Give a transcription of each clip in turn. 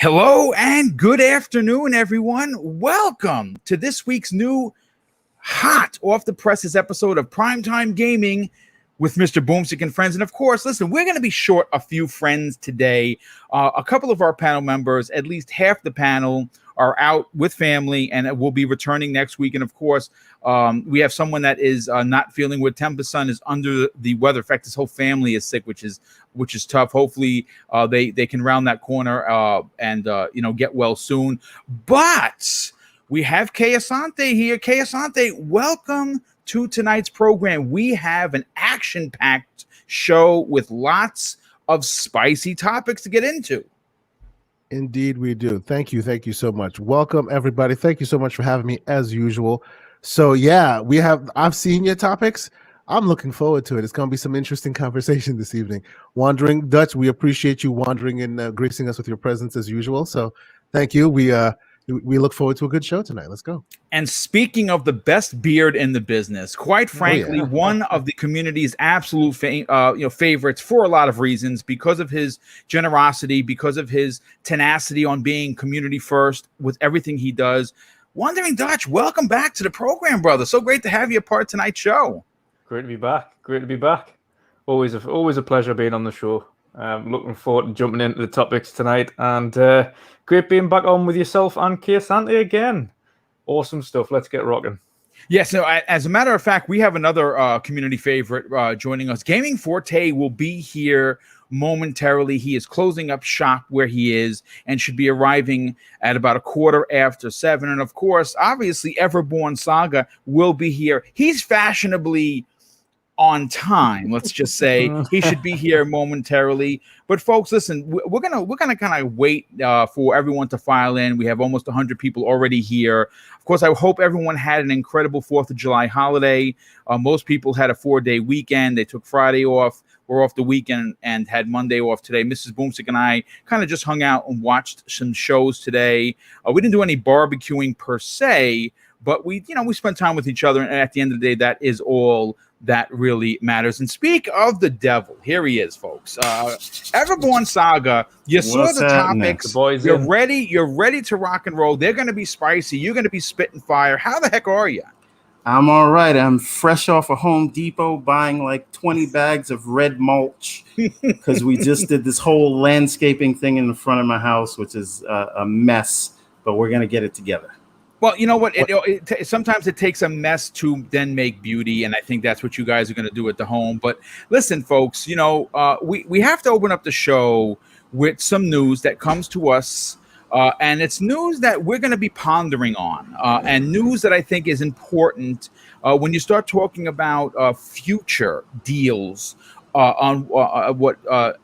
Hello and good afternoon, everyone. Welcome to this week's new hot off the presses episode of Primetime Gaming with Mr. Boomstick and friends. And of course, listen, we're going to be short a few friends today. A couple of our panel members, at least half the panel, are out with family and will be returning next week. And of course, we have someone that is not feeling well. Tempest Son is under the weather. In fact, his whole family is sick, which is tough. Hopefully, they can round that corner and get well soon. But we have Kay Asante here. Kay Asante, welcome to tonight's program. We have an action-packed show with lots of spicy topics to get into. Indeed, we do. Thank you so much. Welcome, everybody. Thank you so much for having me, as usual. So, yeah, I've seen your topics. I'm looking forward to it. It's going to be some interesting conversation this evening. Wandering Dutch, we appreciate you wandering and gracing us with your presence as usual. So, thank you. We look forward to a good show tonight. Let's go. And speaking of the best beard in the business, quite frankly, one of the community's absolute favorites for a lot of reasons, because of his generosity, because of his tenacity on being community first with everything he does. Wandering Dutch, welcome back to the program, brother. So great to have you a part of tonight's show. Great to be back. Always a pleasure being on the show. Looking forward to jumping into the topics tonight, and great being back on with yourself and Kay Asante again. Awesome stuff. Let's get rocking. Yes, as a matter of fact, we have another community favorite joining us. Gaming Forte will be here momentarily. He is closing up shop where he is and should be arriving at about 7:15. And of course, obviously, Everborn Saga will be here. He's fashionably on time, let's just say. He should be here momentarily. But folks, listen, we're gonna kind of wait for everyone to file in. We have almost 100 people already here. Of course, I hope everyone had an incredible 4th of July holiday. Most people had a 4-day weekend. They took Friday off. We're off the weekend and had Monday off today. Mrs. Boomstick and I kind of just hung out and watched some shows today. We didn't do any barbecuing per se, but we spent time with each other. And at the end of the day, that is all that really matters. And speak of the devil, here he is, folks. Everborn Saga, you saw the topics. You're ready to rock and roll. They're going to be spicy. You're going to be spitting fire. How the heck are you? I'm all right. I'm fresh off of Home Depot buying like 20 bags of red mulch because we just did this whole landscaping thing in the front of my house, which is a mess, but we're going to get it together. Well, you know what? Sometimes it takes a mess to then make beauty, and I think that's what you guys are going to do at the home. But listen, folks, we have to open up the show with some news that comes to us, and it's news that we're going to be pondering on, and news that I think is important when you start talking about future deals on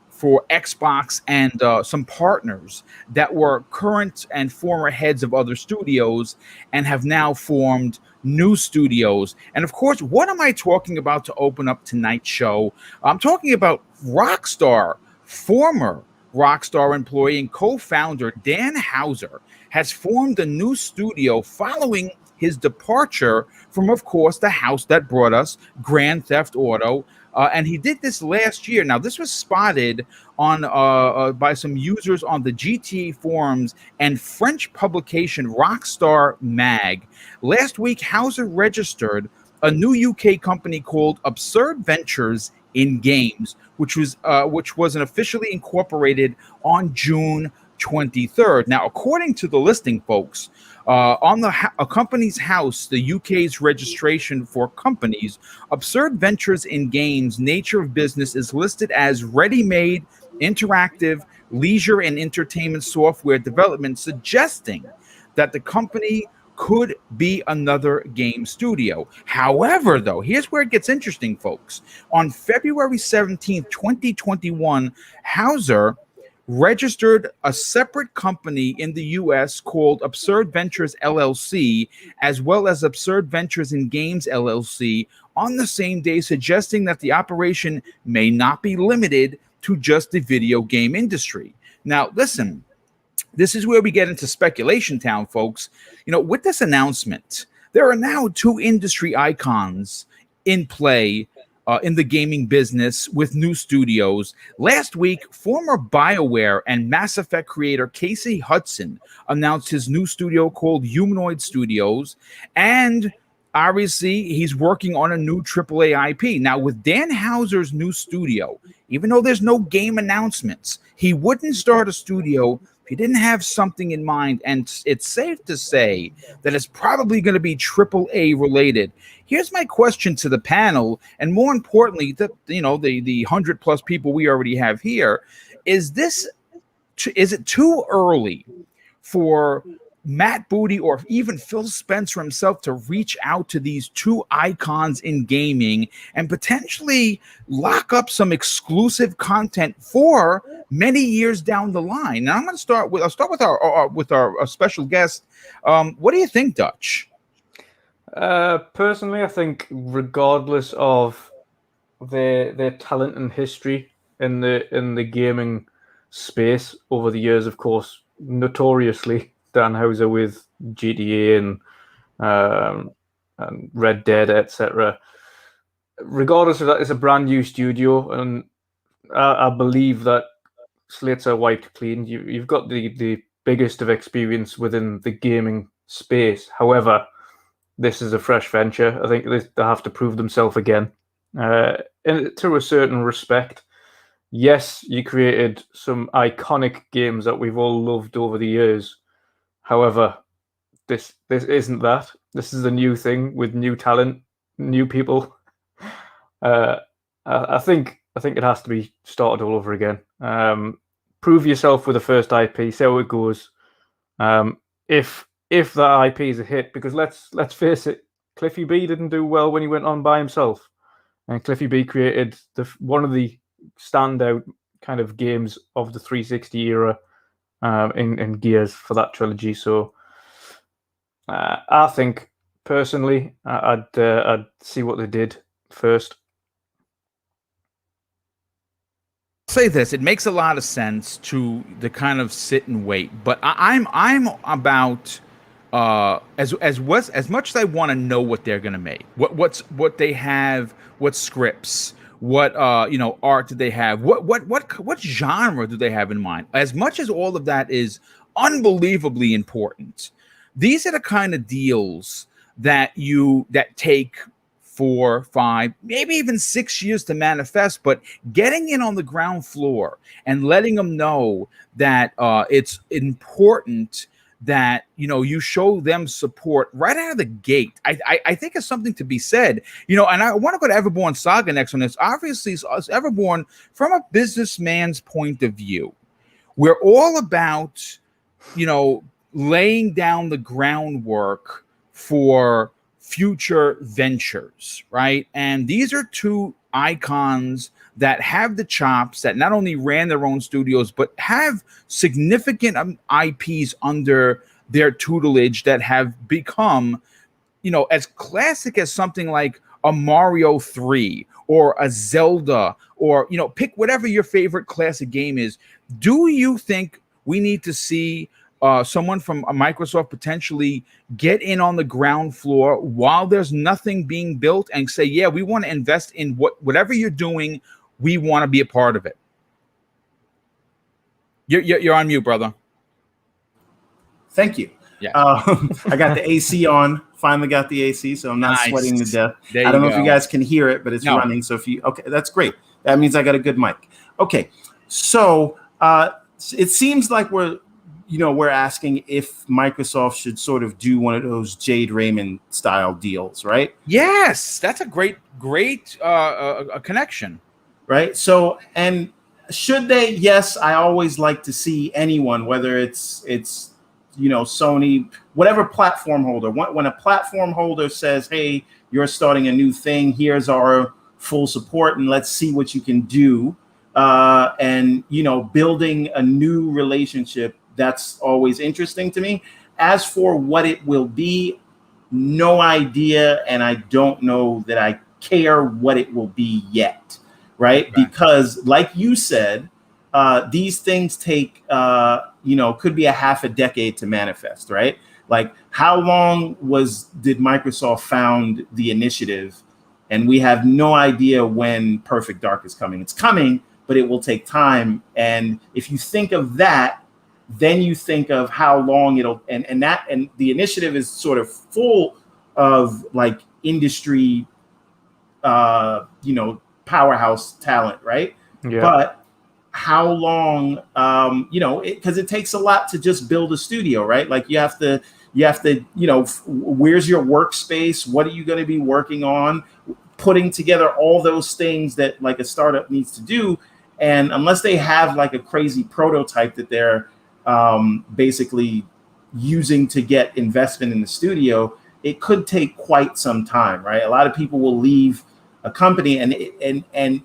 for Xbox and some partners that were current and former heads of other studios and have now formed new studios. And of course, what am I talking about to open up tonight's show? I'm talking about Rockstar. Former Rockstar employee and co-founder Dan Houser has formed a new studio following his departure from, of course, the house that brought us Grand Theft Auto. And he did this last year. Now, this was spotted on by some users on the GTA forums and French publication Rockstar Mag. Last week, Houser registered a new UK company called Absurd Ventures in Games, which was officially incorporated on June 23rd. Now, according to the listing, folks, on a company's house, the UK's registration for companies, Absurd Ventures in Games nature of business is listed as ready-made, interactive, leisure and entertainment software development, suggesting that the company could be another game studio. However, though, here's where it gets interesting, folks. On February 17th, 2021, Houser registered a separate company in the U.S. called Absurd Ventures LLC, as well as Absurd Ventures in Games LLC, on the same day, suggesting that the operation may not be limited to just the video game industry. Now, listen, this is where we get into speculation town, folks. With this announcement, there are now two industry icons in play in the gaming business with new studios. Last week, former BioWare and Mass Effect creator Casey Hudson announced his new studio called Humanoid Studios, and obviously he's working on a new AAA IP. Now, with Dan Houser's new studio, even though there's no game announcements, he wouldn't start a studio if he didn't have something in mind, and it's safe to say that it's probably going to be AAA related. Here's my question to the panel, and more importantly, the 100+ people we already have here: is it too early for Matt Booty or even Phil Spencer himself to reach out to these two icons in gaming and potentially lock up some exclusive content for many years down the line? Now, I'll start with our special guest. What do you think, Dutch? Personally, I think regardless of their talent and history in the gaming space over the years, of course, notoriously Dan Houser with GTA and Red Dead, etc. Regardless of that, it's a brand new studio, and I believe that slates are wiped clean. You've got the biggest of experience within the gaming space. However, this is a fresh venture. I think they have to prove themselves again. And to a certain respect, yes, you created some iconic games that we've all loved over the years. However, this isn't that. This is a new thing with new talent, new people. I think it has to be started all over again. Prove yourself with the first IP. See how it goes. If that IP is a hit, because let's face it, Cliffy B didn't do well when he went on by himself, and Cliffy B created one of the standout kind of games of the 360 era. In Gears for that trilogy. So I think personally I'd see what they did first. Say this, it makes a lot of sense to kind of sit and wait, but I'm about as much as I want to know what they're gonna make, what they have, what scripts, what art do they have, what genre do they have in mind. As much as all of that is unbelievably important, these are the kind of deals that take 4, 5, maybe even 6 years to manifest, but getting in on the ground floor and letting them know that it's important that you show them support right out of the gate. I think it's something to be said. And I want to go to Everborn Saga next on this. Obviously, Everborn, from a businessman's point of view, we're all about laying down the groundwork for future ventures, right? And these are two icons that have the chops, that not only ran their own studios, but have significant IPs under their tutelage that have become, as classic as something like a Mario 3 or a Zelda, or, pick whatever your favorite classic game is. Do you think we need to see someone from Microsoft potentially get in on the ground floor while there's nothing being built and say, yeah, we want to invest in whatever you're doing, we want to be a part of it? You're on mute, brother. Thank you. Yeah. I got the AC on. Finally got the AC, so I'm not sweating to death. I don't know if you guys can hear it, but it's running. So okay, that's great. That means I got a good mic. Okay, so it seems like we're asking if Microsoft should sort of do one of those Jade Raymond style deals, right? Yes, that's a great connection. Right. So, and should they? Yes, I always like to see anyone, whether it's Sony, whatever platform holder. When a platform holder says, "Hey, you're starting a new thing. Here's our full support, and let's see what you can do," and building a new relationship. That's always interesting to me. As for what it will be, no idea, and I don't know that I care what it will be yet, right? Because, like you said, these things take, could be a half a decade to manifest, right? Like, how long did Microsoft found the initiative? and we have no idea when Perfect Dark is coming. It's coming, but it will take time. And if you think of that, then you think of how long it'll, and the initiative is sort of full of like industry, powerhouse talent, right? Yeah. But how long, because it takes a lot to just build a studio, right? Like you have to, where's your workspace? What are you going to be working on? Putting together all those things that like a startup needs to do. And unless they have like a crazy prototype that they're basically using to get investment in the studio, it could take quite some time, right? A lot of people will leave a company and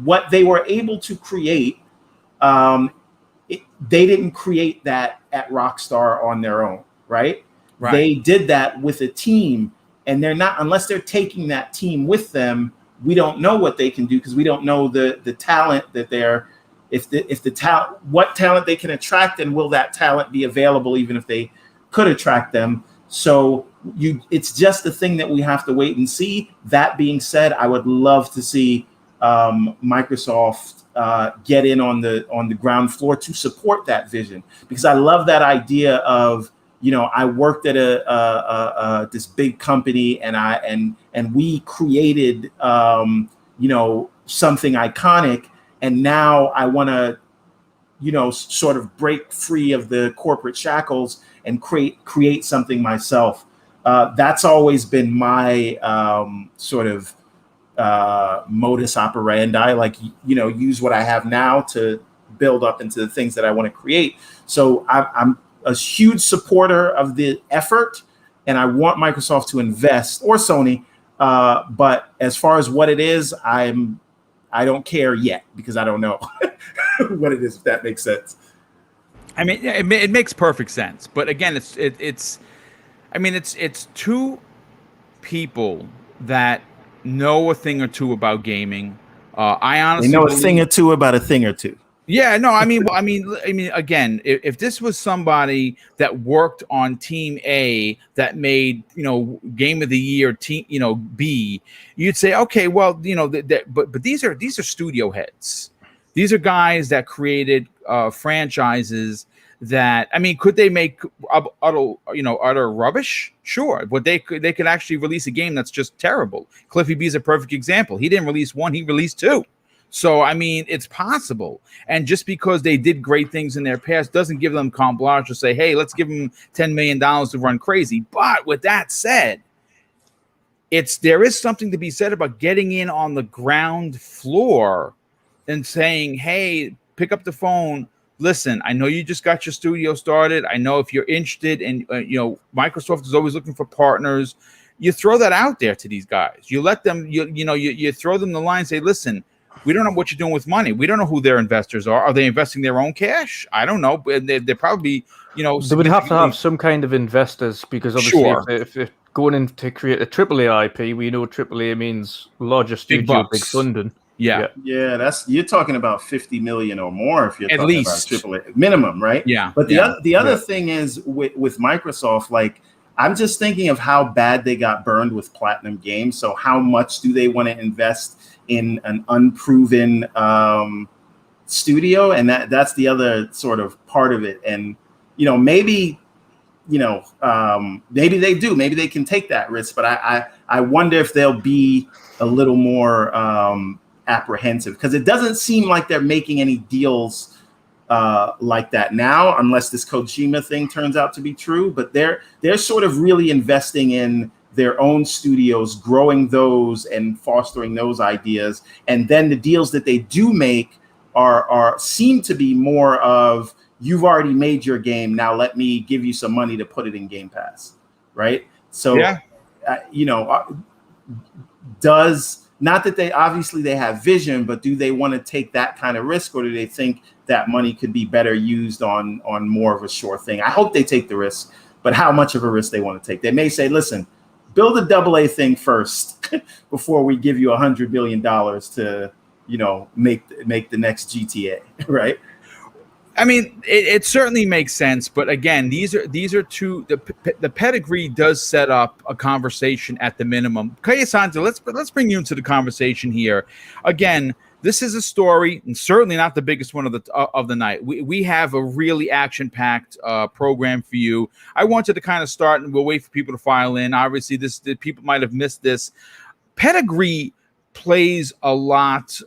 what they were able to create, they didn't create that at Rockstar on their own, right? They did that with a team, and they're not, unless they're taking that team with them, we don't know what they can do because we don't know the talent that they're, if the talent, what talent they can attract, and will that talent be available even if they could attract them. So it's just a thing that we have to wait and see. That being said, I would love to see Microsoft get in on the ground floor to support that vision, because I love that idea of, I worked at this big company and we created something iconic, and now I want to sort of break free of the corporate shackles and create something myself. That's always been my sort of modus operandi, like, use what I have now to build up into the things that I want to create. So I'm a huge supporter of the effort, and I want Microsoft to invest, or Sony. But as far as what it is, I don't care yet, because I don't know what it is, if that makes sense. I mean, it makes perfect sense. But again, it's two people that know a thing or two about gaming. I honestly know a thing or two about a thing or two. Yeah, no, I mean, again, if this was somebody that worked on Team A that made, Game of the Year team, B, you'd say, okay, well, but these are studio heads. These are guys that created franchises that, I mean, could they make utter rubbish? Sure, but they could actually release a game that's just terrible. Cliffy B is a perfect example. He didn't release one; he released two. So, I mean, it's possible. And just because they did great things in their past doesn't give them carte blanche to say, hey, let's give them $10 million to run crazy. But with that said, there is something to be said about getting in on the ground floor and saying, hey, pick up the phone. Listen, I know you just got your studio started. I know if you're interested, and Microsoft is always looking for partners. You throw that out there to these guys. You let them, you throw them the line and say, listen, we don't know what you're doing with money. We don't know who their investors are. Are they investing their own cash? I don't know. They're probably, They would have to have some kind of investors, because obviously if they're going in to create a AAA IP, we know AAA means larger studio, big funding. Yeah, you're talking about 50 million or more if you're at talking least about AAA minimum, right? Yeah. But the other thing is with Microsoft, like, I'm just thinking of how bad they got burned with Platinum Games. So how much do they want to invest in an unproven studio? And that's the other sort of part of it. And maybe they do. Maybe they can take that risk. But I wonder if they'll be a little more apprehensive, because it doesn't seem like they're making any deals like that now, unless this Kojima thing turns out to be true. But they're sort of really investing in their own studios, growing those and fostering those ideas. And then the deals that they do make seem to be more of, you've already made your game, now let me give you some money to put it in Game Pass, right? So, not that they have vision, but do they want to take that kind of risk, or do they think that money could be better used on more of a sure thing? I hope they take the risk, but how much of a risk they want to take? They may say, listen, build a AA thing first before we give you $100 billion to, make the next GTA, right? I mean, it certainly makes sense, but again, these are two. The pedigree does set up a conversation at the minimum. Kaya-san, let's bring you into the conversation here. Again, this is a story, and certainly not the biggest one of the night. We have a really action-packed program for you. I wanted to kind of start, and we'll wait for people to file in. Obviously, people might have missed this. Pedigree plays a lot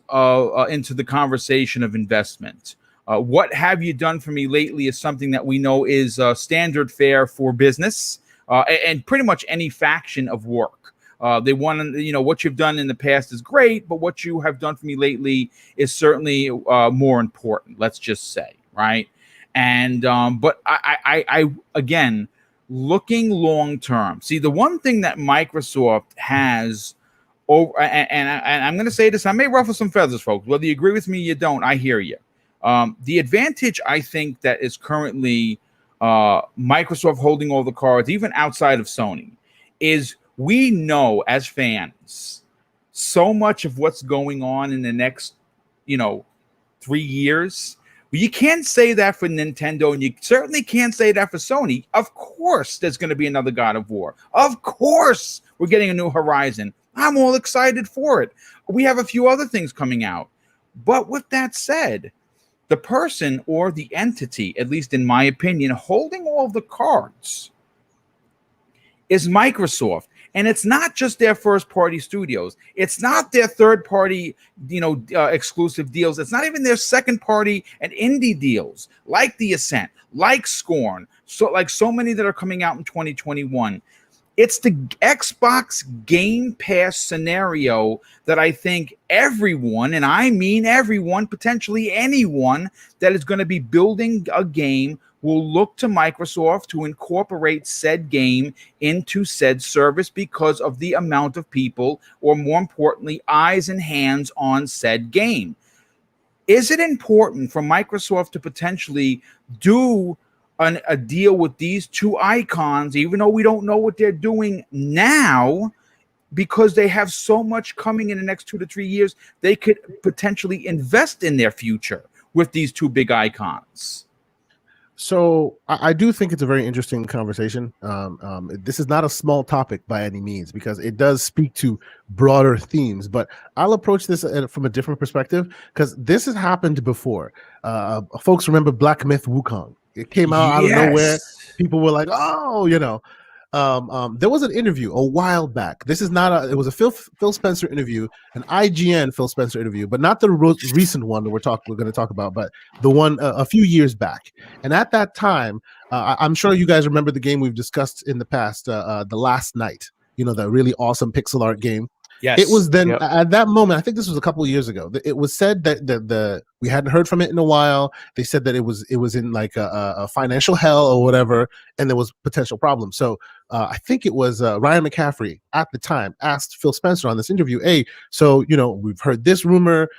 into the conversation of investment. What have you done for me lately is something that we know is standard fare for business and pretty much any faction of work. They want to, what you've done in the past is great, but what you have done for me lately is certainly more important. Let's just say, right? And but I again, looking long term. See, the one thing that Microsoft has over, and I'm going to say this, I may ruffle some feathers, folks. Whether you agree with me, or you don't. I hear you. The advantage, I think, that is currently Microsoft holding all the cards, even outside of Sony, is we know as fans so much of what's going on in the next, 3 years. You can't say that for Nintendo, and you certainly can't say that for Sony. Of course, there's going to be another God of War. Of course, we're getting a new Horizon. I'm all excited for it. We have a few other things coming out. But with that said, the person or the entity, at least in my opinion, holding all the cards is Microsoft. And it's not just their first-party studios. It's not their third-party, exclusive deals. It's not even their second-party and indie deals, like The Ascent, like Scorn, so many that are coming out in 2021. It's the Xbox Game Pass scenario that I think everyone, and I mean everyone, potentially anyone that is going to be building a game will look to Microsoft to incorporate said game into said service because of the amount of people, or more importantly, eyes and hands on said game. Is it important for Microsoft to potentially do a deal with these two icons, even though we don't know what they're doing now, because they have so much coming in the next 2 to 3 years? They could potentially invest in their future with these two big icons. So I do think it's a very interesting conversation. This is not a small topic by any means, because it does speak to broader themes, but I'll approach this from a different perspective, because this has happened before. Folks remember Black Myth Wukong. It came out out of nowhere. People were like, oh, there was an interview a while back. This is not it was a Phil Spencer interview, an IGN Phil Spencer interview, but not the recent one that we're going to talk about, but the one a few years back. And at that time, I'm sure you guys remember the game we've discussed in the past, The Last Night, the really awesome pixel art game. Yes. It was then at that moment, I think this was a couple of years ago, it was said that we hadn't heard from it in a while. They said that it was in like a financial hell or whatever, and there was potential problems. So I think it was Ryan McCaffrey at the time asked Phil Spencer on this interview, hey, so we've heard this rumor,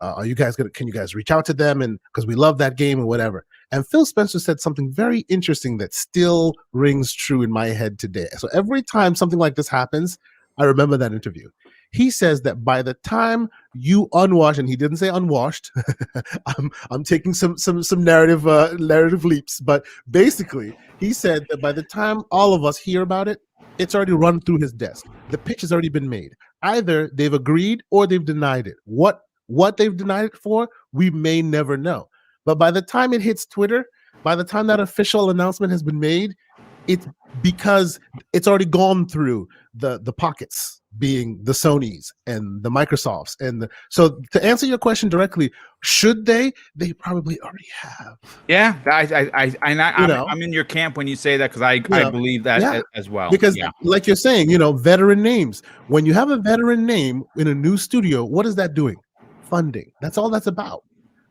are you guys can you guys reach out to them, and because we love that game or whatever. And Phil Spencer said something very interesting that still rings true in my head today. So every time something like this happens, I remember that interview. He says that by the time you unwash, and he didn't say unwashed, I'm taking some narrative leaps, but basically he said that by the time all of us hear about it, it's already run through his desk. The pitch has already been made. Either they've agreed or they've denied it. What they've denied it for, we may never know. But by the time it hits Twitter, by the time that official announcement has been made, it's because it's already gone through the pockets, being the Sonys and the Microsofts. And so to answer your question directly, should they probably already have. Yeah, I'm in your camp when you say that, because I believe that as well. Because like you're saying, veteran names. When you have a veteran name in a new studio, what is that doing? Funding. That's all that's about.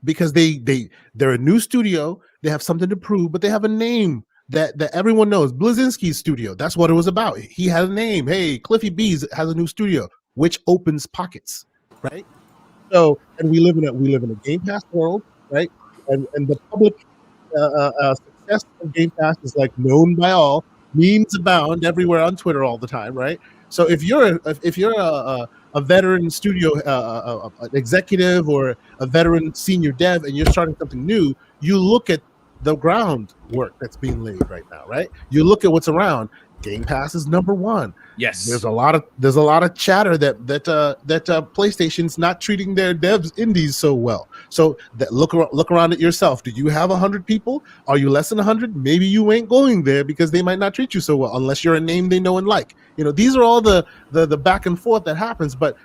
Because they're a new studio, they have something to prove, but they have a name that everyone knows. Blazinski's studio, that's what it was about. He had a name. Hey, Cliffy B's has a new studio, which opens pockets, right? So, and we live in a Game Pass world, right? And the public success of Game Pass is like known by all. Memes abound everywhere on Twitter all the time, right? So if you're a a veteran studio executive or a veteran senior dev, and you're starting something new, you look at the groundwork that's being laid right now, right? You look at what's around. Game Pass is number one. Yes, There's a lot of chatter that PlayStation's not treating their devs indies so well. So look around at yourself. Do you have 100 people? Are you less than 100? Maybe you ain't going there because they might not treat you so well unless you're a name they know and like. These are all the back and forth that happens. But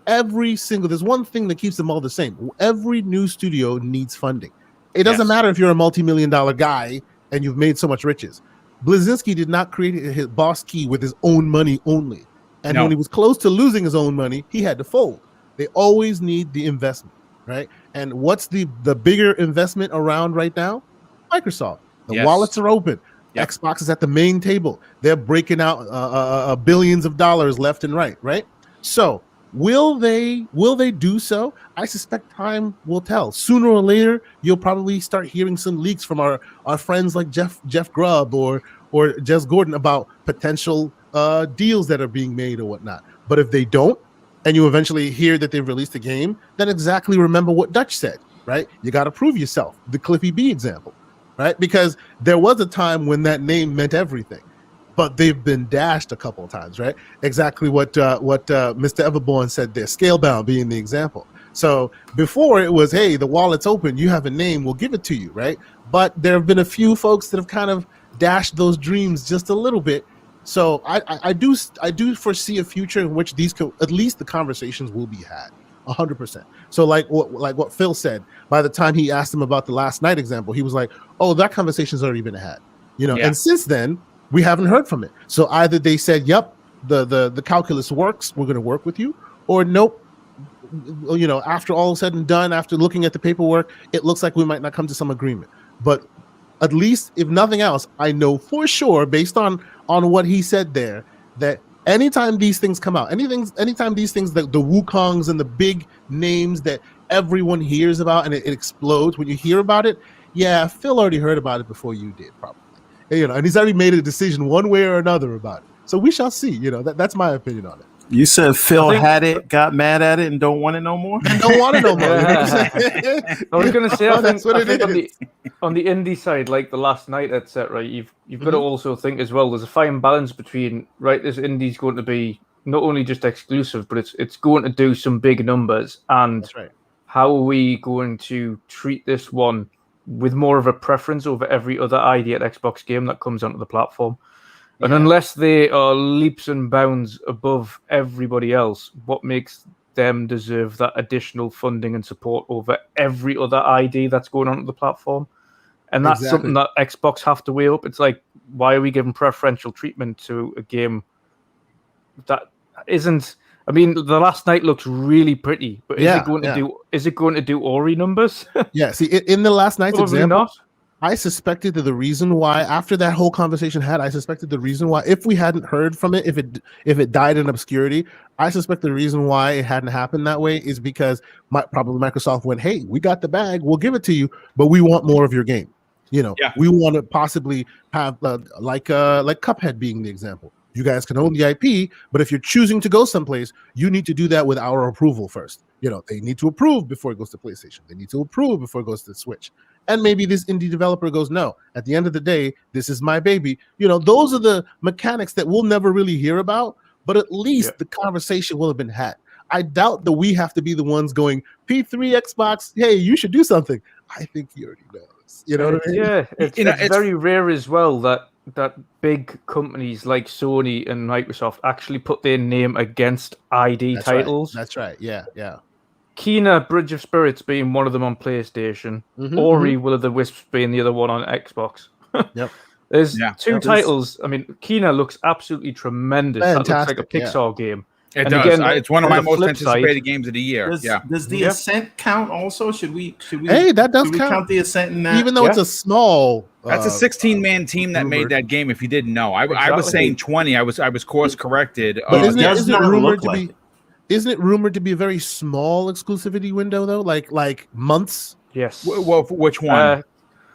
there's one thing that keeps them all the same. Every new studio needs funding. It doesn't matter if you're a multi-million-dollar guy and you've made so much riches. Blazinski did not create his boss key with his own money only. And when he was close to losing his own money, he had to fold. They always need the investment, right? And what's the bigger investment around right now? Microsoft. The wallets are open. Yep. Xbox is at the main table. They're breaking out billions of dollars left and right? So will they do so? I suspect time will tell. Sooner or later, you'll probably start hearing some leaks from our friends like Jeff Grubb or Jez Gordon about potential deals that are being made or whatnot. But if they don't, and you eventually hear that they've released a game, then exactly remember what Dutch said, right? You got to prove yourself. The Cliffy B example, right? Because there was a time when that name meant everything. But they've been dashed a couple of times, right? Exactly what Mr. Everborn said there, Scalebound being the example. So before it was, hey, the wallet's open, you have a name, we'll give it to you, right? But there have been a few folks that have kind of dashed those dreams just a little bit. So I do foresee a future in which at least the conversations will be had, 100%. So like what Phil said, by the time he asked him about the last night example, he was like, oh, that conversation's already been had, And since then, we haven't heard from it. So either they said, yep, the calculus works, we're going to work with you, or nope, after all is said and done, after looking at the paperwork, it looks like we might not come to some agreement. But at least, if nothing else, I know for sure, based on what he said there, that anytime these things come out, anytime these things, the Wukongs and the big names that everyone hears about and it explodes, when you hear about it, yeah, Phil already heard about it before you did, probably. And he's already made a decision one way or another about it. So we shall see. That's my opinion on it. You said Phil had it, got mad at it, and don't want it no more? And don't want it no more. I was going to say, I think on the indie side, like the last night, etc., you've got to also think as well, there's a fine balance between, right, this indie's going to be not only just exclusive, but it's going to do some big numbers. And that's right. How are we going to treat this one with more of a preference over every other ID at Xbox game that comes onto the platform? And unless they are leaps and bounds above everybody else, what makes them deserve that additional funding and support over every other ID that's going onto the platform? And that's something that Xbox have to weigh up. It's like, why are we giving preferential treatment to a game that isn't? I mean, the last night looks really pretty, but is it going to do Ori numbers? Yeah. See, in the last night's Probably example, not. I suspected that the reason why, after that whole conversation I suspected the reason why, if we hadn't heard from it, if it died in obscurity, I suspect the reason why it hadn't happened that way is because probably Microsoft went, hey, we got the bag, we'll give it to you, but we want more of your game. We want to possibly have like Cuphead being the example. You guys can own the IP, but if you're choosing to go someplace, you need to do that with our approval first. They need to approve before it goes to PlayStation. They need to approve before it goes to Switch. And maybe this indie developer goes, no, at the end of the day, this is my baby. Those are the mechanics that we'll never really hear about, but at least the conversation will have been had. I doubt that we have to be the ones going, P3 Xbox, hey, you should do something. I think he already knows. You know what I mean? Yeah, it's very rare as well that big companies like Sony and Microsoft actually put their name against ID titles. Right. That's right. Yeah. Kena, Bridge of Spirits being one of them on PlayStation. Ori, Will of the Wisps being the other one on Xbox. Yep. There's two titles. I mean, Kena looks absolutely tremendous. Fantastic, That looks like a Pixar game. It And does. again, It's one of on my the most flip anticipated side- games of the year. Does the Ascent count also? Should we Hey, that does should we count. count the Ascent in that? Even though it's a small, That's a 16-man team that made rumored. that game. If you didn't know, I was Exactly. saying 20. I was course corrected. But isn't does it not rumored look to like be? it. Isn't it rumored to be a very small exclusivity window though, like months? Yes. Well, which one?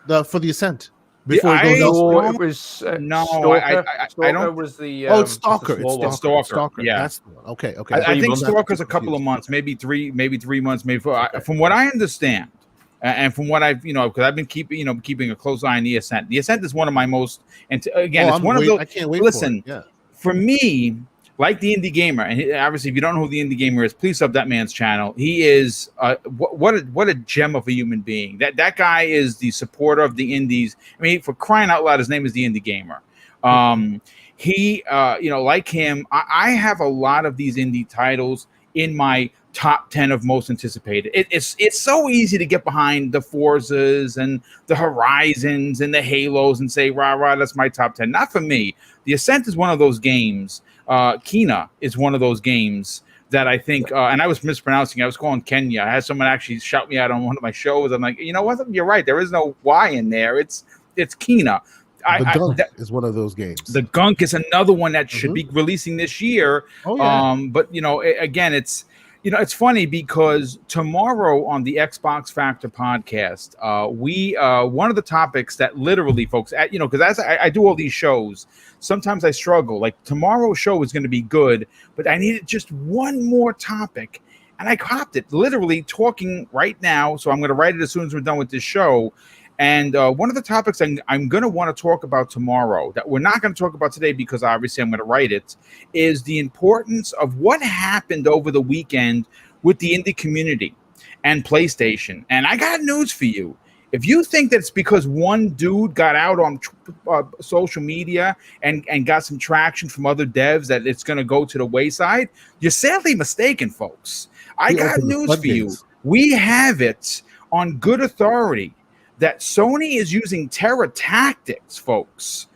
For the Ascent, before it I- goes No, elsewhere? It was no, Stalker. I Stalker don't. was the Oh, it's was the Stalker. It's small one. Stalker. Stalker, yeah. That's the one. Okay. I think 3 months. Stalker's a couple of months, maybe 3 months, maybe 4. From what I understand, and from what I've, because I've been keeping a close eye on the Ascent. The Ascent is one of my most, and again, it's one of those. I can't wait. Listen, for it. Yeah. for me, like the Indie Gamer, and obviously, if you don't know who the Indie Gamer is, please sub that man's channel. He is what a gem of a human being. That guy is the supporter of the indies. I mean, for crying out loud, his name is the Indie Gamer. He, like him, I have a lot of these indie titles in my top 10 of most anticipated. It's so easy to get behind the Forzas and the Horizons and the Halos and say, rah, that's my top 10. Not for me. The Ascent is one of those games. Kena is one of those games that I think, and I was mispronouncing. I was calling Kenya. I had someone actually shout me out on one of my shows. I'm like, you know what? You're right. There is no Y in there. It's Kena. The Gunk is one of those games. The Gunk is another one that should be releasing this year. Oh, yeah. But again, it's funny because tomorrow on the Xbox Factor podcast, we one of the topics that literally, folks, because as I do all these shows, sometimes I struggle. Like tomorrow's show is going to be good, but I needed just one more topic, and I copped it. Literally talking right now, so I'm going to write it as soon as we're done with this show. And one of the topics I'm going to want to talk about tomorrow that we're not going to talk about today because obviously I'm going to write it is the importance of what happened over the weekend with the indie community and PlayStation. And I got news for you. If you think that it's because one dude got out on social media and got some traction from other devs that it's going to go to the wayside, you're sadly mistaken, folks. I got news for you. We have it on good authority that Sony is using terror tactics, folks,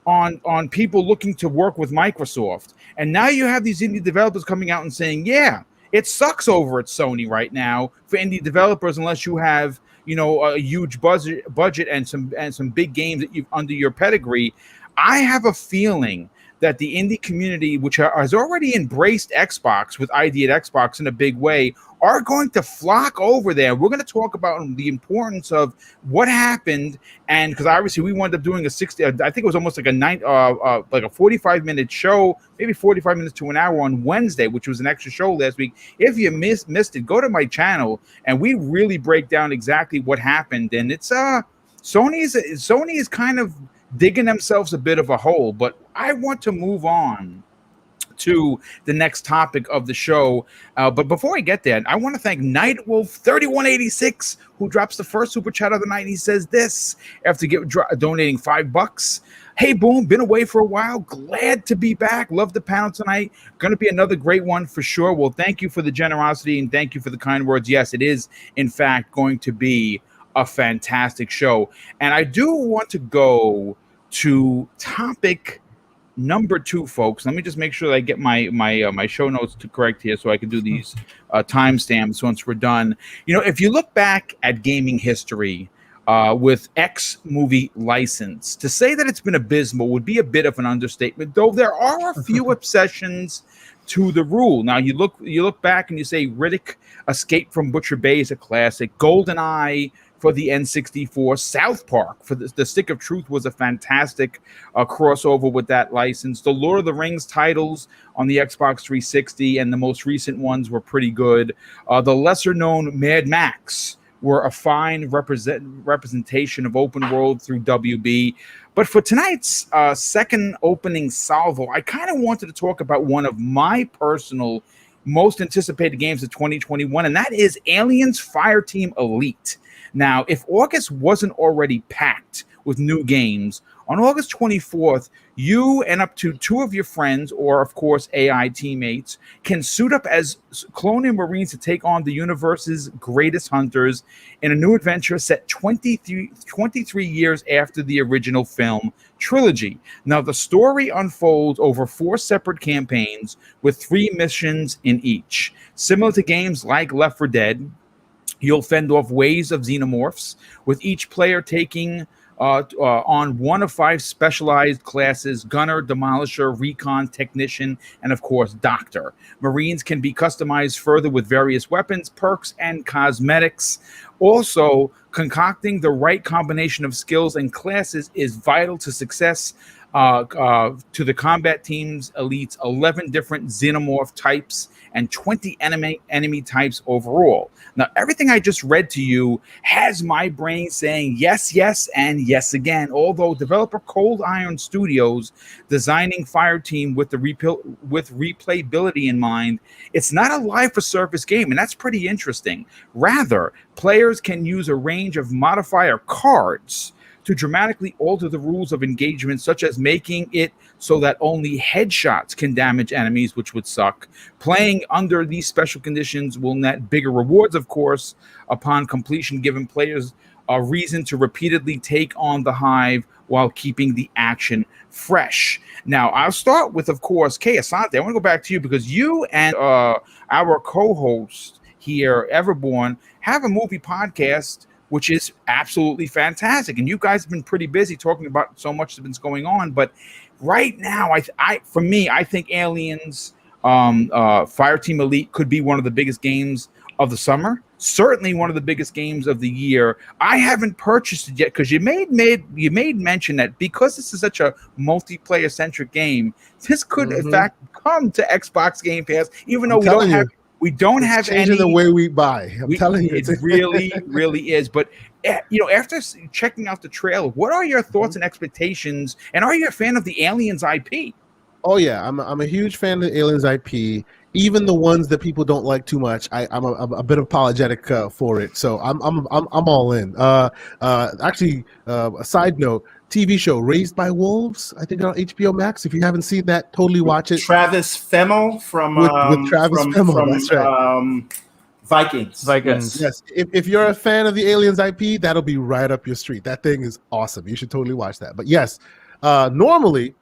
on people looking to work with Microsoft. And now you have these indie developers coming out and saying, yeah, it sucks over at Sony right now for indie developers unless you have, a huge budget and some big games that you've under your pedigree. I have a feeling that the indie community, which has already embraced Xbox with ID at Xbox in a big way, are going to flock over there. We're going to talk about the importance of what happened, and because obviously we wound up doing a 60, I think it was almost like a 45-minute show, maybe 45 minutes to an hour on Wednesday, which was an extra show last week. If you missed it, go to my channel, and we really break down exactly what happened. And it's Sony is kind of digging themselves a bit of a hole, but I want to move on to the next topic of the show. But before I get there, I want to thank Nightwolf3186, who drops the first super chat of the night. He says this after donating $5. Hey, Boom, been away for a while. Glad to be back. Love the panel tonight. Going to be another great one for sure. Well, thank you for the generosity and thank you for the kind words. Yes, it is, in fact, going to be a fantastic show. And I do want to go to topic number 2, folks. Let me just make sure that I get my show notes to correct here so I can do these timestamps once we're done. If you look back at gaming history with X movie license, to say that it's been abysmal would be a bit of an understatement, though there are a few exceptions to the rule. Now you look back and you say Riddick Escape from Butcher Bay is a classic. GoldenEye for the N64, South Park for the Stick of Truth was a fantastic crossover with that license. The Lord of the Rings titles on the Xbox 360 and the most recent ones were pretty good. The lesser known Mad Max were a fine representation of open world through WB. But for tonight's second opening salvo, I kind of wanted to talk about one of my personal most anticipated games of 2021, and that is Aliens Fireteam Elite. Now, if August wasn't already packed with new games, on August 24th, you and up to 2 of your friends, or of course AI teammates, can suit up as colonial marines to take on the universe's greatest hunters in a new adventure set 23 years after the original film trilogy. Now, the story unfolds over 4 separate campaigns with 3 missions in each. Similar to games like Left 4 Dead, you'll fend off waves of xenomorphs, with each player taking on one of 5 specialized classes: Gunner, Demolisher, Recon, Technician, and of course, Doctor. Marines can be customized further with various weapons, perks, and cosmetics. Also, concocting the right combination of skills and classes is vital to success. To the combat team's elites, 11 different xenomorph types and 20 enemy types overall. Now, everything I just read to you has my brain saying yes, yes, and yes again. Although developer Cold Iron Studios designing Fireteam with replayability in mind, it's not a live for surface game, and that's pretty interesting. Rather, players can use a range of modifier cards to dramatically alter the rules of engagement, such as making it so that only headshots can damage enemies, which would suck. Playing under these special conditions will net bigger rewards, of course, upon completion, giving players a reason to repeatedly take on the hive while keeping the action fresh. Now, I'll start with, of course, Kay Asante. I want to go back to you because you and our co-host here, Everborn, have a movie podcast which is absolutely fantastic. And you guys have been pretty busy talking about so much that's been going on. But right now, for me, I think Aliens, Fireteam Elite could be one of the biggest games of the summer. Certainly one of the biggest games of the year. I haven't purchased it yet because you made mention that because this is such a multiplayer centric game, this could in fact come to Xbox Game Pass, even though we don't have any the way we buy. I'm telling you, it really, really is. But after checking out the trailer, what are your thoughts and expectations? And are you a fan of the Aliens IP? Oh yeah, I'm a huge fan of the Aliens IP. Even the ones that people don't like too much, I'm a bit apologetic for it. So I'm all in. Actually, a side note. TV show Raised by Wolves, I think on HBO Max. If you haven't seen that, totally watch it. Travis Fimmel from that's right. Vikings. Yes. If you're a fan of the Aliens IP, that'll be right up your street. That thing is awesome. You should totally watch that. But yes, normally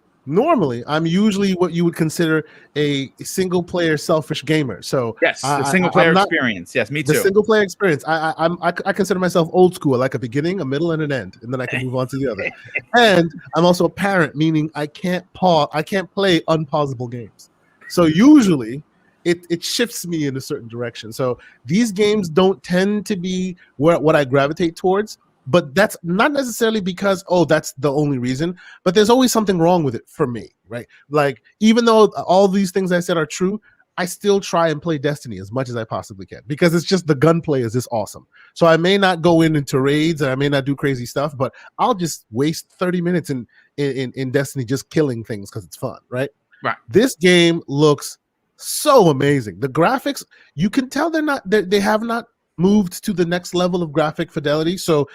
I'm usually what you would consider a single player selfish gamer. So yes, the single player experience. Yes, me too. The single player experience. I consider myself old school, like a beginning, a middle, and an end, and then I can move on to the other. And I'm also a parent, meaning I can't play unpausable games. So usually it shifts me in a certain direction. So these games don't tend to be what I gravitate towards. But that's not necessarily because, that's the only reason. But there's always something wrong with it for me, right? Like, even though all these things I said are true, I still try and play Destiny as much as I possibly can because it's just the gunplay is this awesome. So I may not go into raids and I may not do crazy stuff, but I'll just waste 30 minutes in Destiny just killing things because it's fun, right? Right. This game looks so amazing. The graphics, you can tell they have not moved to the next level of graphic fidelity. So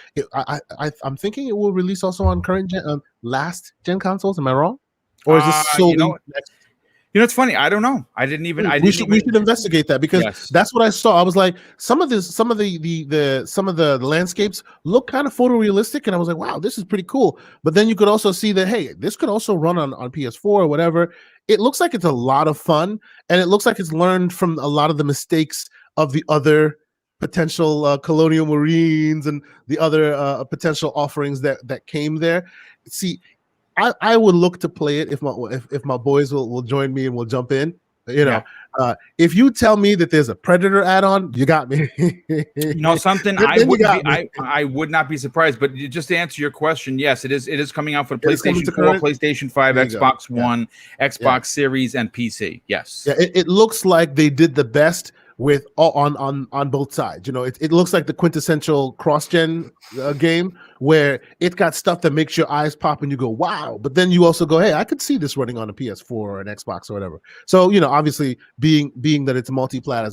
I'm thinking it will release also on last gen consoles. Am I wrong? Or is this solely it's funny. I don't know. We should investigate that because that's what I saw. I was like, some of the landscapes look kind of photorealistic, and I was like, wow, this is pretty cool. But then you could also see that, hey, this could also run on PS4 or whatever. It looks like it's a lot of fun, and it looks like it's learned from a lot of the mistakes of the other potential Colonial Marines and the other potential offerings that came there. See, I would look to play it if my boys will join me and we'll jump in. If you tell me that there's a Predator add-on, you got me. Something I would not be surprised. But just to answer your question, yes, it is coming out for the PlayStation 4, PlayStation 5, Xbox One, Xbox Series, and PC. Yes. Yeah, it looks like they did the best with on both sides. It looks like the quintessential cross-gen game where it got stuff that makes your eyes pop and you go, wow, but then you also go, hey, I could see this running on a PS4 or an Xbox or whatever. So obviously being that it's multiplayer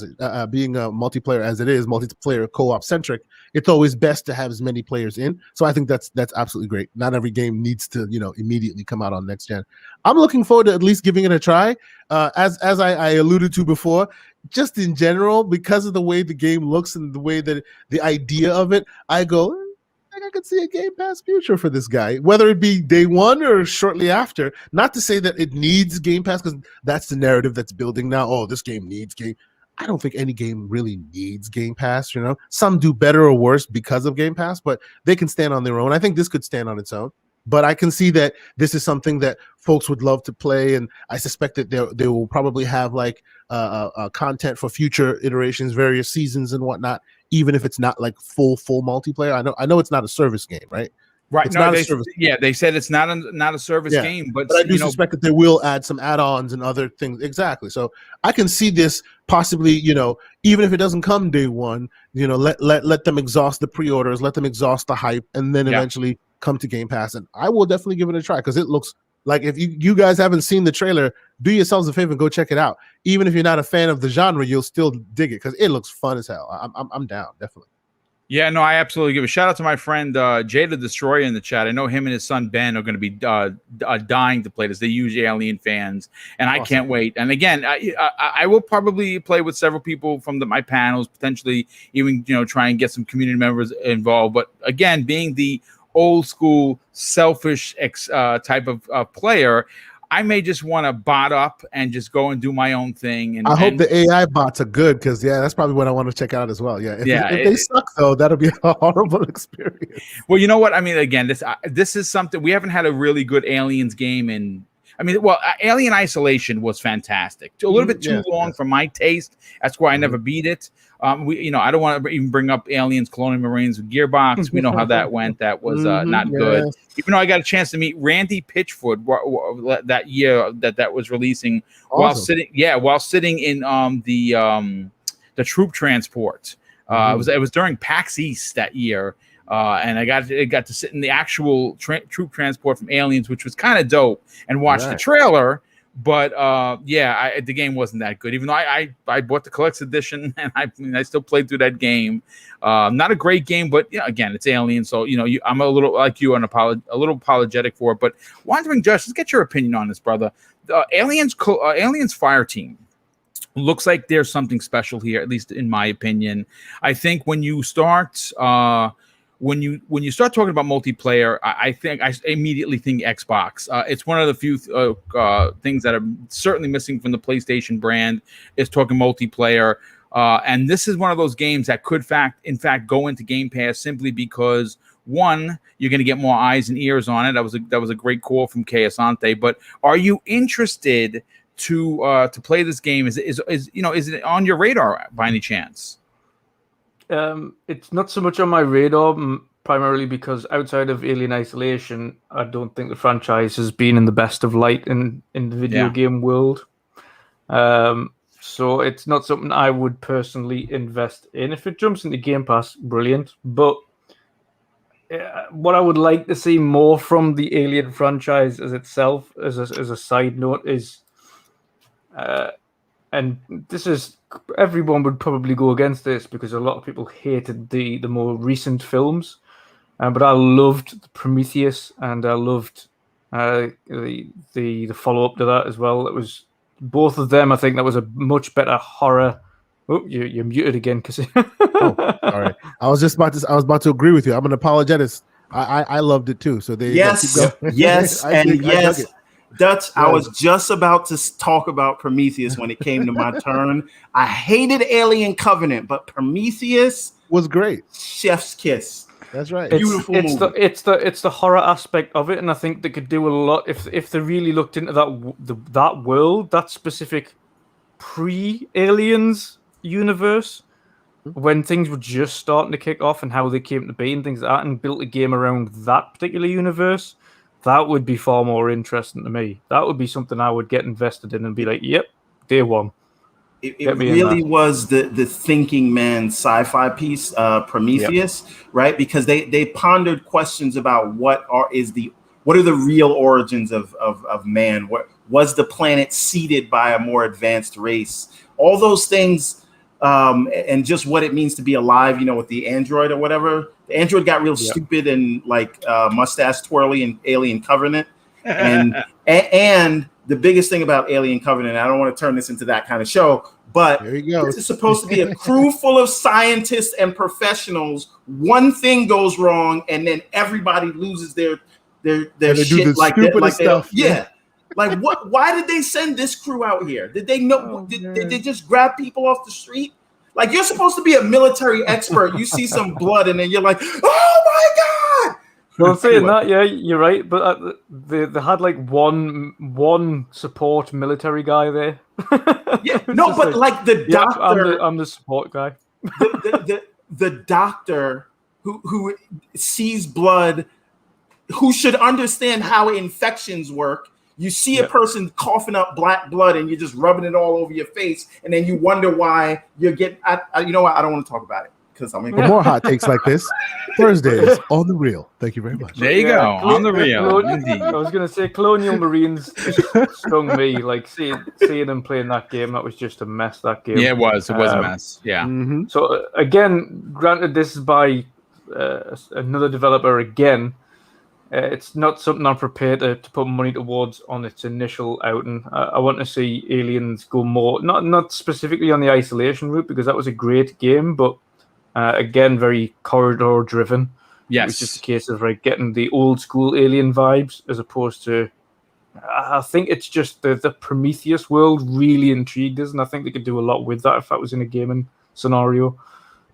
as it is, multiplayer co-op centric, it's always best to have as many players in. So I think that's absolutely great. Not every game needs to immediately come out on next gen. I'm looking forward to at least giving it a try. As I alluded to before, just in general, because of the way the game looks and the way that the idea of it, I go, I could see a Game Pass future for this guy, whether it be day one or shortly after. Not to say that it needs Game Pass, because that's the narrative that's building now. Oh, this game needs Game. I don't think any game really needs Game Pass. Some do better or worse because of Game Pass, but they can stand on their own. I think this could stand on its own. But I can see that this is something that folks would love to play, and I suspect that they will probably have like content for future iterations, various seasons and whatnot even if it's not like full multiplayer. I know it's not a service game, right? Right. It's No, not a they, service. yeah, they said it's not a service Yeah, game, but I do suspect that they will add some add-ons and other things. Exactly. So I can see this possibly, even if it doesn't come day one, let them exhaust the pre-orders, let them exhaust the hype, and then eventually come to Game Pass. And I will definitely give it a try because it looks like, if you guys haven't seen the trailer, do yourselves a favor and go check it out. Even if you're not a fan of the genre, you'll still dig it because it looks fun as hell. I'm down, definitely. Yeah, no, I absolutely give a shout out to my friend Jay the Destroyer in the chat. I know him and his son Ben are going to be dying to play this. They're huge Alien fans, and I can't wait. And again, I will probably play with several people from my panels, potentially even try and get some community members involved. But again, being the old school selfish type of player, I may just want to bot up and just go and do my own thing. And I hope the AI bots are good because that's probably what I want to check out as well. Yeah, if they suck though, that'll be a horrible experience. Well, you know what I mean. Again, this is something we haven't had a really good Aliens game in. I mean, Alien Isolation was fantastic. A little bit too long for my taste. That's why I never beat it. I don't want to even bring up Aliens, Colonial Marines, with Gearbox. We know how that went. That was not good. Even though I got a chance to meet Randy Pitchford that year that was releasing while sitting in the troop transport. It was during PAX East that year. And I got to sit in the actual troop transport from Aliens, which was kind of dope, and watch the trailer. But the game wasn't that good. Even though I bought the collector's edition, and I still played through that game. Not a great game, but again, it's Alien, so I'm a little like you, a little apologetic for it. But wanted to bring Josh, let's get your opinion on this, brother. Aliens Fireteam looks like there's something special here, at least in my opinion. I think when you start. When you start talking about multiplayer, I immediately think Xbox. It's one of the few things that are certainly missing from the PlayStation brand is talking multiplayer. And this is one of those games that could in fact go into Game Pass simply because, one, you're going to get more eyes and ears on it. That was a great call from Kayasante. But are you interested to play this game? Is it on your radar by any chance? It's not so much on my radar, primarily because outside of Alien Isolation, I don't think the franchise has been in the best of light in the video game world. So it's not something I would personally invest in. If it jumps into Game Pass, brilliant. But what I would like to see more from the Alien franchise as itself, as a side note, is... and this is, everyone would probably go against this because a lot of people hated the more recent films, but I loved Prometheus and I loved the follow up to that as well. It was both of them. I think that was a much better horror. Oh, you're muted again, because sorry. I was about to agree with you. I'm an apologist. I loved it too. So yes, and yes. Dutch, I was just about to talk about Prometheus when it came to my turn. I hated Alien Covenant, but Prometheus was great. Chef's kiss. That's right. Beautiful movie. It's the horror aspect of it, and I think they could do a lot if they really looked into that world, that specific pre-Aliens universe, when things were just starting to kick off and how they came to be and things like that, and built a game around that particular universe. That would be far more interesting to me. That would be something I would get invested in and be like, yep, day one. It really was the thinking man sci-fi piece, Prometheus, right? Because they pondered questions about what are the real origins of man? What was the planet seeded by a more advanced race? All those things, and just what it means to be alive, with the android or whatever. The android got real stupid and like mustache twirly in Alien Covenant. And the biggest thing about Alien Covenant, I don't want to turn this into that kind of show, but this is supposed to be a crew full of scientists and professionals. One thing goes wrong, and then everybody loses their shit like that. Stuff. Like what? Why did they send this crew out here? Did they know? Did they just grab people off the street? Like, you're supposed to be a military expert. You see some blood, and then you're like, "Oh my god!" Well, saying that, yeah, you're right. But they had like one support military guy there. Yeah, no, but like the doctor, I'm the support guy. the doctor who sees blood, who should understand how infections work. You see a person coughing up black blood and you're just rubbing it all over your face, and then you wonder why you're getting. You know what? I don't want to talk about it because I'm. For more hot takes like this, Thursdays on the Real. Thank you very much. There you go, on the Real. Indeed. I was going to say Colonial Marines stung me. Like seeing them playing that game, that was just a mess. That game. Yeah, it was. It was a mess. Yeah. Mm-hmm. So again, granted, this is by another developer again. It's not something I'm prepared to put money towards on its initial outing. I want to see Aliens go more, not specifically on the isolation route, because that was a great game, but again, very corridor driven. Yes. It was just a case of getting the old school Alien vibes, as opposed to, I think it's just the Prometheus world really intrigued us, and I think they could do a lot with that if that was in a gaming scenario.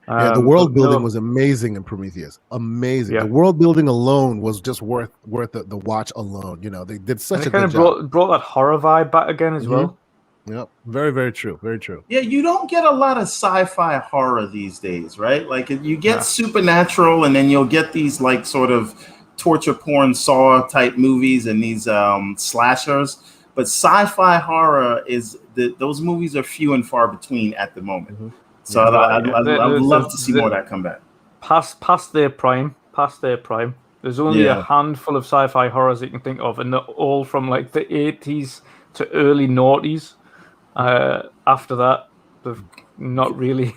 Yeah, the world building was amazing in Prometheus. Amazing. Yeah. The world building alone was just worth the watch alone. You know, they did such a good job. Brought that horror vibe back again as well. Yep. Very, very true. Very true. Yeah, you don't get a lot of sci-fi horror these days, right? Like you get supernatural, and then you'll get these like sort of torture porn Saw type movies and these slashers. But sci-fi horror those movies are few and far between at the moment. Mm-hmm. So I'd love to see more of that come back. Past their prime. There's only a handful of sci-fi horrors you can think of, and they're all from like the 80s to early 90s. After that, they've not really.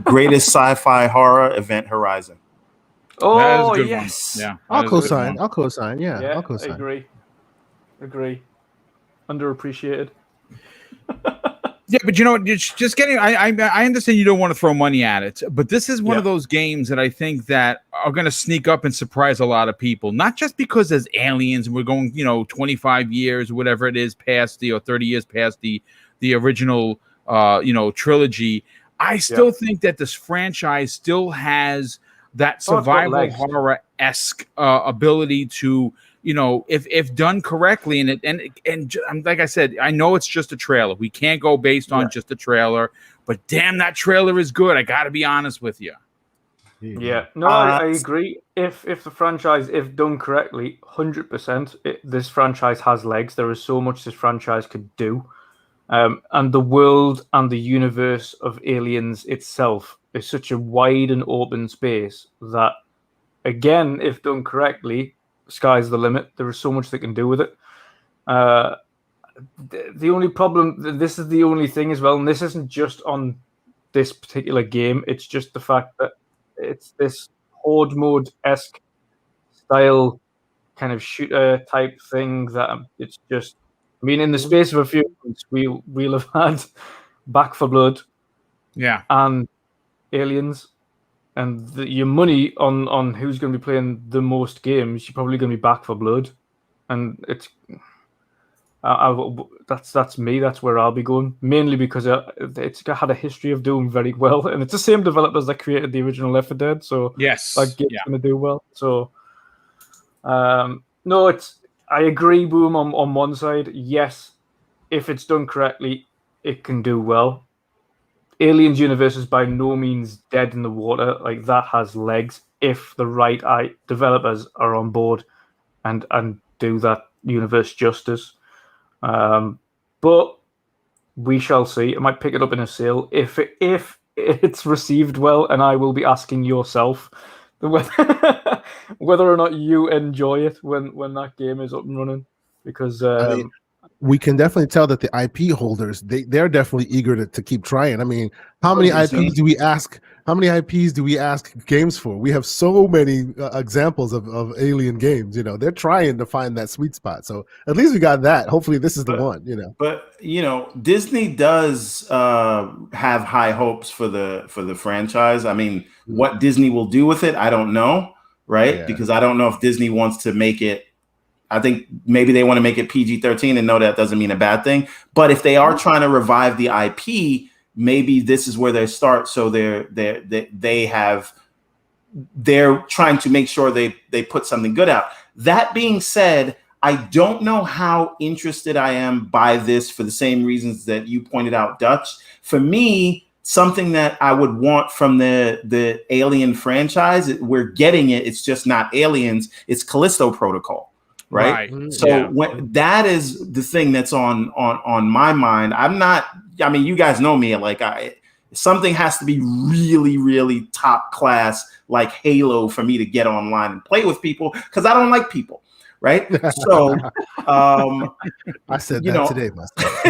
Greatest sci-fi horror, Event Horizon. Oh, yes. One. Yeah, I'll co-sign. Yeah, I'll co-sign. I agree. Underappreciated. Yeah, but you know, just getting. I understand you don't want to throw money at it, but this is one of those games that I think that are going to sneak up and surprise a lot of people. Not just because there's aliens and we're going, 25 years or whatever it is past or 30 years past the original, trilogy. I still think that this franchise still has that survival horror-esque ability to. If done correctly, and like I said, I know it's just a trailer. We can't go based on just a trailer, but damn, that trailer is good. I got to be honest with you. Yeah, no, I agree. If the franchise, if done correctly, 100%, this franchise has legs. There is so much this franchise could do, and the world and the universe of Aliens itself is such a wide and open space that, again, if done correctly, sky's the limit. There is so much they can do with it. The only problem, this is the only thing as well, and this isn't just on this particular game, it's just the fact that it's this horde mode-esque style kind of shooter type thing that it's just, in the space of a few months, we'll have had Back 4 Blood and Aliens. And your money on who's going to be playing the most games, you're probably going to be Back 4 Blood, and it's that's me. That's where I'll be going, mainly because it's had a history of doing very well, and it's the same developers that created the original Left 4 Dead, so that game's going to do well. So, no, I agree, Boom. On one side, yes, if it's done correctly, it can do well. Aliens universe is by no means dead in the water. Like, that has legs if the right developers are on board and do that universe justice. But we shall see. I might pick it up in a sale if it's received well, and I will be asking yourself whether or not you enjoy it when that game is up and running, because we can definitely tell that the IP holders, they're definitely eager to keep trying. How many IPs do we ask? How many IPs do we ask games for? We have so many examples of alien games. They're trying to find that sweet spot. So at least we got that. Hopefully this is the one. But Disney does have high hopes for the franchise. What Disney will do with it, I don't know, right? Yeah. Because I don't know if Disney wants to make it. I think maybe they want to make it PG-13, and no, that doesn't mean a bad thing. But if they are trying to revive the IP, maybe this is where they start. So they're trying to make sure they put something good out. That being said, I don't know how interested I am by this for the same reasons that you pointed out, Dutch. For me, something that I would want from the Alien franchise. We're getting it. It's just not Aliens. It's Callisto Protocol, right? So when that is the thing that's on my mind. I'm not. I mean, you guys know me. Like something has to be really, really top class, like Halo, for me to get online and play with people, because I don't like people. Right. So I said that today myself.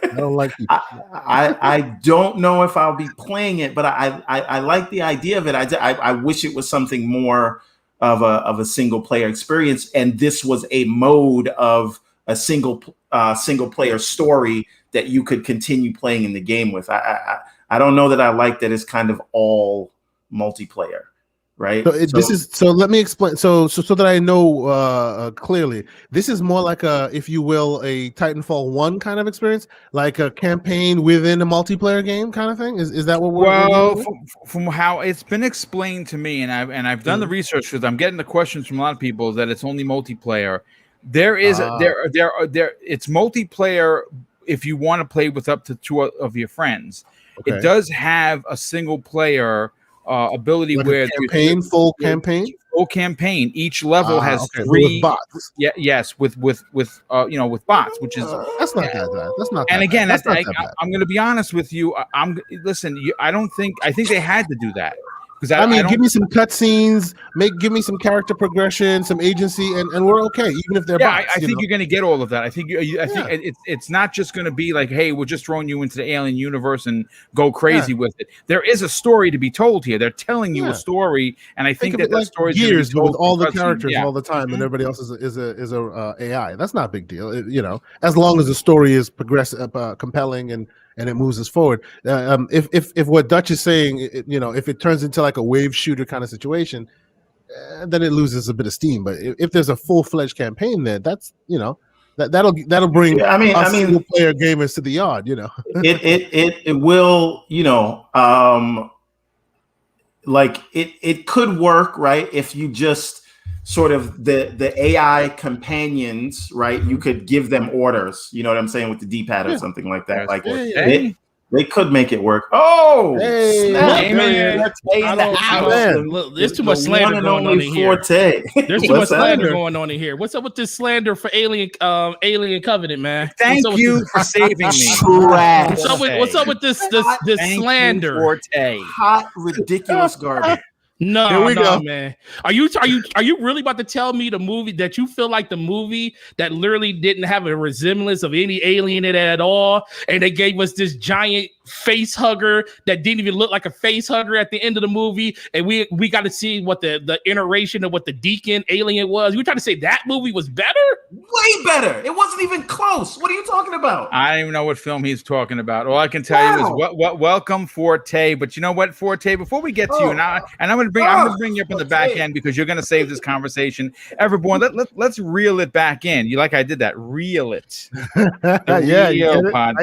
I don't like people. I don't know if I'll be playing it, but I like the idea of it. I wish it was something more of a single player experience, and this was a mode of a single player story that you could continue playing in the game with. I don't know that I like that it's kind of all multiplayer. Right. So let me explain. So that I know clearly, this is more like if you will, a Titanfall 1 kind of experience, like a campaign within a multiplayer game kind of thing. Is that what we're from how it's been explained to me, and I've done the research, because I'm getting the questions from a lot of people that it's only multiplayer. There is it's multiplayer if you want to play with up to 2 of your friends. Okay. It does have a single player ability, like where full campaign. Each level has 3 with bots. Yes, with bots, which is that's not that. That's not. And that again, bad. I'm going to be honest with you. I think they had to do that. Because I mean, give me some cutscenes, give me some character progression, some agency, and we're okay, even if they're bots. I think you're going to get all of that. I think it's not just going to be like, hey, we're just throwing you into the alien universe and go crazy with it. There is a story to be told here. They're telling you a story, and I think that story is years with all the characters all the time, and everybody else is a AI. That's not a big deal, as long as the story is progressive, compelling, and it moves us forward. If what Dutch is saying, if it turns into like a wave shooter kind of situation, then it loses a bit of steam. But if there's a full-fledged campaign there, that's that'll bring single player gamers to the yard. It will, like it could work, right? If you just sort of the AI companions, right? You could give them orders, you know what I'm saying, with the D-pad or something like that. Like they could make it work. Oh, there's too much slander going on in here. There's too much slander going on in here. What's up with this slander for Alien Covenant, man? Thank you for saving me. What's up with this slander? Hot, ridiculous garbage. No, man. Are you really about to tell me the movie that you feel like the movie that literally didn't have a resemblance of any alien in it at all, and they gave us this giant face hugger that didn't even look like a face hugger at the end of the movie, and we got to see what the iteration of what the Deacon alien was? You trying to say that movie was better? Way better. It wasn't even close. What are you talking about? I don't even know what film he's talking about. All I can tell you is welcome Forte. But you know what, Forte? Before we get to you, and I'm going to bring you up in the back end, because you're going to save this conversation. Everyone, let's reel it back in. You like I did that? Reel it. Podcast.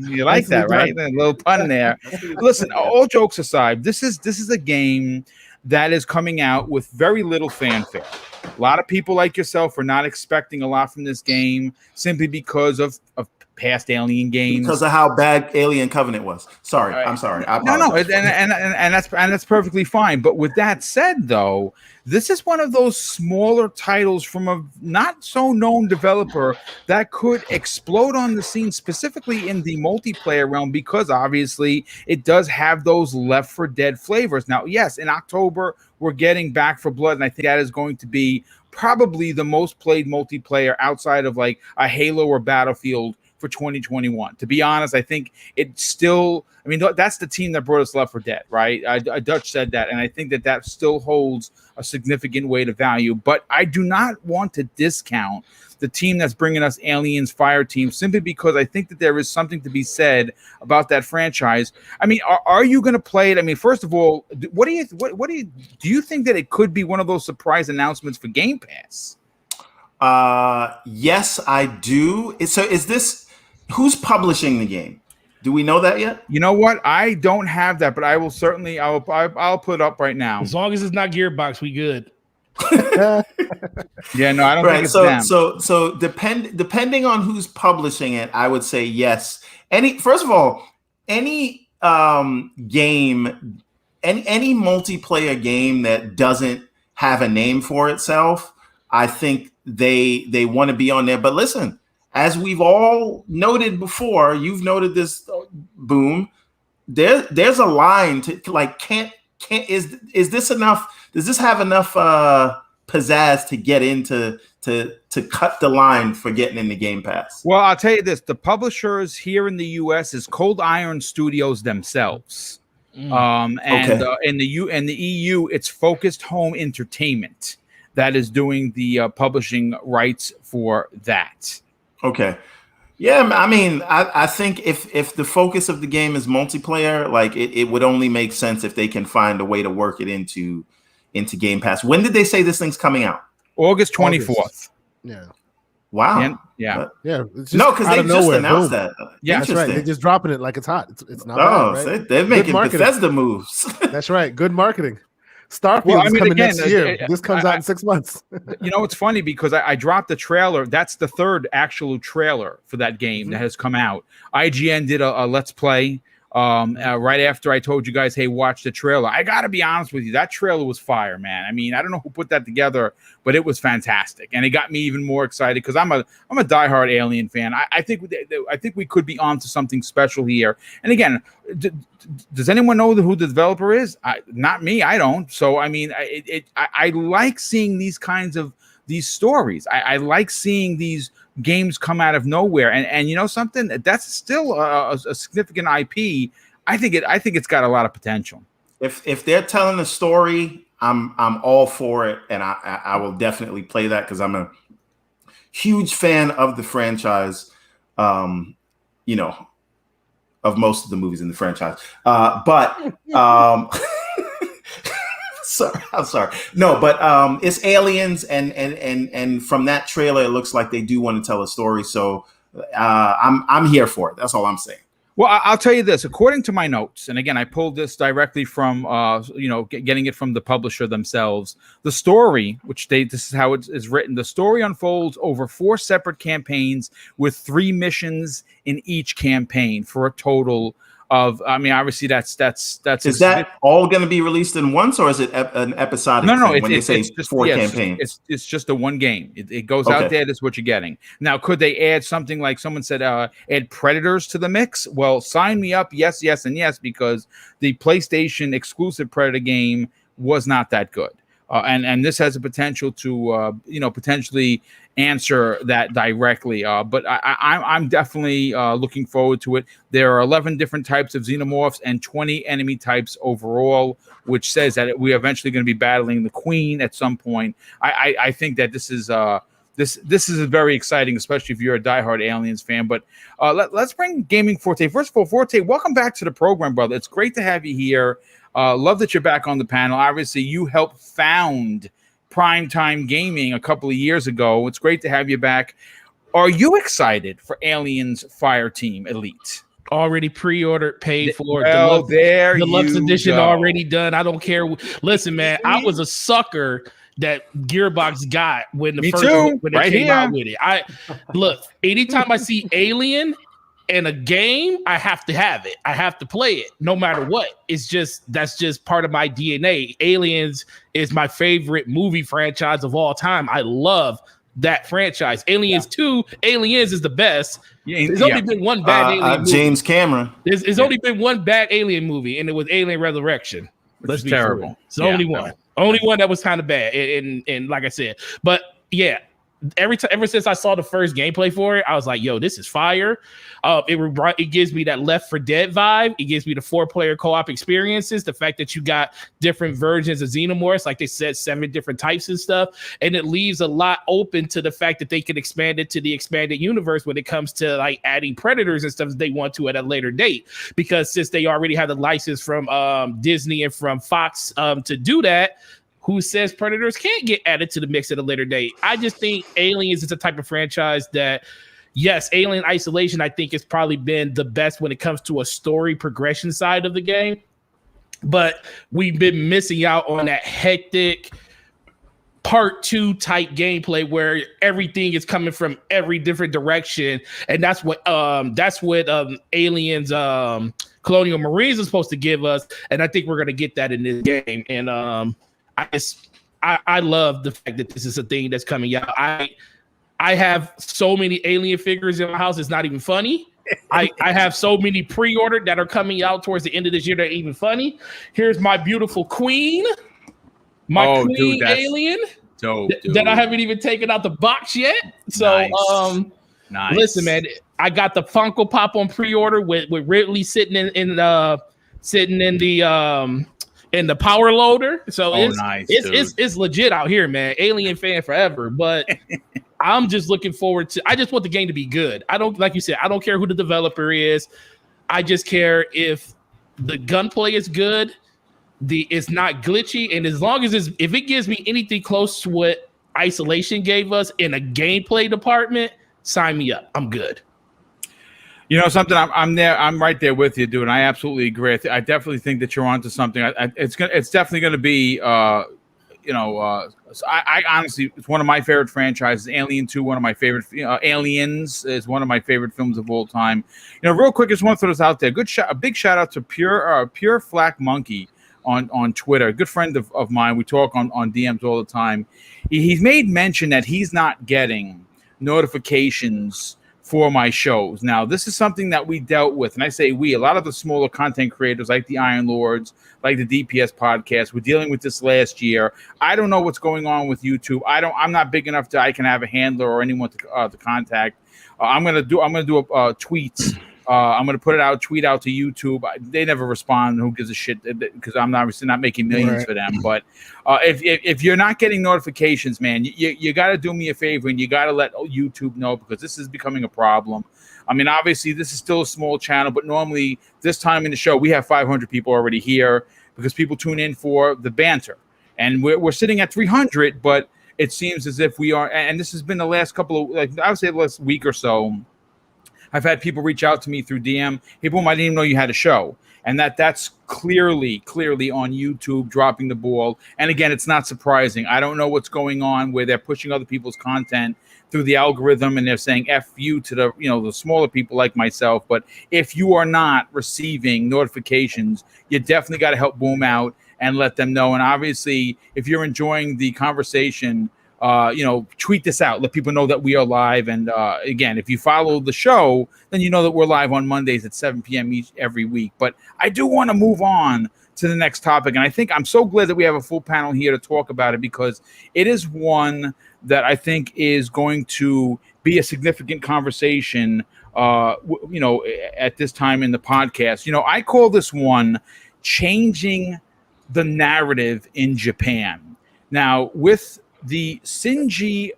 You like that, right? A little pun there. Listen, all jokes aside, this is a game that is coming out with very little fanfare. A lot of people like yourself are not expecting a lot from this game simply because of past Alien games, because of how bad Alien Covenant was. Sorry, I'm sorry. No, and that's perfectly fine. But with that said, though, this is one of those smaller titles from a not so known developer that could explode on the scene, specifically in the multiplayer realm, because obviously it does have those Left 4 Dead flavors. Now, yes, in October we're getting Back 4 Blood, and I think that is going to be probably the most played multiplayer outside of like a Halo or Battlefield for 2021. To be honest, I think it's still, I mean, that's the team that brought us Left 4 Dead, right? Dutch said that, and I think that still holds a significant weight of value. But I do not want to discount the team that's bringing us Aliens Fireteam, simply because I think that there is something to be said about that franchise. I mean, are you going to play it? I mean, first of all, do you think that it could be one of those surprise announcements for Game Pass? Yes, I do. So is this, who's publishing the game? Do we know that yet? You know what? I don't have that, but I will certainly, I'll put it up right now. As long as it's not Gearbox, we good. Yeah, no, I don't think it's them. So depending on who's publishing it, I would say yes. First of all, any game, any multiplayer game that doesn't have a name for itself, I think they want to be on there. But listen, as we've all noted before, you've noted this, Boom. There's a line to like, is this enough? Does this have enough pizzazz to get into to cut the line for getting in the Game Pass? Well, I'll tell you this: the publishers here in the U.S. is Cold Iron Studios themselves, in the EU, it's Focused Home Entertainment that is doing the publishing rights for that. Okay. Yeah, I mean, I think if the focus of the game is multiplayer, like it would only make sense if they can find a way to work it into Game Pass. When did they say this thing's coming out? August 24th. Yeah. Wow. Yeah. It's no, because they just announced that. Yeah, that's right. They're just dropping it like it's hot. It's not bad, right? They're making Bethesda moves. That's right. Good marketing. Starfield is coming next year. This comes out in 6 months. You know, it's funny because I dropped the trailer. That's the third actual trailer for that game that has come out. IGN did a Let's Play right after I told you guys, hey, watch the trailer. I got to be honest with you. That trailer was fire, man. I mean, I don't know who put that together, but it was fantastic. And it got me even more excited because I'm a diehard Alien fan. I think we could be on to something special here. And again, does anyone know who the developer is? Not me. I don't. So, I mean, I like seeing these kinds of these stories. I like seeing these games come out of nowhere. And you know something? That's still a significant IP. I think it's got a lot of potential. If they're telling a story, I'm all for it, and I will definitely play that because I'm a huge fan of the franchise. You know, of most of the movies in the franchise. I'm sorry. No, but it's aliens, and from that trailer, it looks like they do want to tell a story. So I'm here for it. Is all I'm saying. Well, I'll tell you this. According to my notes, and again, I pulled this directly from getting it from the publisher themselves. The story, this is how it is written. The story unfolds over 4 separate campaigns with 3 missions in each campaign for a total of, I mean, obviously that's is that all going to be released in once, or is it an episodic? No, when they say just 4 campaigns. It's just a one game. It goes out there. That's what you're getting. Now, could they add something like someone said, add Predators to the mix? Well, sign me up. Yes, and yes, because the PlayStation exclusive Predator game was not that good. And this has a potential to potentially answer that directly. But I'm definitely looking forward to it. There are 11 different types of xenomorphs and 20 enemy types overall, which says that we're eventually going to be battling the Queen at some point. I think that this is very exciting, especially if you're a diehard Aliens fan. But let's bring Gaming Forte. First of all, Forte, welcome back to the program, brother. It's great to have you here. Love that you're back on the panel. Obviously, you helped found Primetime Gaming a couple of years ago. It's great to have you back. Are you excited for Aliens Fireteam Elite? Already pre-ordered, paid for. Well, deluxe edition already done. I don't care. Listen, man, I was a sucker that Gearbox got when they came out with it. Look, anytime I see Alien in a game, I have to have it. I have to play it no matter what. That's just part of my DNA. Aliens is my favorite movie franchise of all time. I love that franchise. Aliens 2, Aliens is the best. There's only been one bad Alien movie. James Cameron. There's only been one bad Alien movie, and it was Alien Resurrection. That's terrible. It's the only one. Only one that was kind of bad. And like I said, but yeah, ever since I saw the first gameplay for it, I was like, yo, this is fire. It gives me that Left 4 Dead vibe. It gives me the 4-player co-op experiences. The fact that you got different versions of xenomorphs, like they said, 7 different types and stuff. And it leaves a lot open to the fact that they can expand it to the expanded universe when it comes to like adding predators and stuff that they want to at a later date. Because since they already have the license from Disney and from Fox to do that, who says Predators can't get added to the mix at a later date? I just think Aliens is a type of franchise that, yes, Alien Isolation, I think, has probably been the best when it comes to a story progression side of the game. But we've been missing out on that hectic part 2 type gameplay where everything is coming from every different direction. And that's what Aliens Colonial Marines are supposed to give us, and I think we're gonna get that in this game. And I love the fact that this is a thing that's coming out. I have so many alien figures in my house, it's not even funny. I have so many pre-ordered that are coming out towards the end of this year that are even funny. Here's my beautiful queen, queen alien dope, that I haven't even taken out the box yet. So nice. Listen, man, I got the Funko Pop on pre-order with Ridley sitting in the power loader. So it's legit out here, man. Alien fan forever, but I'm just looking forward to. I just want the game to be good. I don't, like you said, I don't care who the developer is. I just care if the gunplay is good, it's not glitchy, and as long as if it gives me anything close to what Isolation gave us in a gameplay department, sign me up. I'm good. You know something? I'm there. I'm right there with you, dude. And I absolutely agree. I definitely think that you're onto something. It's definitely going to be. I honestly, it's one of my favorite franchises. Alien 2, one of my favorite. Aliens is one of my favorite films of all time. You know, real quick, I just want to throw this out there. A big shout out to Pure Flack Monkey on Twitter. A good friend of mine. We talk on DMs all the time. He's made mention that he's not getting notifications for my shows. Now, this is something that we dealt with, and I say we, a lot of the smaller content creators like the Iron Lords, like the DPS podcast, we're dealing with this last year. I don't know what's going on with YouTube. I'm not big enough that I can have a handler or anyone to contact. I'm gonna do tweets. I'm gonna put it out, tweet out to YouTube. They never respond. Who gives a shit? Because I'm obviously not making millions for them. But if you're not getting notifications, man, you got to do me a favor and you got to let YouTube know, because this is becoming a problem. I mean, obviously, this is still a small channel, but normally this time in the show we have 500 people already here because people tune in for the banter, and we're sitting at 300. But it seems as if we are, and this has been the last couple of, like, I would say the last week or so. I've had people reach out to me through DM. Hey, boom, I didn't even know you had a show. And that's clearly on YouTube dropping the ball. And again, it's not surprising. I don't know what's going on where they're pushing other people's content through the algorithm and they're saying F you to the smaller people like myself. But if you are not receiving notifications, you definitely got to help Boom out and let them know. And obviously, if you're enjoying the conversation, tweet this out. Let people know that we are live. And again, if you follow the show, then you know that we're live on Mondays at 7 p.m. every week. But I do want to move on to the next topic. And I think I'm so glad that we have a full panel here to talk about it, because it is one that I think is going to be a significant conversation, at this time in the podcast. I call this one changing the narrative in Japan. Now, with the Shinji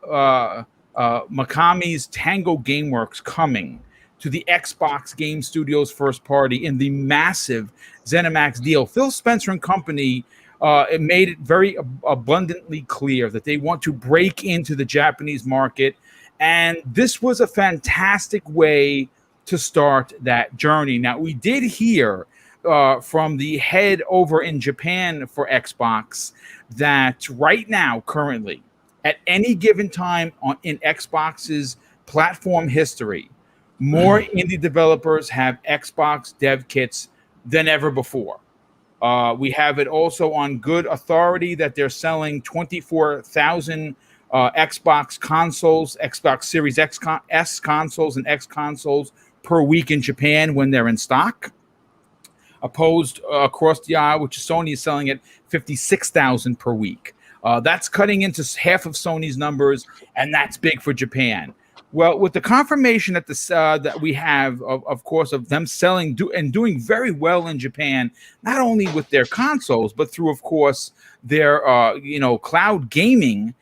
Mikami's Tango Gameworks coming to the Xbox Game Studios first party in the massive ZeniMax deal, Phil Spencer and company it made it very abundantly clear that they want to break into the Japanese market, and this was a fantastic way to start that journey. Now, we did hear from the head over in Japan for Xbox that right now, currently, at any given time in Xbox's platform history, more indie developers have Xbox dev kits than ever before. We have it also on good authority that they're selling 24,000 Xbox consoles, Xbox Series S consoles and X consoles per week in Japan when they're in stock. Opposed across the aisle, which is Sony is selling at 56,000 per week. That's cutting into half of Sony's numbers, and that's big for Japan. Well, with the confirmation that that we have, of course, of them selling and doing very well in Japan, not only with their consoles, but through, of course, their cloud gaming.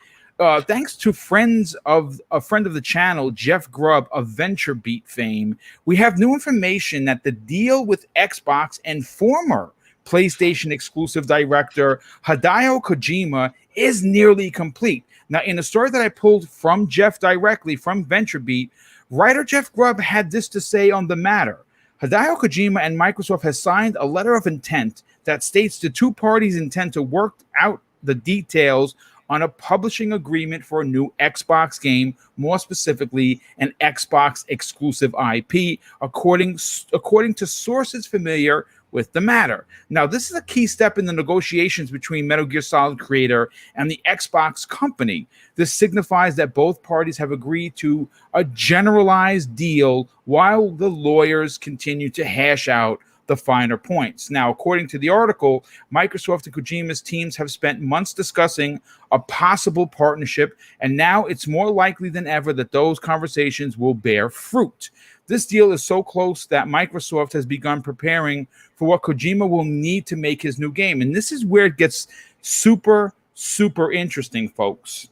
Thanks to a friend of the channel, Jeff Grubb of VentureBeat fame, we have new information that the deal with Xbox and former PlayStation exclusive director Hideo Kojima is nearly complete. Now, in a story that I pulled from Jeff directly from VentureBeat, writer Jeff Grubb had this to say on the matter. Hideo Kojima and Microsoft has signed a letter of intent that states the two parties intend to work out the details on a publishing agreement for a new Xbox game, more specifically an Xbox exclusive IP, according to sources familiar with the matter. Now, this is a key step in the negotiations between Metal Gear Solid creator and the Xbox company. This signifies that both parties have agreed to a generalized deal while the lawyers continue to hash out the finer points. Now, according to the article, Microsoft and Kojima's teams have spent months discussing a possible partnership, and now it's more likely than ever that those conversations will bear fruit. This deal is so close that Microsoft has begun preparing for what Kojima will need to make his new game. And this is where it gets super, super interesting, folks.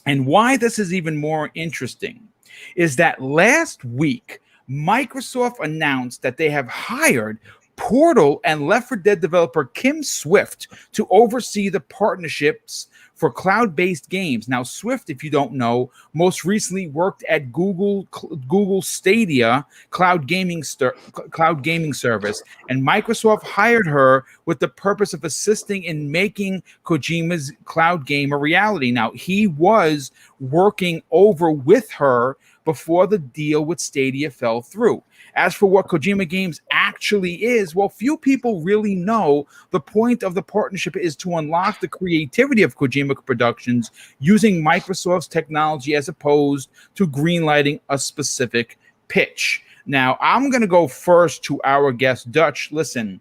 And why this is even more interesting is that last week, Microsoft announced that they have hired Portal and Left 4 Dead developer Kim Swift to oversee the partnerships for cloud-based games. Now, Swift, if you don't know, most recently worked at Google Stadia cloud gaming service, and Microsoft hired her with the purpose of assisting in making Kojima's cloud game a reality. Now, he was working over with her before the deal with Stadia fell through. As for what Kojima Games actually is, well, few people really know. The point of the partnership is to unlock the creativity of Kojima Productions using Microsoft's technology as opposed to greenlighting a specific pitch. Now, I'm going to go first to our guest, Dutch. Listen,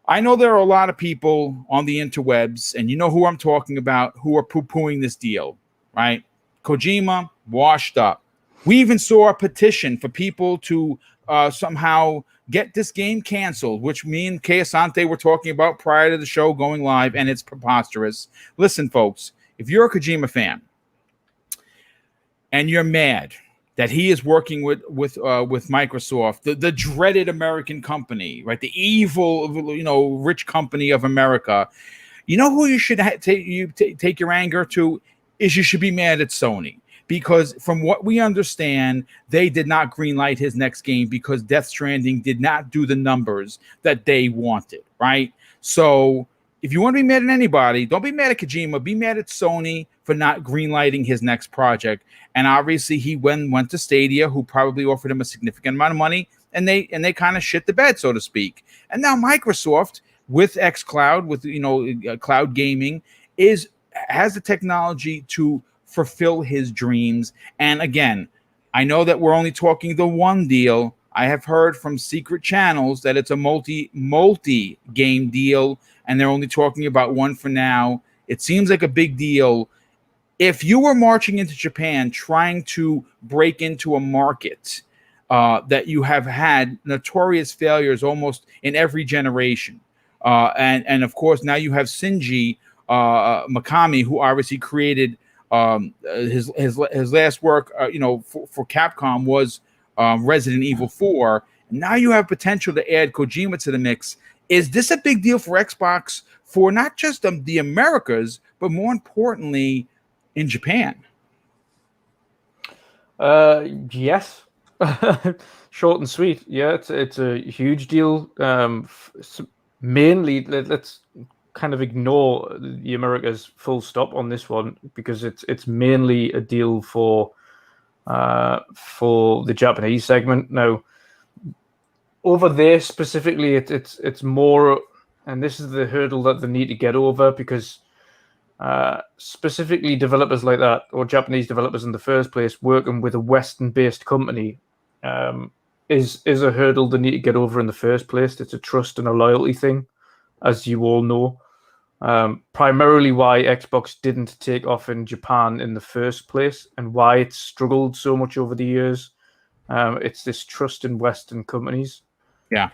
I know there are a lot of people on the interwebs, and you know who I'm talking about, who are poo-pooing this deal, right? Kojima, washed up. We even saw a petition for people to somehow get this game canceled, which me and Kay Asante were talking about prior to the show going live, and it's preposterous. Listen, folks, if you're a Kojima fan and you're mad that he is working with Microsoft, the dreaded American company, right? The evil, rich company of America. You know who you should take your anger to is you should be mad at Sony. Because from what we understand, they did not greenlight his next game because Death Stranding did not do the numbers that they wanted, right? So if you want to be mad at anybody, don't be mad at Kojima. Be mad at Sony for not greenlighting his next project. And obviously, he went to Stadia, who probably offered him a significant amount of money, and they kind of shit the bed, so to speak. And now Microsoft, with xCloud, with cloud gaming, has the technology to fulfill his dreams. And again, I know that we're only talking the one deal. I have heard from secret channels that it's a multi game deal, and they're only talking about one for now. It seems like a big deal. If you were marching into Japan trying to break into a market that you have had notorious failures almost in every generation, and of course now you have Shinji Mikami, who obviously created his last work, for Capcom was Resident Evil 4. Now you have potential to add Kojima to the mix. Is this a big deal for Xbox for not just the Americas, but more importantly, in Japan? Yes. Short and sweet. Yeah, it's a huge deal. Mainly, let's kind of ignore the Americas full stop on this one, because it's mainly a deal for the Japanese segment. Now, over there specifically, it's more, and this is the hurdle that they need to get over, because specifically developers like that, or Japanese developers in the first place, working with a Western-based company is a hurdle they need to get over in the first place. It's a trust and a loyalty thing, as you all know. Primarily why Xbox didn't take off in Japan in the first place, and why it's struggled so much over the years. It's this trust in Western companies. Yeah.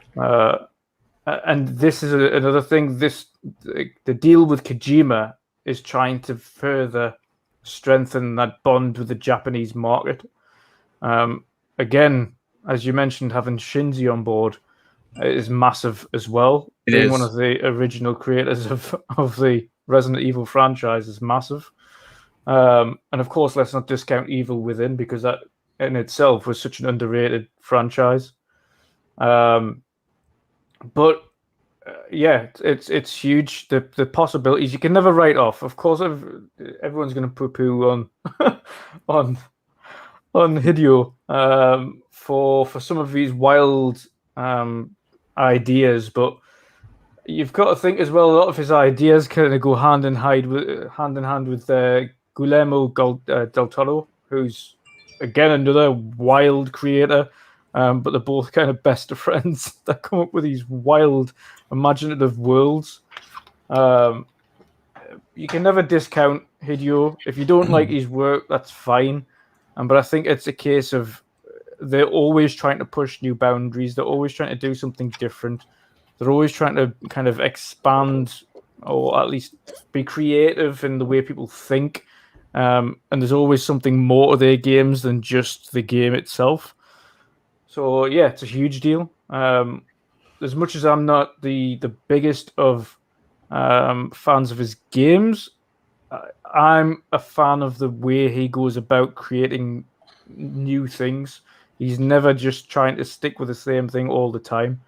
And this is another thing. The deal with Kojima is trying to further strengthen that bond with the Japanese market. Again, as you mentioned, having Shinji on board is massive as well. Being one of the original creators of the Resident Evil franchise is massive. And of course, let's not discount Evil Within, because that in itself was such an underrated franchise. But yeah, it's huge. The possibilities you can never write off. Of course, everyone's going to poo-poo on on Hideo for some of these wild ideas, but you've got to think as well. A lot of his ideas kind of go hand in hand with Guillermo del Toro, who's again another wild creator. But they're both kind of best of friends that come up with these wild, imaginative worlds. You can never discount Hideo. If you don't like his work, that's fine. But I think it's a case of they're always trying to push new boundaries. They're always trying to do something different. They're always trying to kind of expand or at least be creative in the way people think. And there's always something more to their games than just the game itself. So yeah, it's a huge deal. As much as I'm not the biggest of fans of his games, I'm a fan of the way he goes about creating new things. He's never just trying to stick with the same thing all the time.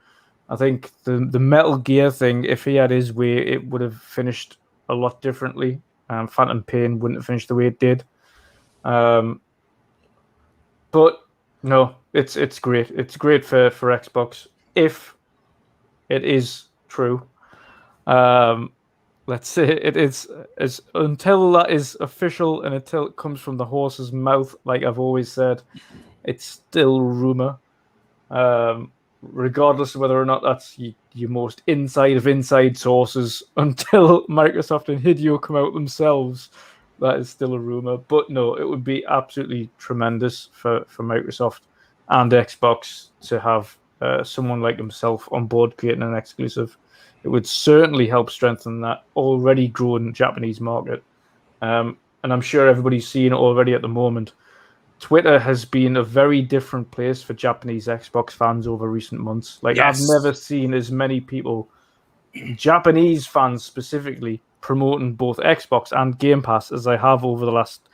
I think the Metal Gear thing, if he had his way, it would have finished a lot differently. Phantom Pain wouldn't have finished the way it did. But no, it's great. It's great for Xbox if it is true. Let's say it is until that is official and until it comes from the horse's mouth. Like I've always said, it's still rumor. Regardless of whether or not that's your most inside sources, until Microsoft and Hideo come out themselves, that is still a rumor. But no, it would be absolutely tremendous for Microsoft and Xbox to have someone like himself on board creating an exclusive. It would certainly help strengthen that already growing Japanese market. And I'm sure everybody's seeing it already at the moment. Twitter has been a very different place for Japanese Xbox fans over recent months. Like, yes. I've never seen as many people, Japanese fans specifically, promoting both Xbox and Game Pass as I have over the last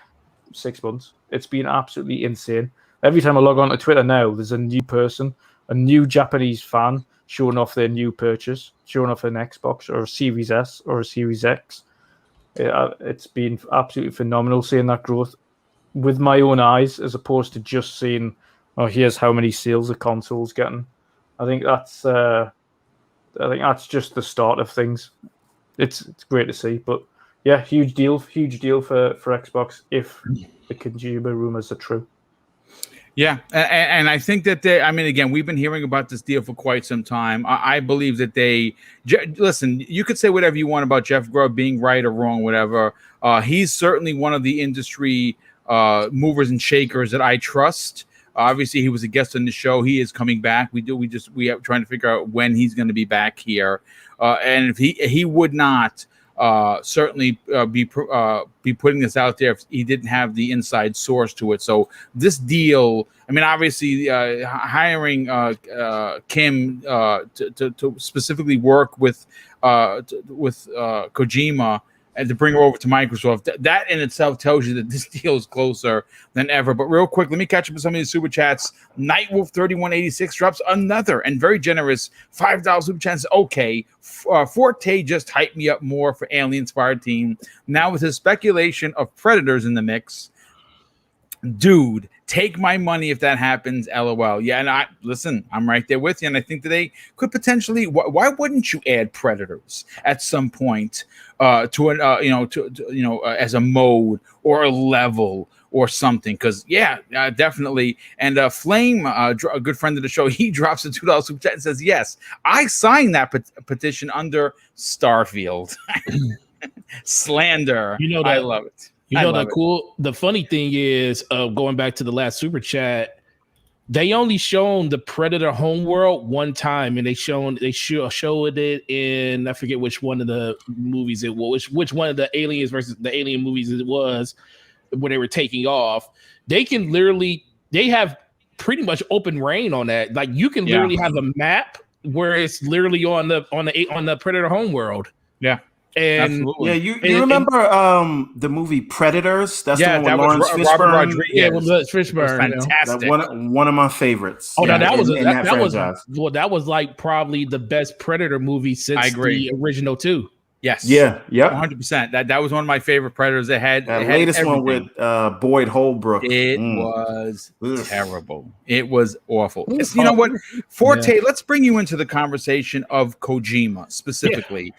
6 months. It's been absolutely insane. Every time I log on to Twitter now, there's a new person, a new Japanese fan showing off their new purchase, showing off an Xbox or a Series S or a Series X. It's been absolutely phenomenal seeing that growth with my own eyes, as opposed to just seeing, oh, here's how many sales the console's getting. I think that's just the start of things. It's great to see, but yeah, huge deal for Xbox if the consumer rumors are true. Yeah, and I think that again, we've been hearing about this deal for quite some time. I believe that listen, you could say whatever you want about Jeff Grubb being right or wrong, whatever. He's certainly one of the industry movers and shakers that I trust. Obviously, he was a guest on the show. He is coming back. We are trying to figure out when he's going to be back here. And if he would not certainly be putting this out there if he didn't have the inside source to it. So this deal, I mean, obviously hiring Kim to specifically work with Kojima and to bring her over to Microsoft, that in itself tells you that this deal is closer than ever. But real quick, let me catch up with some of these super chats. Nightwolf3186 drops another and very generous $5 super chats. Okay, Forte just hyped me up more for Aliens Fireteam. Now with his speculation of Predators in the mix, dude, take my money if that happens. LOL. Yeah, and I'm right there with you, and I think that they could potentially. Why wouldn't you add Predators at some point to an as a mode or a level or something? Because definitely. And Flame, a good friend of the show, he drops a $2 super chat and says, "Yes, I signed that petition under Starfield." Slander. I love it. The funny thing is, going back to the last super chat, they only shown the Predator homeworld one time, and they showed it in, I forget which one of the movies it was, which one of the Aliens versus the Alien movies it was, where they were taking off. They have pretty much open reign on that. Like, you can literally have a map where it's literally on the Predator homeworld. Yeah. And Absolutely. Yeah, you remember the movie Predators? That's Yeah, the that one with was Lawrence Robert Fishburne. Rodriguez. yeah, it was It was Fishburne. You know? That fantastic. one of my favorites. Oh, no, that was in that that was franchise. well, that was like probably the best Predator movie I since agree. the original two. Yes. Yeah, yep. 100%. That was one of my favorite Predators. That Latest one everything. with Boyd Holbrook. It was Ugh. terrible. It was awful. It was You know what, Forte? Yeah. Let's bring you into the conversation of Kojima specifically.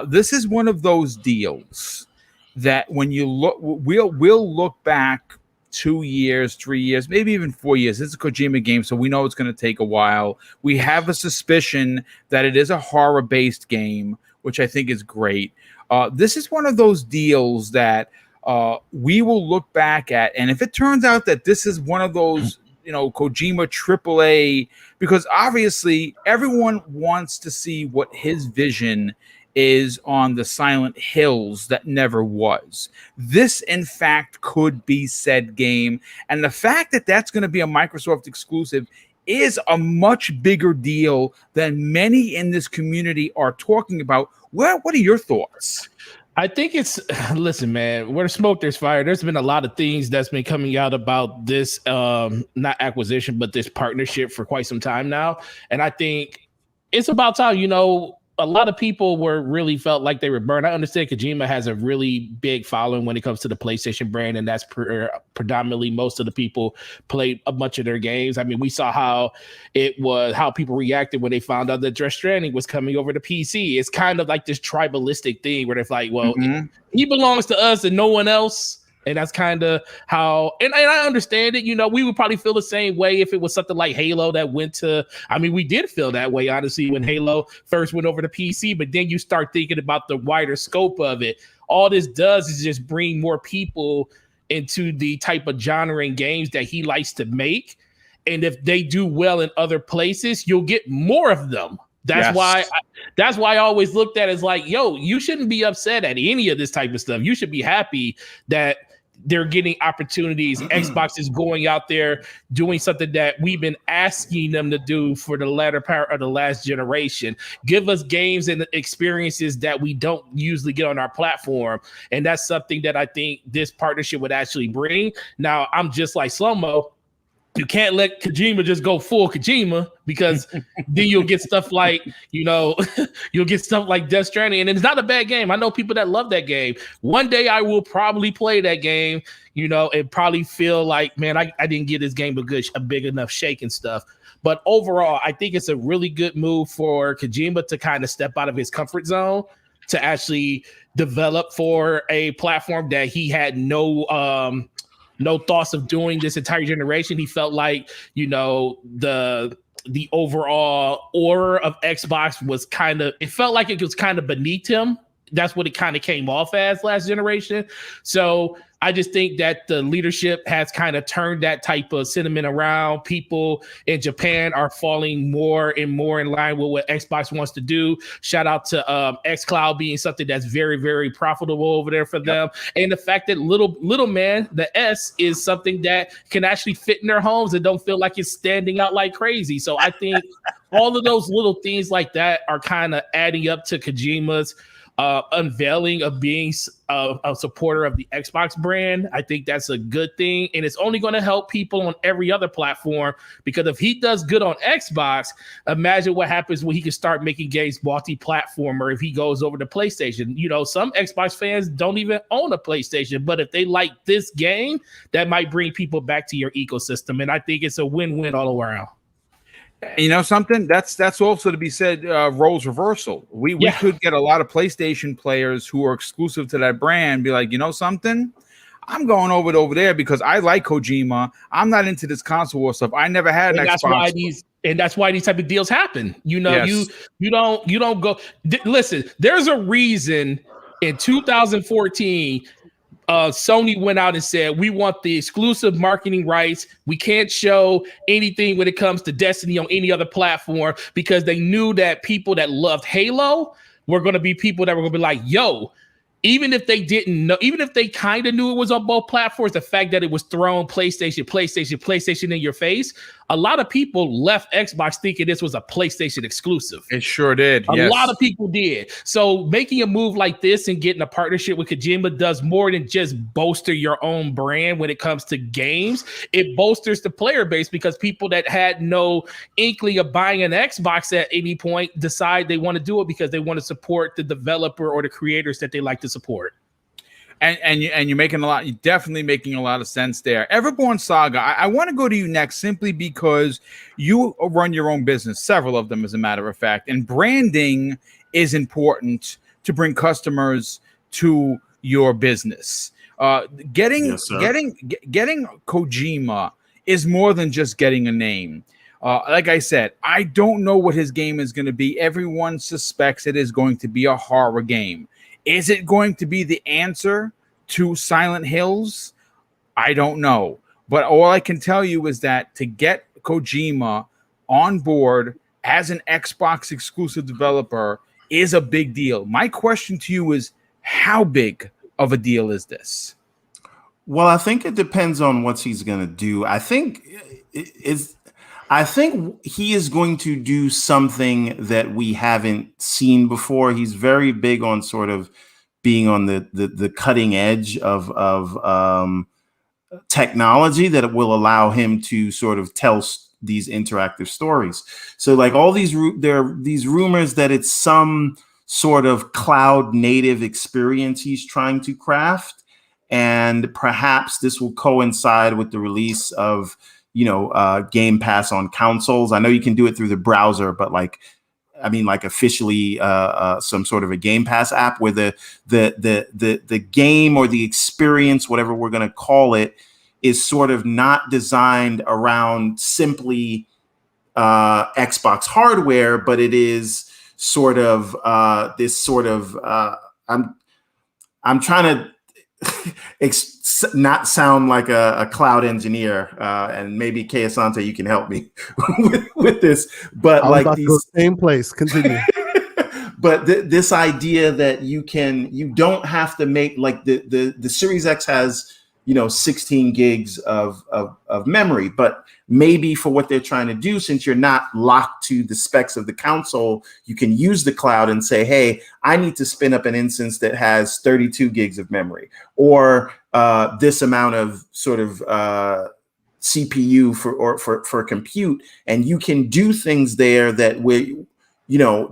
This is one of those deals that when you look, we'll look back 2 years, 3 years, maybe even 4 years. It's a Kojima game, so we know it's going to take a while. We have a suspicion that it is a horror-based game, which I think is great. This is one of those deals that we will look back at, and if it turns out that this is one of those, Kojima AAA, because obviously everyone wants to see what his vision is on the Silent Hills that never was. This, in fact, could be said game, and the fact that that's going to be a Microsoft exclusive is a much bigger deal than many in this community are talking about. What are your thoughts? I think listen, man, where there's smoke, there's fire. There's been a lot of things that's been coming out about this, not acquisition, but this partnership for quite some time now. And I think it's about time, a lot of people really felt like they were burned. I understand Kojima has a really big following when it comes to the PlayStation brand, and that's predominantly most of the people played a bunch of their games. I mean, we saw how people reacted when they found out that Death Stranding was coming over to PC. It's kind of like this tribalistic thing where they're like, well, he belongs to us and no one else. And that's kind of how, and I understand it. We would probably feel the same way if it was something like Halo that went to, we did feel that way, honestly, when Halo first went over to PC, but then you start thinking about the wider scope of it. All this does is just bring more people into the type of genre and games that he likes to make. And if they do well in other places, you'll get more of them. That's why I always looked at it as like, yo, you shouldn't be upset at any of this type of stuff. You should be happy that they're getting opportunities. Xbox is going out there doing something that we've been asking them to do for the latter part of the last generation. Give us games and experiences that we don't usually get on our platform. And that's something that I think this partnership would actually bring. Now, I'm just like Slow-Mo. You can't let Kojima just go full Kojima, because then you'll get stuff like, you'll get stuff like Death Stranding. And it's not a bad game. I know people that love that game. One day I will probably play that game, and probably feel like, man, I didn't get this game a big enough shake and stuff. But overall, I think it's a really good move for Kojima to kind of step out of his comfort zone to actually develop for a platform that he had no thoughts of doing this entire generation. He felt like, the overall aura of Xbox was it felt like it was kind of beneath him. That's what it kind of came off as last generation. So I just think that the leadership has kind of turned that type of sentiment around. People in Japan are falling more and more in line with what Xbox wants to do. Shout out to xCloud being something that's very, very profitable over there for them. And the fact that little man, the S, is something that can actually fit in their homes and don't feel like it's standing out like crazy. So I think all of those little things like that are kind of adding up to Kojima's unveiling of being a supporter of the Xbox brand. I think that's a good thing, and it's only going to help people on every other platform, because if he does good on Xbox, imagine what happens when he can start making games multi-platform, or if he goes over to PlayStation. Some Xbox fans don't even own a PlayStation, but if they like this game, that might bring people back to your ecosystem, and I think it's a win-win all around. Something that's also to be said, roles reversal. We could get a lot of PlayStation players who are exclusive to that brand be like, something, I'm going over there because I like Kojima. I'm not into this console war stuff. I never had an Xbox. That's why these type of deals happen. You don't go. Listen, there's a reason in 2014 Sony went out and said, we want the exclusive marketing rights. We can't show anything when it comes to Destiny on any other platform, because they knew that people that loved Halo were going to be people that were going to be like, yo, even if they didn't know, even if they kind of knew it was on both platforms, the fact that it was thrown PlayStation in your face, a lot of people left Xbox thinking this was a PlayStation exclusive. It sure did. A Yes. lot of people did. So making a move like this and getting a partnership with Kojima does more than just bolster your own brand when it comes to games. It bolsters the player base because people that had no inkling of buying an Xbox at any point decide they want to do it because they want to support the developer or the creators that they like to support. And you're definitely making a lot of sense there. Everborn Saga, I want to go to you next simply because you run your own business, several of them, as a matter of fact, and branding is important to bring customers to your business. Getting Kojima is more than just getting a name. Like I said, I don't know what his game is going to be. Everyone suspects it is going to be a horror game. Is it going to be the answer to Silent Hills? I don't know. But all I can tell you is that to get Kojima on board as an Xbox exclusive developer is a big deal. My question to you is, how big of a deal is this? Well, I think it depends on what he's going to do. I think he is going to do something that we haven't seen before. He's very big on sort of being on the cutting edge of technology that will allow him to sort of tell these interactive stories. So like all these, there are these rumors that it's some sort of cloud native experience he's trying to craft. And perhaps this will coincide with the release of, Game Pass on consoles. I know you can do it through the browser, but officially some sort of a Game Pass app where the game or the experience, whatever we're going to call it, is sort of not designed around simply Xbox hardware, but it is sort of this sort of I'm trying to not sound like a cloud engineer, and maybe Kay Asante, you can help me with this. But I was about to go same place. Continue. But this idea that you don't have to make like the Series X has 16 gigs of memory, but maybe for what they're trying to do, since you're not locked to the specs of the console, you can use the cloud and say, hey, I need to spin up an instance that has 32 gigs of memory, or this amount of sort of CPU for compute, and you can do things there that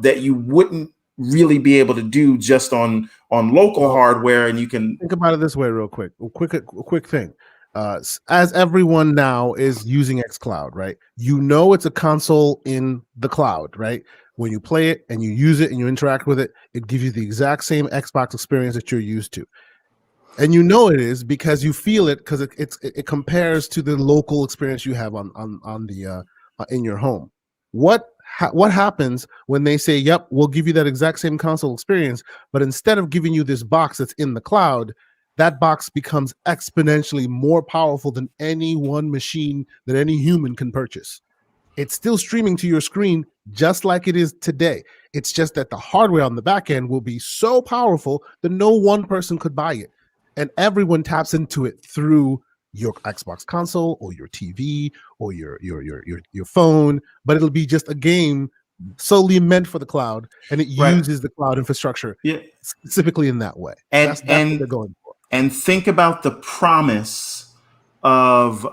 that you wouldn't really be able to do just on local hardware. And you can think about it this way real quick. A quick thing. As everyone now is using xCloud, right? It's a console in the cloud, right? When you play it and you use it and you interact with it, it gives you the exact same Xbox experience that you're used to. And it is because you feel it, because it compares to the local experience you have on the in your home. What happens when they say, yep, we'll give you that exact same console experience, but instead of giving you this box that's in the cloud, that box becomes exponentially more powerful than any one machine that any human can purchase. It's still streaming to your screen just like it is today. It's just that the hardware on the back end will be so powerful that no one person could buy it. And everyone taps into it through your Xbox console or your TV or your phone, but it'll be just a game solely meant for the cloud, and it uses the cloud infrastructure specifically in that way. And that's what they're going for. And think about the promise of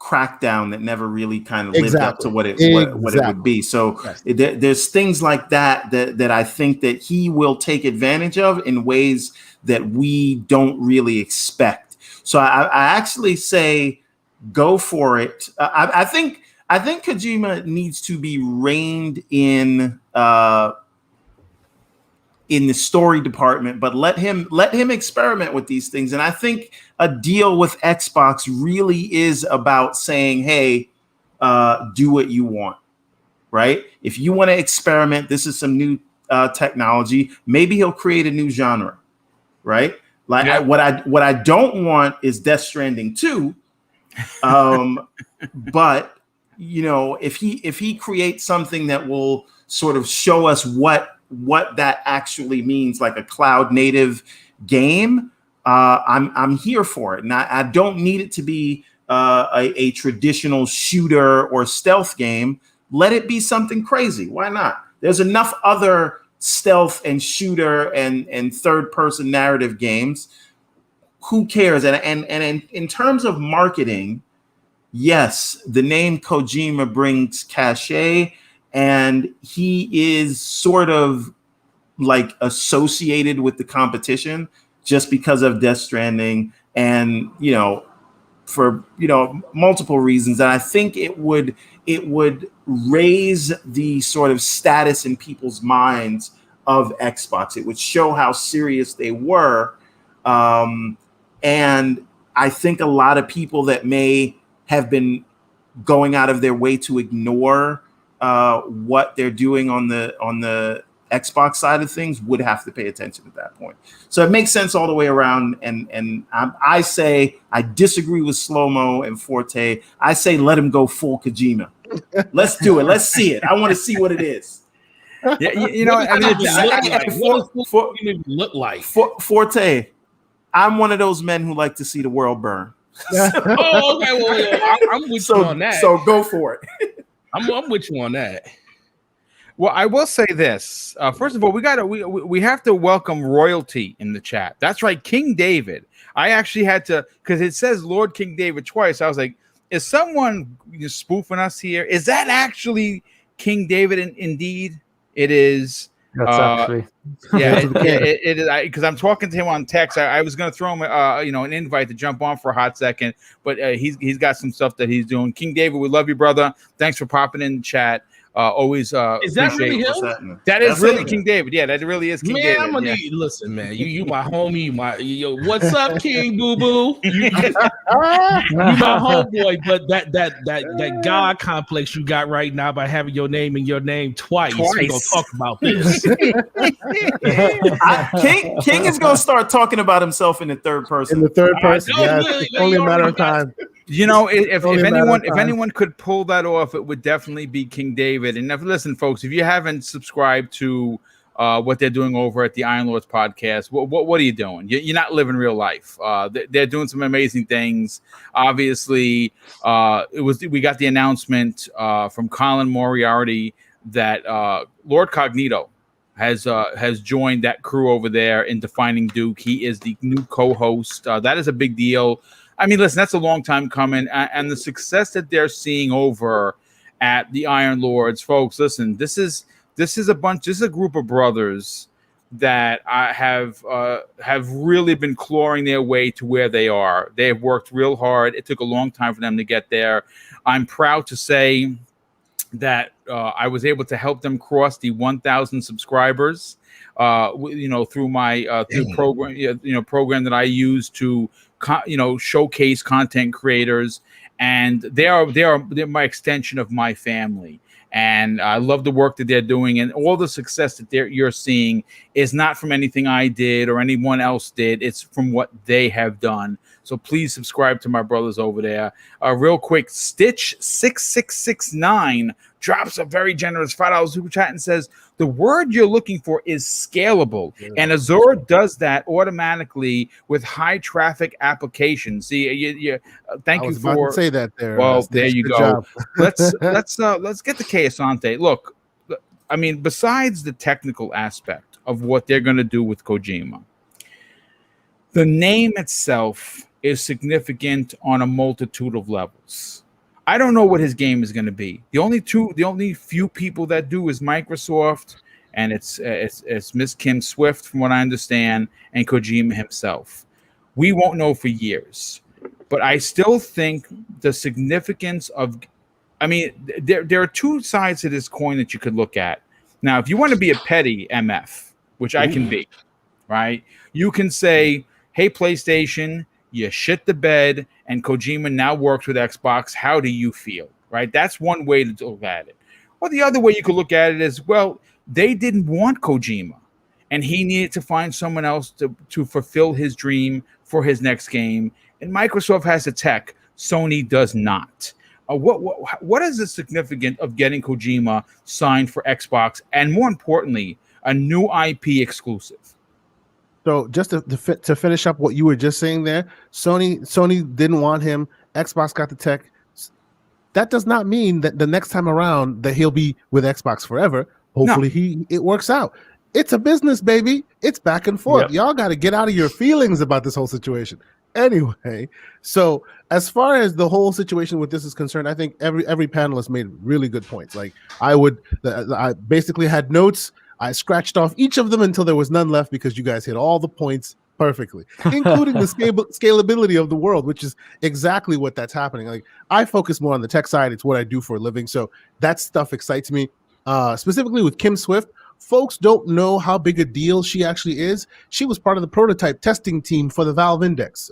Crackdown that never really kind of lived up to what it would be. So there's things like that I think that he will take advantage of in ways that we don't really expect. So I actually say go for it. I think Kojima needs to be reined in the story department, but let him experiment with these things. And I think a deal with Xbox really is about saying, hey, do what you want, right? If you want to experiment, this is some new technology. Maybe he'll create a new genre, right? What I don't want is Death Stranding 2. But if he creates something that will sort of show us what that actually means, like a cloud native game, I'm here for it. And I don't need it to be a traditional shooter or stealth game. Let it be something crazy. Why not? There's enough other stealth and shooter and third person narrative games. Who cares? And in terms of marketing, yes, the name Kojima brings cachet, and he is sort of like associated with the competition just because of Death Stranding, and for multiple reasons. And I think it would raise the sort of status in people's minds of Xbox. It would show how serious they were. And I think a lot of people that may have been going out of their way to ignore what they're doing on the Xbox side of things would have to pay attention at that point. So it makes sense all the way around. And I say I disagree with Slow-Mo and Forte. I say let him go full Kojima. Let's do it. Let's see it. I want to see what it is. Yeah, look like Forte. I'm one of those men who like to see the world burn. Oh, okay. Well, I'm with you on that. So go for it. I'm with you on that. Well, I will say this. First of all, we have to welcome royalty in the chat. That's right, King David. I actually had to, because it says Lord King David twice. I was like, is someone spoofing us here? Is that actually King David? Indeed, it is. That's actually. Yeah, it is. Because I'm talking to him on text. I was going to throw him, an invite to jump on for a hot second, but he's got some stuff that he's doing. King David, we love you, brother. Thanks for popping in the chat. Always is that really him? That is really King David. Yeah, that really is King David. Man, I'm gonna need, listen, man. You my homie. What's up, King Boo Boo? You my homeboy, but that God complex you got right now by having your name and your name twice. We're gonna talk about this. King is gonna start talking about himself in the third person. In the third person, yes. It's only a matter of time. If anyone could pull that off, it would definitely be King David. And listen, folks, if you haven't subscribed to what they're doing over at the Iron Lords podcast, what are you doing? You're not living real life. They're doing some amazing things. Obviously, we got the announcement from Colin Moriarty that Lord Cognito has joined that crew over there in Defining Duke. He is the new co-host. That is a big deal. I mean, listen, that's a long time coming, and the success that they're seeing over at the Iron Lords, folks. Listen, this is a group of brothers that have really been clawing their way to where they are. They have worked real hard. It took a long time for them to get there. I'm proud to say that I was able to help them cross the 1,000 subscribers. Through my program that I use to showcase content creators, and they're my extension of my family. And I love the work that they're doing, and all the success that you're seeing is not from anything I did or anyone else did. It's from what they have done. So please subscribe to my brothers over there. Real quick, Stitch6669 drops a very generous $5 super chat and says, the word you're looking for is scalable. Yeah. And Azure does that automatically with high traffic applications. See, thank you for about to say that there. Well, there you go. let's get to Kayasante. Look, I mean, besides the technical aspect of what they're going to do with Kojima, the name itself is significant on a multitude of levels. I don't know what his game is going to be. The only few people that do is Microsoft, and it's Miss Kim Swift, from what I understand, and Kojima himself. We won't know for years, but I still think the significance of, I mean, there are two sides to this coin that you could look at. Now, if you want to be a petty MF, which I can be, right? You can say, hey, PlayStation, you shit the bed, and Kojima now works with Xbox. How do you feel? Right? That's one way to look at it. Or the other way you could look at it is, well, they didn't want Kojima, and he needed to find someone else to fulfill his dream for his next game. And Microsoft has the tech. Sony does not. What is the significance of getting Kojima signed for Xbox, and more importantly, a new IP exclusive? So just to finish up what you were just saying there, Sony didn't want him. Xbox got the tech. That does not mean that the next time around that he'll be with Xbox forever. Hopefully it works out. It's a business, baby. It's back and forth. Yep. Y'all got to get out of your feelings about this whole situation. Anyway, so as far as the whole situation with this is concerned, I think every panelist made really good points. Like I basically had notes. I scratched off each of them until there was none left because you guys hit all the points perfectly, including the scalability of the world, which is exactly what that's happening. Like I focus more on the tech side. It's what I do for a living. So that stuff excites me. Specifically with Kim Swift, folks don't know how big a deal she actually is. She was part of the prototype testing team for the Valve Index.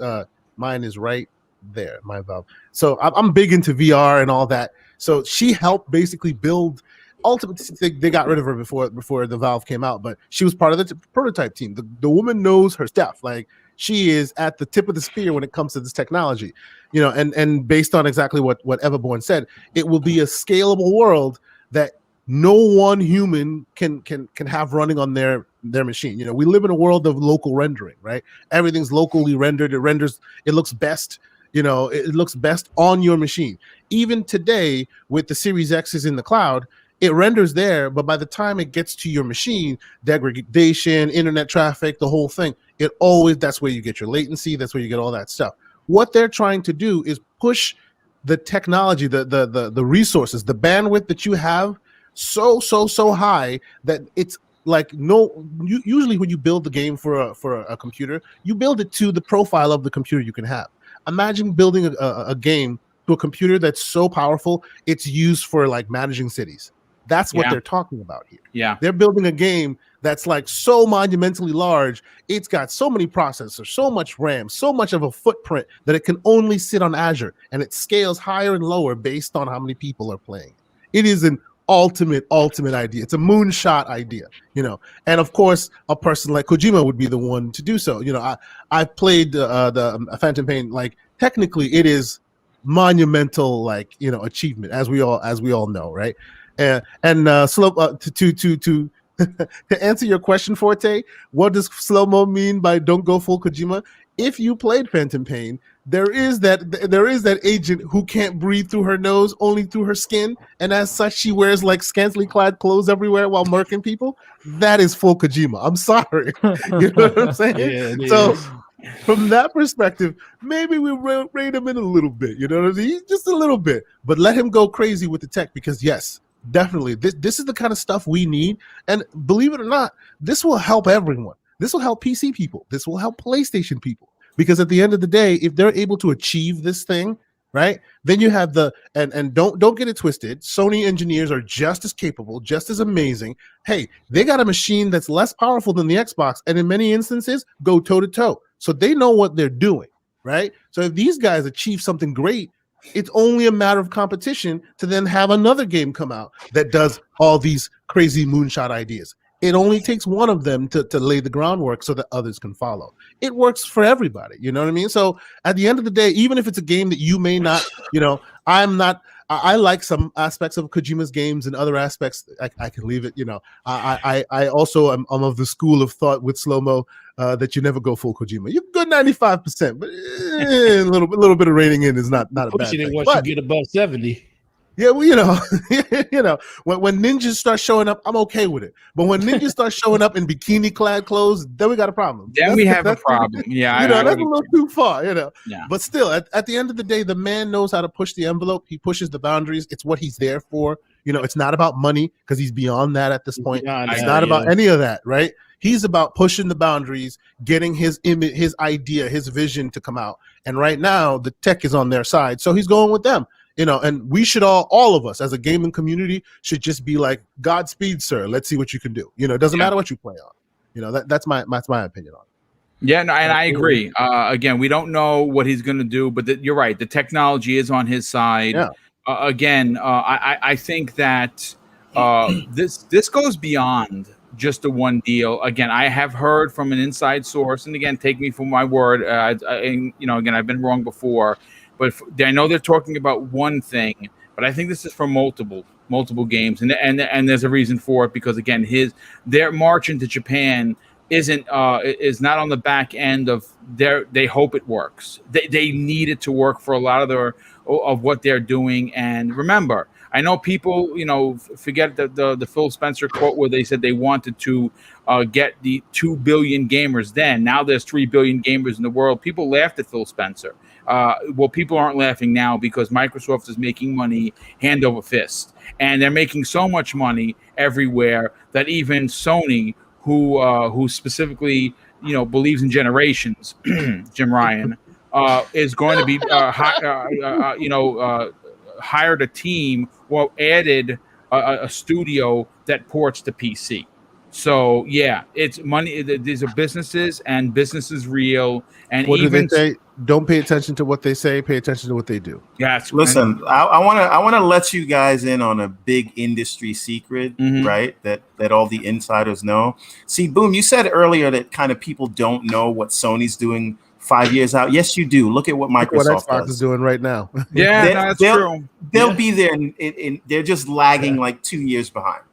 Mine is right there, my Valve. So I'm big into VR and all that. So she helped basically build. Ultimately, they got rid of her before the Valve came out, but she was part of the prototype team. The woman knows her stuff. Like she is at the tip of the spear when it comes to this technology, and based on exactly what Everborn said, it will be a scalable world that no one human can have running on their machine. We live in a world of local rendering, right? Everything's locally rendered. It looks best. It looks best on your machine. Even today, with the Series X's in the cloud, it renders there, but by the time it gets to your machine, degradation, internet traffic, the whole thing, that's where you get your latency. That's where you get all that stuff. What they're trying to do is push the technology, the resources, the bandwidth that you have so high that it's like usually when you build the game for a computer, you build it to the profile of the computer you can have. Imagine building a game to a computer that's so powerful it's used for like managing cities. That's what they're talking about here. Yeah. They're building a game that's like so monumentally large. It's got so many processors, so much RAM, so much of a footprint that it can only sit on Azure, and it scales higher and lower based on how many people are playing. It is an ultimate idea. It's a moonshot idea, and of course a person like Kojima would be the one to do so. I've played the Phantom Pain. Like technically it is monumental, achievement, as we all know, right? And slow to answer your question, Forte, what does slow-mo mean by don't go full Kojima? If you played Phantom Pain, there is that agent who can't breathe through her nose, only through her skin, and as such she wears like scantily clad clothes everywhere while murking people. That is full Kojima. I'm sorry. You know what I'm saying? Yeah, so from that perspective, maybe we rein him in a little bit, just a little bit, but let him go crazy with the tech, because yes, definitely this is the kind of stuff we need. And believe it or not, this will help everyone. This will help PC people. This will help PlayStation people, because at the end of the day, if they're able to achieve this thing, right, then you have and don't get it twisted. Sony engineers are just as capable, just as amazing. Hey, they got a machine that's less powerful than the Xbox, and in many instances go toe to toe. So they know what they're doing, right? So if these guys achieve something great, it's only a matter of competition to then have another game come out that does all these crazy moonshot ideas. It only takes one of them to lay the groundwork so that others can follow. It works for everybody. You know what I mean? So at the end of the day, even if it's a game that you may not, I like some aspects of Kojima's games, and other aspects I can leave it. I also am of the school of thought with slow-mo that you never go full Kojima. You're good 95%, but a little bit of reining in is not a bad Pushing it thing. once you get above 70. Yeah, well, when ninjas start showing up, I'm okay with it. But when ninjas start showing up in bikini-clad clothes, then we got a problem. Then we have a problem. Yeah, that's a little too far. Yeah. But still, at the end of the day, the man knows how to push the envelope. He pushes the boundaries. It's what he's there for. It's not about money, because he's beyond that at this point. It's not about any of that, right? He's about pushing the boundaries, getting his image, his idea, his vision to come out. And right now, the tech is on their side, so he's going with them. And we should all of us as a gaming community should just be like, Godspeed, sir. Let's see what you can do. It doesn't matter what you play on. That's my opinion on it. Yeah, no, and I agree. Again, we don't know what he's going to do, but you're right. The technology is on his side. Yeah. I think that this goes beyond just a one deal. Again, I have heard from an inside source, and again, take me for my word. Again, I've been wrong before. But I know they're talking about one thing, but I think this is for multiple games, and there's a reason for it, because again, their march into Japan is not on the back end of they hope it works. They need it to work for a lot of what they're doing. And remember, I know people, forget the Phil Spencer quote where they said they wanted to get the 2 billion gamers then. Now there's 3 billion gamers in the world. People laughed at Phil Spencer. Well, people aren't laughing now because Microsoft is making money hand over fist. And they're making so much money everywhere that even Sony, who specifically, believes in generations, Jim Ryan, is going to be hired a team or added a studio that ports to PC. So yeah, it's money. These are businesses, and business is real. And what even do they say? Don't pay attention to what they say. Pay attention to what they do. Yes. Listen, I want to let you guys in on a big industry secret, right? That all the insiders know. See, Boom, you said earlier that kind of people don't know what Sony's doing 5 years out. Yes, you do. Look at what Microsoft Xbox is doing right now. Yeah, that's true. They'll be there, they're just lagging like 2 years behind.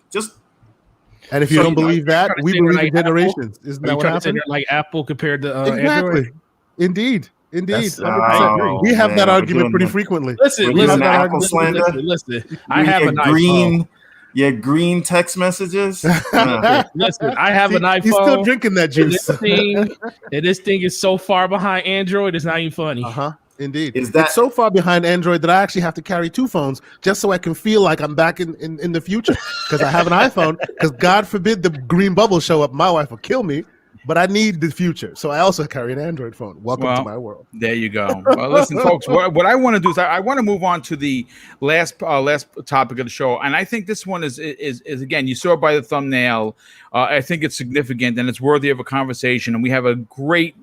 And if you don't believe that, we believe in generations. Isn't that what happened? Like Apple compared to exactly. Android? Indeed. 100%. We have that argument pretty frequently. Listen. I have an iPhone. Your green text messages. Listen, I have an iPhone. He's still drinking that juice. And this thing is so far behind Android, it's not even funny. Indeed. It's so far behind Android that I actually have to carry 2 phones just so I can feel like I'm back in the future, because I have an iPhone, because God forbid the green bubble show up, my wife will kill me, but I need the future. So I also carry an Android phone. Welcome to my world. There you go. Well, listen, folks, what I want to do is I want to move on to the last topic of the show. And I think this one is again, you saw it by the thumbnail. I think it's significant and it's worthy of a conversation. And we have a great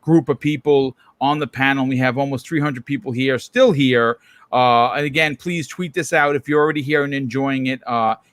group of people on the panel. We have almost 300 people still here. And again, please tweet this out if you're already here and enjoying it.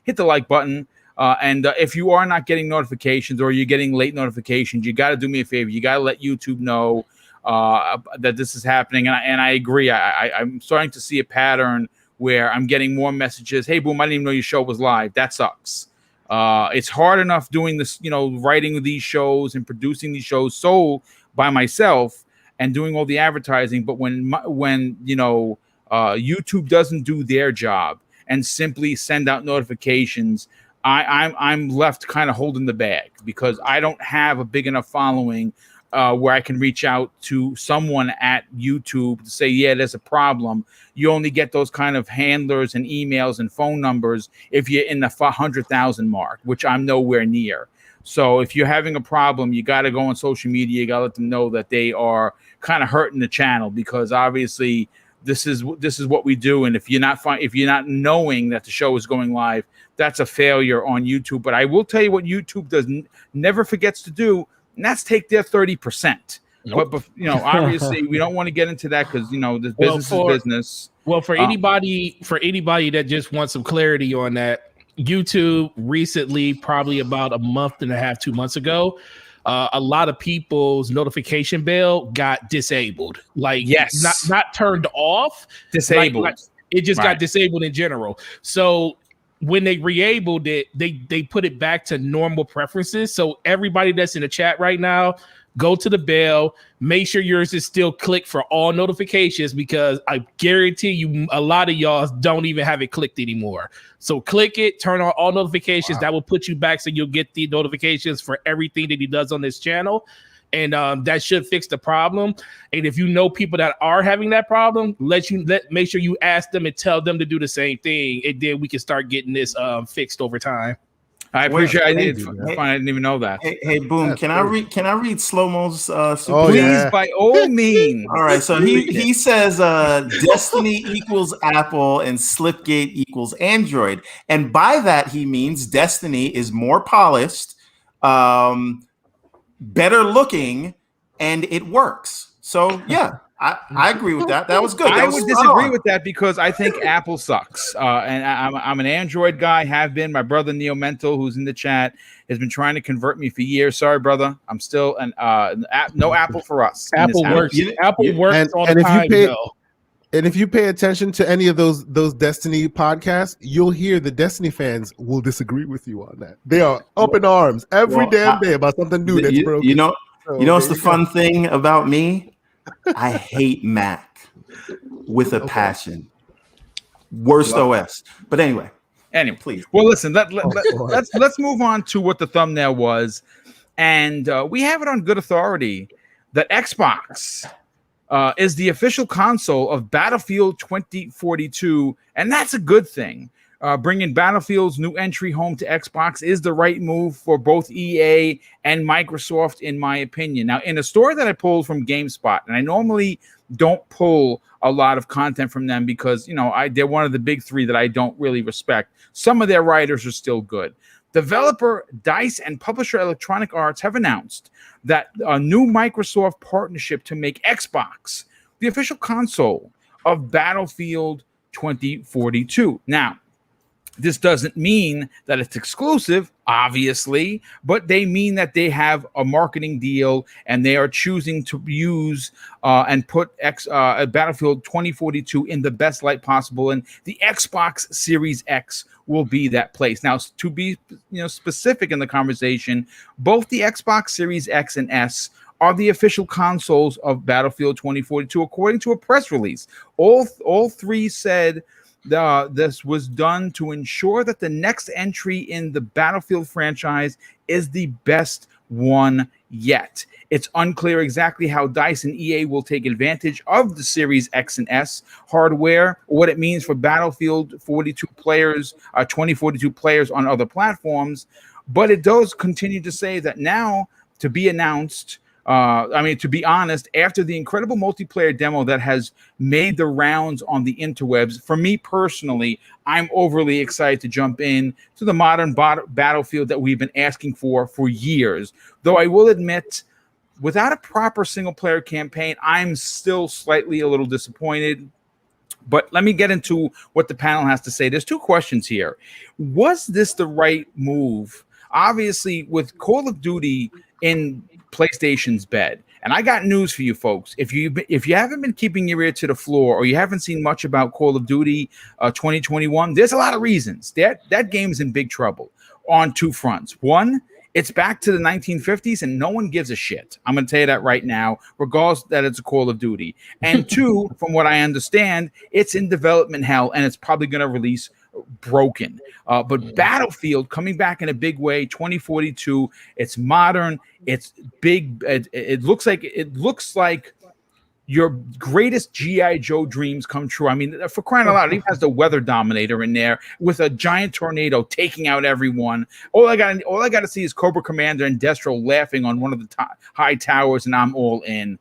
Hit the like button. And if you are not getting notifications or you're getting late notifications, you got to do me a favor. You got to let YouTube know that this is happening. And I agree. I'm starting to see a pattern where I'm getting more messages. Hey, Boom, I didn't even know your show was live. That sucks. It's hard enough doing this, writing these shows and producing these shows so by myself and doing all the advertising. But when YouTube doesn't do their job and simply send out notifications, I'm left kind of holding the bag because I don't have a big enough following where I can reach out to someone at YouTube to say, yeah, there's a problem. You only get those kind of handlers and emails and phone numbers if you're in the 100,000 mark, which I'm nowhere near. So if you're having a problem, you got to go on social media. You got to let them know that they are kind of hurting the channel, because obviously this is what we do. And if you're not knowing that the show is going live, that's a failure on YouTube. But I will tell you what YouTube never forgets to do, and that's take their 30%. Nope. But obviously we don't want to get into that because the business is business. Well, for anybody that just wants some clarity on that, YouTube recently, probably about a month and a half, 2 months ago, a lot of people's notification bell got disabled. Not turned off, disabled. Like it just got disabled in general. So when they re-enabled it, they put it back to normal preferences. So everybody that's in the chat right now, go to the bell, make sure yours is still clicked for all notifications, because I guarantee you a lot of y'all don't even have it clicked anymore. So click it, turn on all notifications. Wow. That will put you back so you'll get the notifications for everything that he does on this channel. And that should fix the problem. And if you know people that are having that problem, make sure you ask them and tell them to do the same thing. And then we can start getting this fixed over time. I appreciate. I didn't even know that. Hey, Boom! Can I read Slow-Mo's? Please, by all means. All right. So he says Destiny equals Apple and Slipgate equals Android, and by that he means Destiny is more polished, better looking, and it works. So yeah. I agree with that. That was good. I would disagree with that because I think Apple sucks. And I'm an Android guy, have been. My brother Neo Mental, who's in the chat, has been trying to convert me for years. Sorry, brother. I'm still no Apple for us. Apple works. Apple works all the time. And if you pay attention to any of those Destiny podcasts, you'll hear the Destiny fans will disagree with you on that. They are up in arms every damn day about something new that's broken. You know what's the fun thing about me? I hate Mac with a passion. Worst OS. But anyway, please. Well, listen. Let's move on to what the thumbnail was, and we have it on good authority that Xbox is the official console of Battlefield 2042, and that's a good thing. Bringing Battlefield's new entry home to Xbox is the right move for both EA and Microsoft, in my opinion. Now, in a story that I pulled from GameSpot, and I normally don't pull a lot of content from them because, they're one of the big three that I don't really respect. Some of their writers are still good. Developer DICE and publisher Electronic Arts have announced that a new Microsoft partnership to make Xbox the official console of Battlefield 2042. Now, this doesn't mean that it's exclusive, obviously, but they mean that they have a marketing deal and they are choosing to use and put Battlefield 2042 in the best light possible. And the Xbox Series X will be that place. Now, to be specific in the conversation, both the Xbox Series X and S are the official consoles of Battlefield 2042, according to a press release. All three said this was done to ensure that the next entry in the Battlefield franchise is the best one yet. It's unclear exactly how DICE and EA will take advantage of the Series X and S hardware, or what it means for Battlefield 42 players, 2042 players on other platforms. But it does continue to say that now, to be announced, to be honest, after the incredible multiplayer demo that has made the rounds on the interwebs, for me personally, I'm overly excited to jump in to the modern Battlefield that we've been asking for years. Though I will admit, without a proper single-player campaign, I'm still slightly a little disappointed. But let me get into what the panel has to say. There's two questions here. Was this the right move? Obviously, with Call of Duty in PlayStation's bed. And I got news for you folks. If you haven't been keeping your ear to the floor, or you haven't seen much about Call of Duty 2021, there's a lot of reasons. That game's in big trouble on two fronts. One, it's back to the 1950s and no one gives a shit. I'm going to tell you that right now, regardless that it's a Call of Duty. And two, from what I understand, it's in development hell and it's probably going to release broken. But Battlefield coming back in a big way, 2042, it's modern, it's big. It looks like your greatest G.I. Joe dreams come true. I mean, for crying out loud, it even has the weather dominator in there with a giant tornado taking out everyone. All I got to see is Cobra Commander and Destro laughing on one of the high towers, and I'm all in.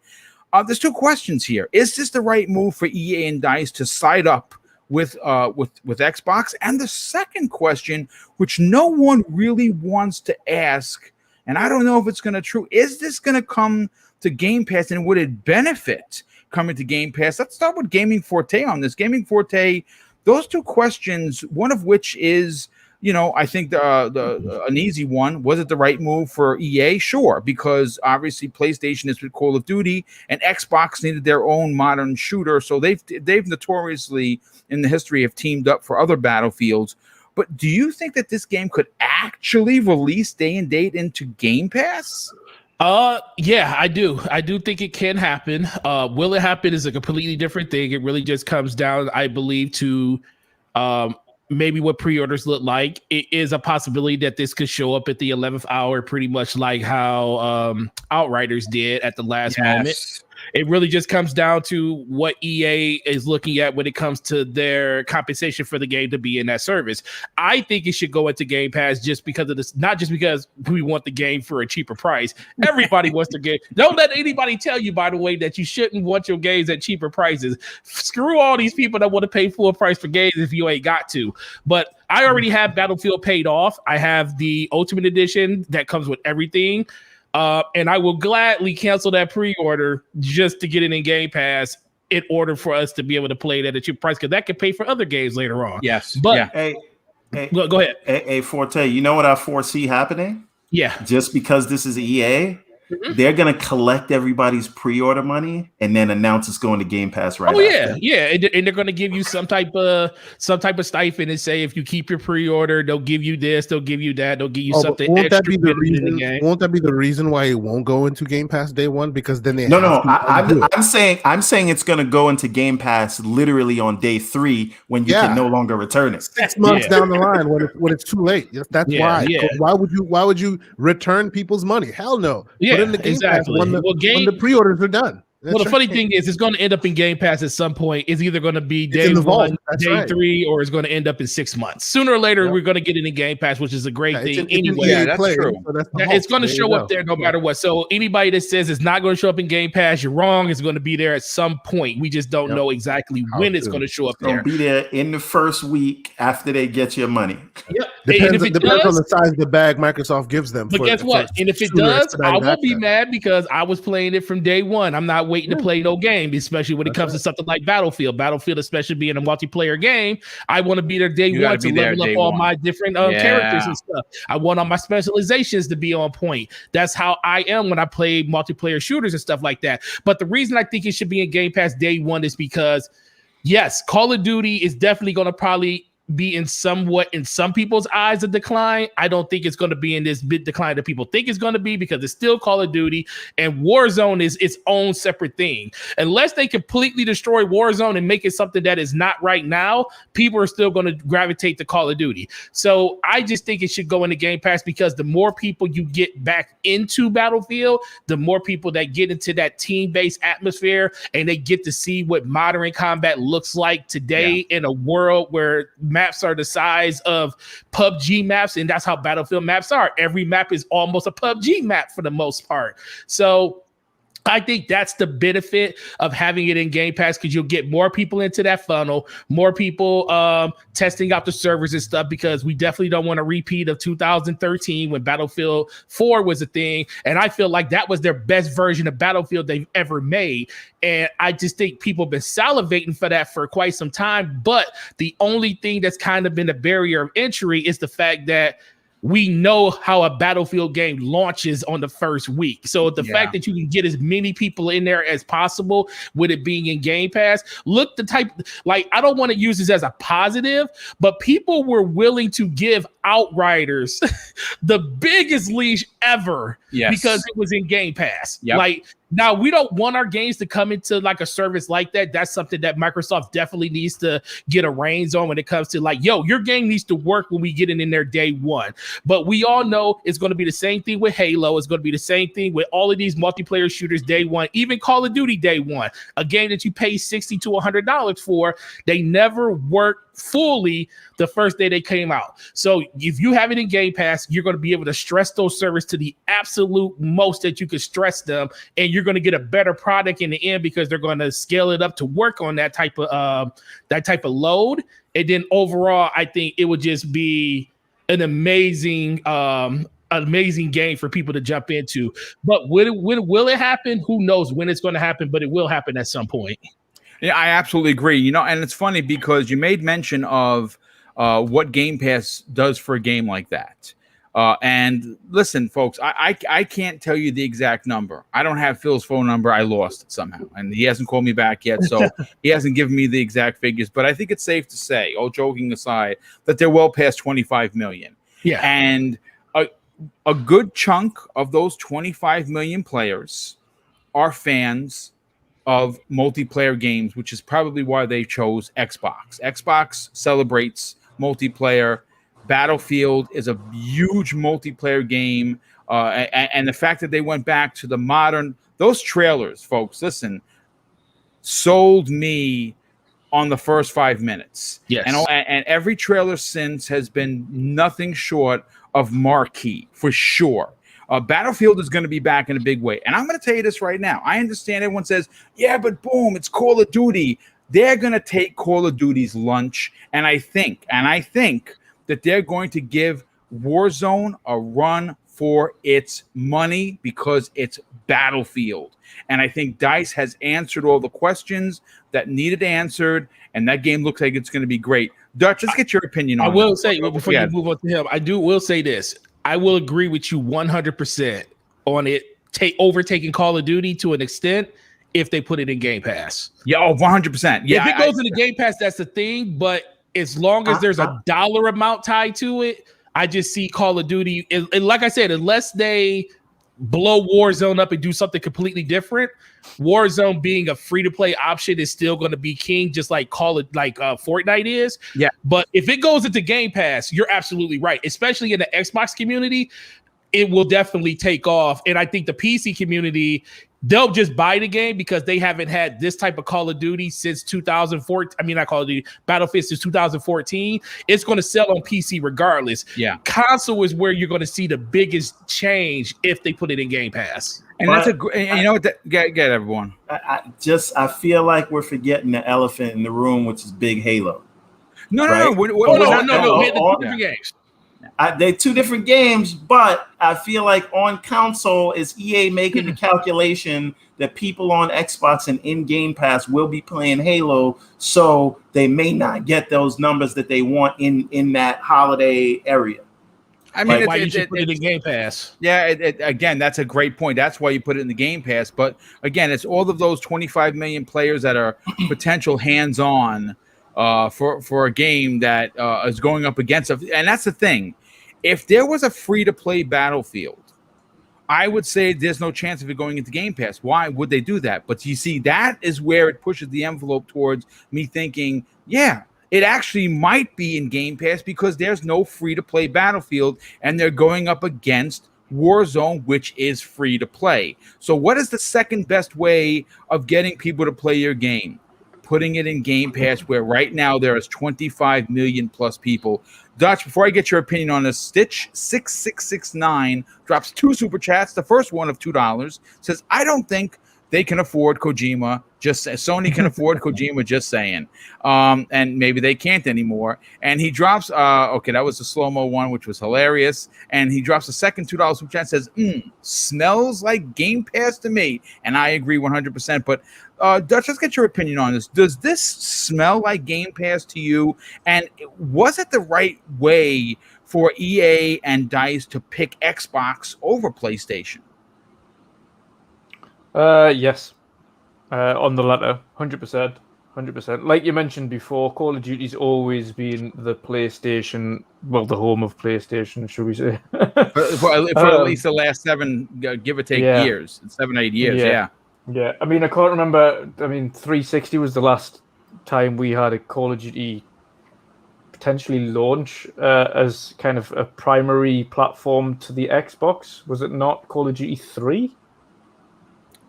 There's two questions here. Is this the right move for EA and DICE to side up with Xbox? And the second question, which no one really wants to ask, and I don't know if it's going to true, is this going to come to Game Pass, and would it benefit coming to Game Pass? Let's start with Gaming Forte on this. Gaming Forte, those two questions, one of which is, I think an easy one. Was it the right move for EA? Sure, because obviously PlayStation is with Call of Duty, and Xbox needed their own modern shooter, so they've notoriously in the history have teamed up for other Battlefields. But do you think that this game could actually release day and date into Game Pass? Yeah, I do. I do think it can happen. Will it happen is a completely different thing. It really just comes down, I believe, to maybe what pre-orders look like. It is a possibility that this could show up at the 11th hour, pretty much like how Outriders did at the last moment. It really just comes down to what EA is looking at when it comes to their compensation for the game to be in that service. I think it should go into Game Pass just because of this, not just because we want the game for a cheaper price. Everybody wants the game. Don't let anybody tell you, by the way, that you shouldn't want your games at cheaper prices. Screw all these people that want to pay full price for games if you ain't got to. But I already have Battlefield paid off. I have the Ultimate Edition that comes with everything. And I will gladly cancel that pre-order just to get it in Game Pass in order for us to be able to play it at a cheap price, because that can pay for other games later on. Yes. But hey, go ahead. Hey, Forte, you know what I foresee happening? Yeah. Just because this is EA, they're going to collect everybody's pre-order money and then announce it's going to Game Pass right after. Yeah, and they're going to give you some type of stipend and say if you keep your pre-order, they'll give you this, they'll give you that, they'll give you something. Won't extra that be the reason? in the game. Won't that be the reason why it won't go into Game Pass day one? Because then they I'm saying it's going to go into Game Pass literally on day 3 when you can no longer return it. 6 months down the line when it's too late. That's why. Yeah. Why would you return people's money? Hell no. Yeah, Put it in the Game Pass when the pre-orders are done. Well, the funny thing is, it's going to end up in Game Pass at some point. It's either going to be day 1, day 3, or it's going to end up in 6 months. Sooner or later, we're going to get it in Game Pass, which is a great thing anyway. Yeah, that's true. So it's going to show up there no matter what. So anybody that says it's not going to show up in Game Pass, you're wrong. It's going to be there at some point. We just don't know exactly when it's going to show up there. It'll be there in the first week after they get your money. Yep. Depends on the size of the bag Microsoft gives them. But guess what? And if it does, I won't be mad because I was playing it from day one. I'm not waiting to play no game. Especially when it comes to something like Battlefield, especially being a multiplayer game, I want to be there day one to level up all my different characters and stuff. I want all my specializations to be on point. That's how I am when I play multiplayer shooters and stuff like that. But the reason I think it should be in Game Pass day one is because, yes, Call of Duty is definitely going to probably be in some people's eyes a decline. I don't think it's going to be in this big decline that people think it's going to be because it's still Call of Duty and Warzone is its own separate thing. Unless they completely destroy Warzone and make it something that is not right now, people are still going to gravitate to Call of Duty. So I just think it should go into Game Pass because the more people you get back into Battlefield, the more people that get into that team-based atmosphere and they get to see what modern combat looks like today in a world where maps are the size of PUBG maps, and that's how Battlefield maps are. Every map is almost a PUBG map for the most part. So I think that's the benefit of having it in Game Pass because you'll get more people into that funnel, more people testing out the servers and stuff because we definitely don't want a repeat of 2013 when Battlefield 4 was a thing. And I feel like that was their best version of Battlefield they've ever made. And I just think people have been salivating for that for quite some time. But the only thing that's kind of been a barrier of entry is the fact that we know how a Battlefield game launches on the first week. So the fact that you can get as many people in there as possible with it being in Game Pass, look the type, like, I don't want to use this as a positive, but people were willing to give Outriders the biggest leash ever because it was in Game Pass. Like, now, we don't want our games to come into like a service like that. That's something that Microsoft definitely needs to get a reins on when it comes to like, yo, your game needs to work when we get it in there day one. But we all know it's going to be the same thing with Halo. It's going to be the same thing with all of these multiplayer shooters day one, even Call of Duty day one, a game that you pay $60 to $100 for. They never work fully the first day they came out. So if you have it in Game Pass, you're going to be able to stress those servers to the absolute most that you could stress them, and you're going to get a better product in the end because they're going to scale it up to work on that type of load. And then overall, I think it would just be an amazing game for people to jump into. But will it happen? Who knows when it's going to happen, but it will happen at some point. Yeah, I absolutely agree. You know, and it's funny because you made mention of what Game Pass does for a game like that. And listen, folks, I can't tell you the exact number. I don't have Phil's phone number. I lost it somehow, and he hasn't called me back yet, so he hasn't given me the exact figures. But I think it's safe to say, all joking aside, that they're well past 25 million. Yeah, and a good chunk of those 25 million players are fans of multiplayer games, which is probably why they chose Xbox. Xbox celebrates multiplayer. Battlefield is a huge multiplayer game. And the fact that they went back to the modern, those trailers, folks, listen, sold me on the first 5 minutes. Yes. And every trailer since has been nothing short of marquee, for sure. Battlefield is going to be back in a big way. And I'm going to tell you this right now. I understand everyone says, yeah, but boom, it's Call of Duty. They're going to take Call of Duty's lunch. And I think that they're going to give Warzone a run for its money because it's Battlefield. And I think DICE has answered all the questions that needed answered. And that game looks like it's going to be great. Dutch, let's get your opinion on it. I will say, before you move on to him, will say this. I will agree with you 100% on it overtaking Call of Duty to an extent if they put it in Game Pass. Yeah, 100%. Yeah, if it goes in the Game Pass, that's the thing. But as long as there's a dollar amount tied to it, I just see Call of Duty. And like I said, unless they blow Warzone up and do something completely different, Warzone being a free-to-play option is still going to be king, just like Fortnite is. Yeah. But if it goes into Game Pass, you're absolutely right. Especially in the Xbox community, it will definitely take off. And I think the PC community, they'll just buy the game because they haven't had this type of Call of Duty since 2004. I mean, not Call of Duty, Battlefield since 2014. It's going to sell on PC regardless. Yeah. Console is where you're going to see the biggest change if they put it in Game Pass. And that's you know what? Get everyone. I feel like we're forgetting the elephant in the room, which is big Halo. No. We had the two different games. They're two different games, but I feel like on console is EA making the calculation that people on Xbox and in Game Pass will be playing Halo, so they may not get those numbers that they want in that holiday area. I mean, why you should put it in Game Pass? Yeah, again, that's a great point. That's why you put it in the Game Pass. But again, it's all of those 25 million players that are potential hands-on for a game that is going up against it. And that's the thing. If there was a free-to-play Battlefield, I would say there's no chance of it going into Game Pass. Why would they do that? But you see, that is where it pushes the envelope towards me thinking, yeah, it actually might be in Game Pass because there's no free-to-play Battlefield, and they're going up against Warzone, which is free-to-play. So what is the second best way of getting people to play your game? Putting it in Game Pass, where right now there is 25 million plus people. Dutch, before I get your opinion on this, Stitch6669 drops 2 super chats. The first one of $2 says, I don't think they can afford Kojima. Sony can afford Kojima, just saying. And maybe they can't anymore. And he drops, okay, that was the slow-mo one, which was hilarious. And he drops a second $2 super chat, says, smells like Game Pass to me. And I agree 100%. But Dutch, let's get your opinion on this. Does this smell like Game Pass to you? And was it the right way for EA and DICE to pick Xbox over PlayStation? Yes. On the latter, 100%. Like you mentioned before, Call of Duty's always been the PlayStation, well, the home of PlayStation, should we say? for at least the last 7, give or take, years, 7, 8 years, yeah. Yeah, I mean, I can't remember. I mean, 360 was the last time we had a Call of Duty potentially launch as kind of a primary platform to the Xbox. Was it not Call of Duty 3?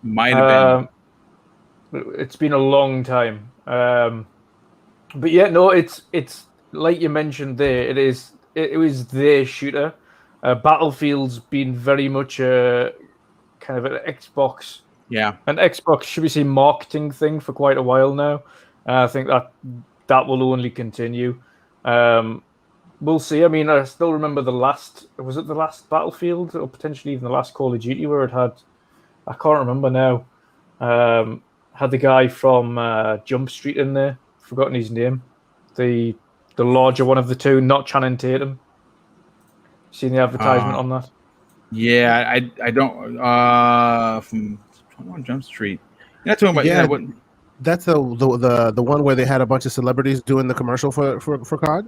Might have been. It's been a long time. But yeah, no, it's like you mentioned there. It was their shooter. Battlefield's been very much a kind of an Xbox. Yeah, an Xbox, should we say, marketing thing for quite a while now. I think that will only continue. We'll see. I mean, I still remember was it the last Battlefield or potentially even the last Call of Duty where it had, I can't remember now, had the guy from Jump Street in there, forgotten his name, the larger one of the two, not Channing Tatum. Seen the advertisement on that? Yeah, I don't, from 21 Jump Street. You're not talking about that's the one where they had a bunch of celebrities doing the commercial for COD.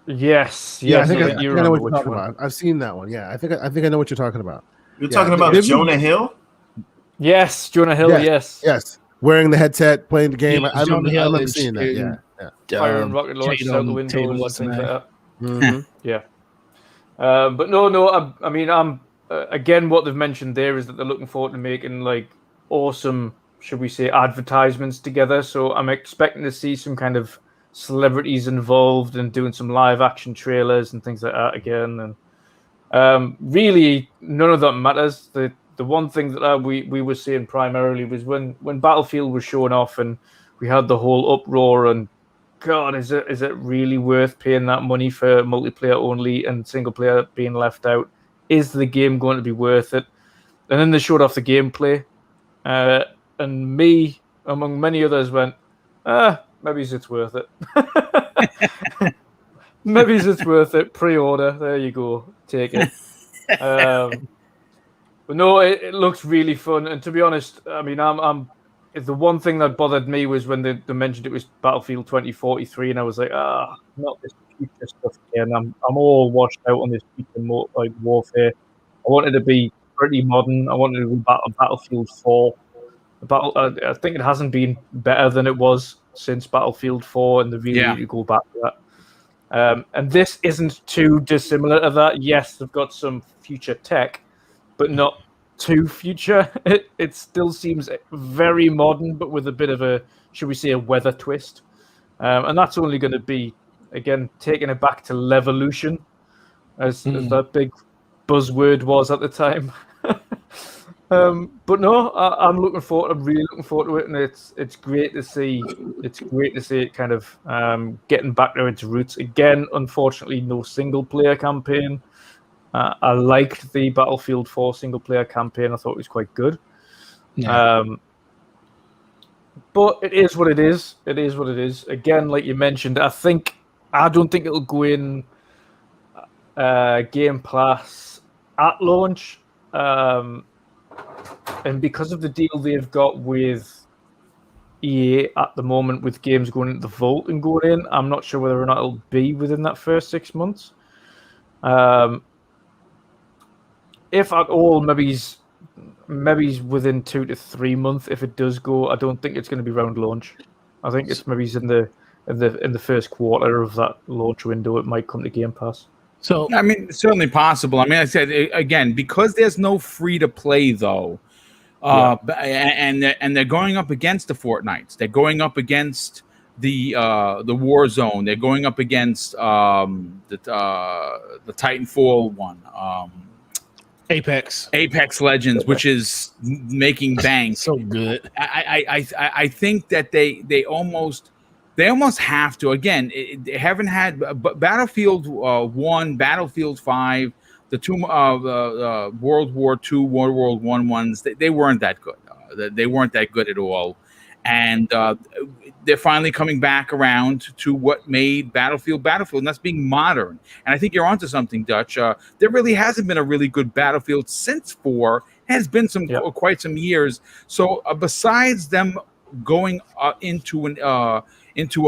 Yes. Yeah, I think I know what you're talking about. I've seen that one. Yeah, I think I know what you're talking about. You're talking about Jonah Hill? Yes, Jonah Hill. Yes. Wearing the headset, playing the game. I remember seeing that. Yeah. Firing rocket launchers out the windows and things like that. Mm-hmm. Yeah. But no. I mean, again, what they've mentioned there is that they're looking forward to making like awesome, should we say, advertisements together. So I'm expecting to see some kind of celebrities involved and doing some live action trailers and things like that again. And really, none of that matters. The one thing that we were seeing primarily was when Battlefield was showing off and we had the whole uproar and God, is it really worth paying that money for multiplayer only and single player being left out? Is the game going to be worth it? And then they showed off the gameplay. And me, among many others, went, maybe it's worth it. Maybe it's worth it. Pre-order. There you go. Take it. But no, it looks really fun. And to be honest, I mean, the one thing that bothered me was when they mentioned it was Battlefield 2043, and I was like, not this future stuff again. I'm all washed out on this future warfare. I wanted to be pretty modern. I wanted to be Battlefield 4. I think it hasn't been better than it was since Battlefield 4, and they really need to go back to that. And this isn't too dissimilar to that. Yes, they've got some future tech, but not too future. It still seems very modern, but with a bit of a, should we say, a weather twist. And that's only going to be, again, taking it back to Levolution, as that big buzzword was at the time. But no, I'm looking forward. I'm really looking forward to it, and it's great to see. It's great to see it kind of getting back to its roots again. Unfortunately, no single player campaign. I liked the Battlefield 4 single player campaign. I thought it was quite good. Yeah. But it is what it is. It is what it is. Again, like you mentioned, I don't think it'll go in Game Pass at launch. And because of the deal they've got with EA at the moment, with games going into the vault and going in, I'm not sure whether or not it'll be within that first 6 months. If at all, maybe he's within 2 to 3 months. If it does go, I don't think it's going to be round launch. I think it's maybe in the first quarter of that launch window. It might come to Game Pass. So I mean, it's certainly possible. I mean, I said again, because there's no free to play though, and they're going up against the Fortnites. They're going up against the Warzone. They're going up against the Titanfall one. Apex Legends, which is making bank. So good. I think that they almost have to. Again, they haven't had Battlefield 1, Battlefield 5, the two World War II, World War I ones. They weren't that good. They weren't that good at all. And they're finally coming back around to what made Battlefield, and that's being modern. And I think you're onto something, Dutch. There really hasn't been a really good Battlefield since 4. It has been quite some years. So besides them going into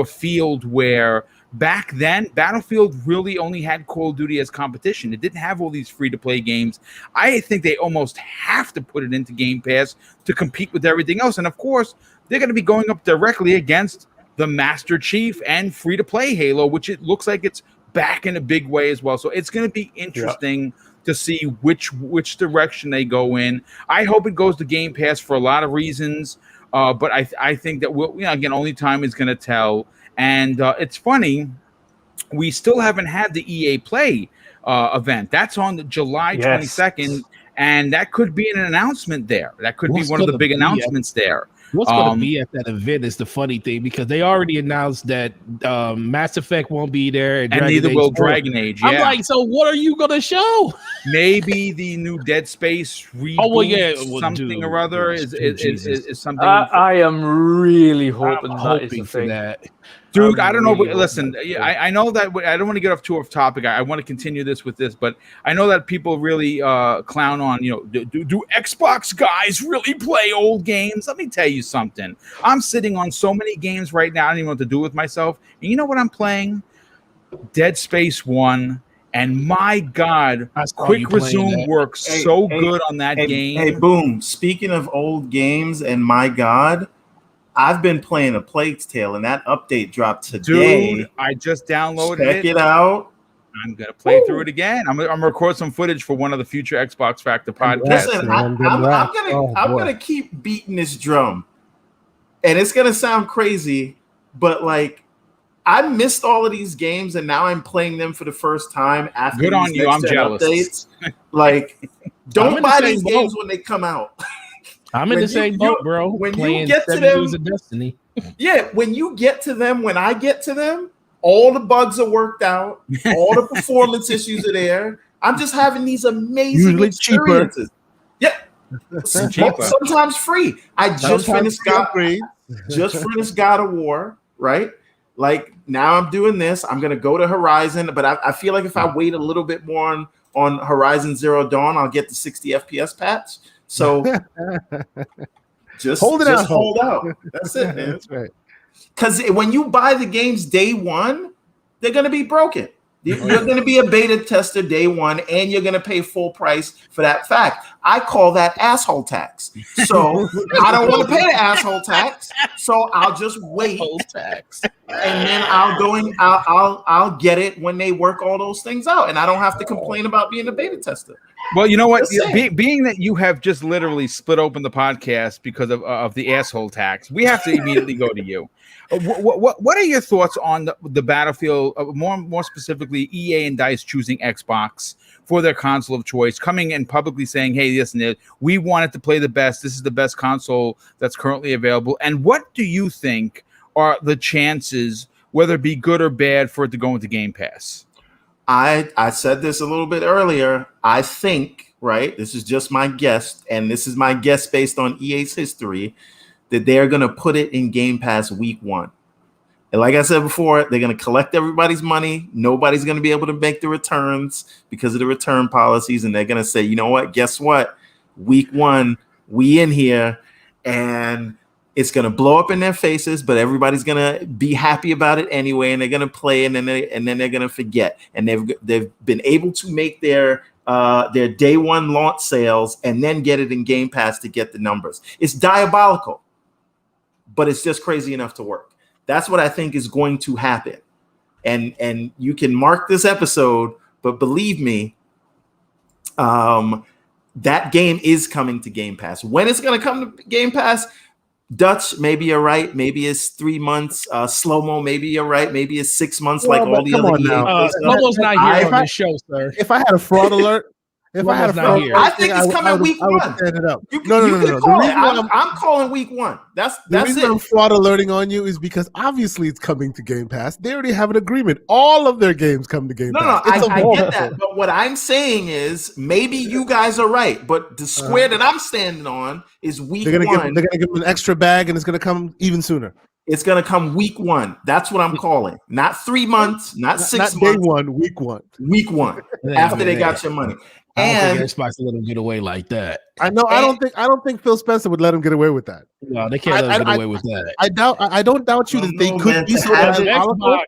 a field where back then Battlefield really only had Call of Duty as competition. It didn't have all these free-to-play games. I think they almost have to put it into Game Pass to compete with everything else. And of course, they're going to be going up directly against the Master Chief and free-to-play Halo, which it looks like it's back in a big way as well. So it's going to be interesting to see which direction they go in. I hope it goes to Game Pass for a lot of reasons. But I think that again, only time is going to tell. And it's funny, we still haven't had the EA Play event. That's on July 22nd, and that could be an announcement there. That could be one of the big announcements there. What's going to be at that event is the funny thing, because they already announced that Mass Effect won't be there, and neither will Dragon Age. Yeah. I'm like, so what are you going to show? Maybe the new Dead Space reboot, something or other is something. I am really hoping that is the thing. Dude, I don't know. But listen, I know that I don't want to get too off topic. I want to continue this with this, but I know that people really clown on, do Xbox guys really play old games? Let me tell you something. I'm sitting on so many games right now. I don't even know what to do with myself. And you know what I'm playing? Dead Space 1. And my God, Quick Resume works so good on that game. Hey, boom. Speaking of old games, and my God, I've been playing A Plague's Tale, and that update dropped today. Dude, I just downloaded it. Check it out. I'm going to play through it again. I'm going to record some footage for one of the future Xbox Factor podcasts. Listen, I'm going to keep beating this drum. And it's going to sound crazy, but like, I missed all of these games, and now I'm playing them for the first time after Good on you. I'm jealous. Updates. Like, don't buy these games when they come out. I'm in the same boat, bro. When you get to them, Destiny. Yeah, when you get to them, when I get to them, all the bugs are worked out, all the performance issues are there. I'm just having these amazing experiences. Yeah, sometimes free. I just finished God of War, right? Like, now I'm doing this. I'm gonna go to Horizon, but I feel like if I wait a little bit more on Horizon Zero Dawn, I'll get the 60 FPS patch. So just hold out. That's it, man. That's right. Because when you buy the games day one, they're going to be broken. You're going to be a beta tester day one, and you're going to pay full price for that fact. I call that asshole tax. So I don't want to pay the asshole tax. So I'll just wait, and then I'll go and I'll get it when they work all those things out, and I don't have to complain about being a beta tester. Well, you know what? Being that you have just literally split open the podcast because of the asshole tax, we have to immediately go to you. What are your thoughts on the Battlefield? More specifically, EA and DICE choosing Xbox for their console of choice, coming and publicly saying, "Hey, listen, we wanted to play the best. This is the best console that's currently available." And what do you think are the chances, whether it be good or bad, for it to go into Game Pass? I said this a little bit earlier. I think, right, this is just my guess, and this is my guess based on EA's history, that they're going to put it in Game Pass week one. And like I said before, they're going to collect everybody's money. Nobody's going to be able to make the returns because of the return policies. And they're going to say, you know what? Guess what? Week one, we in here, and it's going to blow up in their faces, but everybody's going to be happy about it anyway, and they're going to play, and then they're going to forget. And they've been able to make their day one launch sales and then get it in Game Pass to get the numbers. It's diabolical, but it's just crazy enough to work. That's what I think is going to happen. And you can mark this episode, but believe me, that game is coming to Game Pass. When it's going to come to Game Pass, Dutch, maybe you're right. Maybe it's 3 months. Slow-mo, maybe you're right. Maybe it's 6 months, like all the other games. Slow-mo's not here on the show, sir. If I had a fraud alert, I think it's coming week one. Stand it up. No. I'm calling week one. That's the reason I'm fraud alerting on you is because obviously it's coming to Game Pass. They already have an agreement. All of their games come to Game Pass. I get that. But what I'm saying is maybe you guys are right, but the square that I'm standing on is week one. They're gonna give them an extra bag, and it's gonna come even sooner. It's gonna come week one. That's what I'm calling. Not 3 months, not 6 months. Day one, week one. Week one. After they got your money. I don't think Xbox let them get away like that. I know. I don't think Phil Spencer would let him get away with that. No, they can't let him get away with that. I don't doubt you that they could be so diabolical.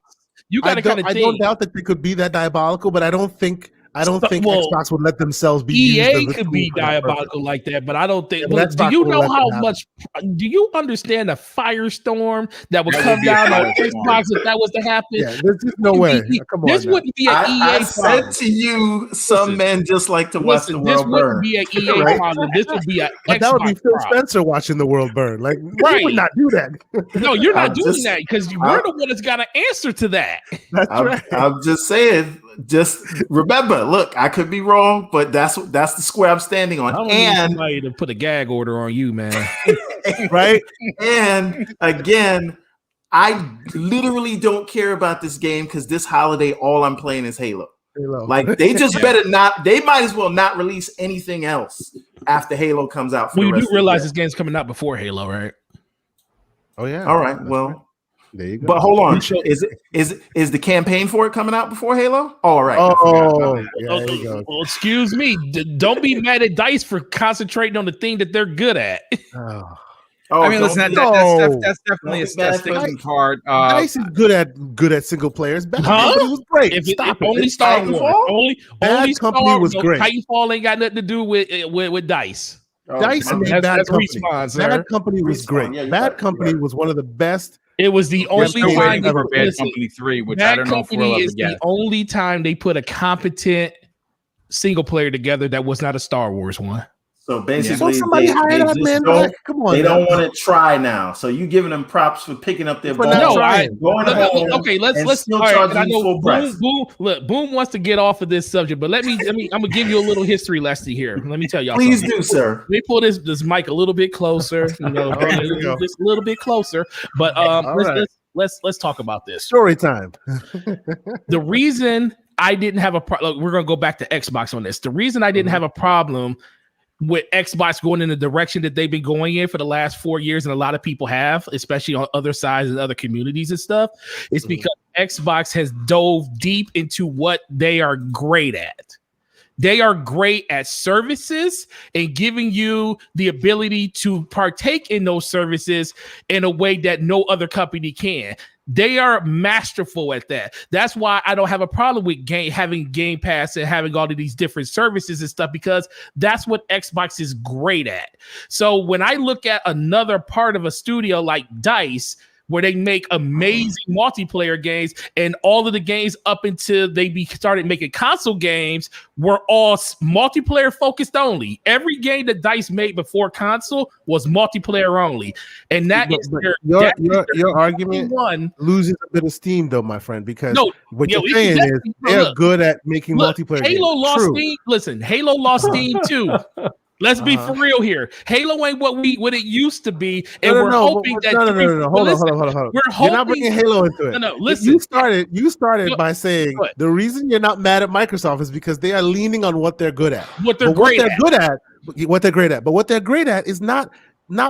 You got to kind of think. I don't doubt that they could be that diabolical, but I don't think Xbox would let themselves be. EA could be diabolical like that, but I don't think. Yeah, do you know how much? Do you understand the firestorm that would come down on Xbox if that was to happen? Yeah, there's just no way. Come on, this wouldn't be an EA I said to you, some men just like to watch the world burn. This wouldn't be an EA problem. This would be an Xbox. That would be Phil Spencer watching the world burn. Like, right? You would not do that. No, you're not doing that because we're the one that's got to answer to that. That's right. I'm just saying. Just remember, look, I could be wrong, but that's the square I'm standing on. I don't need somebody to put a gag order on you, man. Right? And again, I literally don't care about this game because this holiday, all I'm playing is Halo. Like they just better not. They might as well not release anything else after Halo comes out. Well, you do realize this game's coming out before Halo, right? Oh yeah. All right. Well. Right. There you go. But hold on, is the campaign for it coming out before Halo? All right. Oh, yeah, there you go. Well, excuse me. Don't be mad at DICE for concentrating on the thing that they're good at. I mean, listen, that's definitely a sticking part. DICE is good at single players. Bad Company was great. If only Star Wars. Only Company was great. Titanfall ain't got nothing to do with DICE. DICE made Bad Company. Bad Company was great. Bad Company was one of the best. It was the only time ever Bad Company 3, which I don't know if we'll ever get. The only time they put a competent single player together that was not a Star Wars one. So basically, come on, they don't want to try now. So you giving them props for picking up their ball. Okay, let's. All right, I know Boom wants to get off of this subject, but I'm gonna give you a little history lesson here. Let me tell y'all. Please do, sir. Let me pull this mic a little bit closer. Just a little bit closer. But let's talk about this. Story time. The reason I didn't have a problem. We're gonna go back to Xbox on this. The reason I didn't have a problem with Xbox going in the direction that they've been going in for the last 4 years, and a lot of people have, especially on other sides and other communities and stuff, is because Xbox has dove deep into what they are great at. They are great at services and giving you the ability to partake in those services in a way that no other company can. They are masterful at that. That's why I don't have a problem with having Game Pass and having all of these different services and stuff, because that's what Xbox is great at. So when I look at another part of a studio like DICE, where they make amazing multiplayer games, and all of the games up until they started making console games were all multiplayer focused only. Every game that DICE made before console was multiplayer only, and that is your argument loses a bit of steam, though, my friend, because what you're saying is they're good at making multiplayer Halo games. lost steam. Listen, Halo lost steam too. Let's be for real here. Halo ain't what it used to be, and we're hoping that. Hold on. We're hoping, you're not bringing Halo into it. No, listen. You started by saying the reason you're not mad at Microsoft is because they are leaning on what they're good at. What they're great at. But what they're great at is not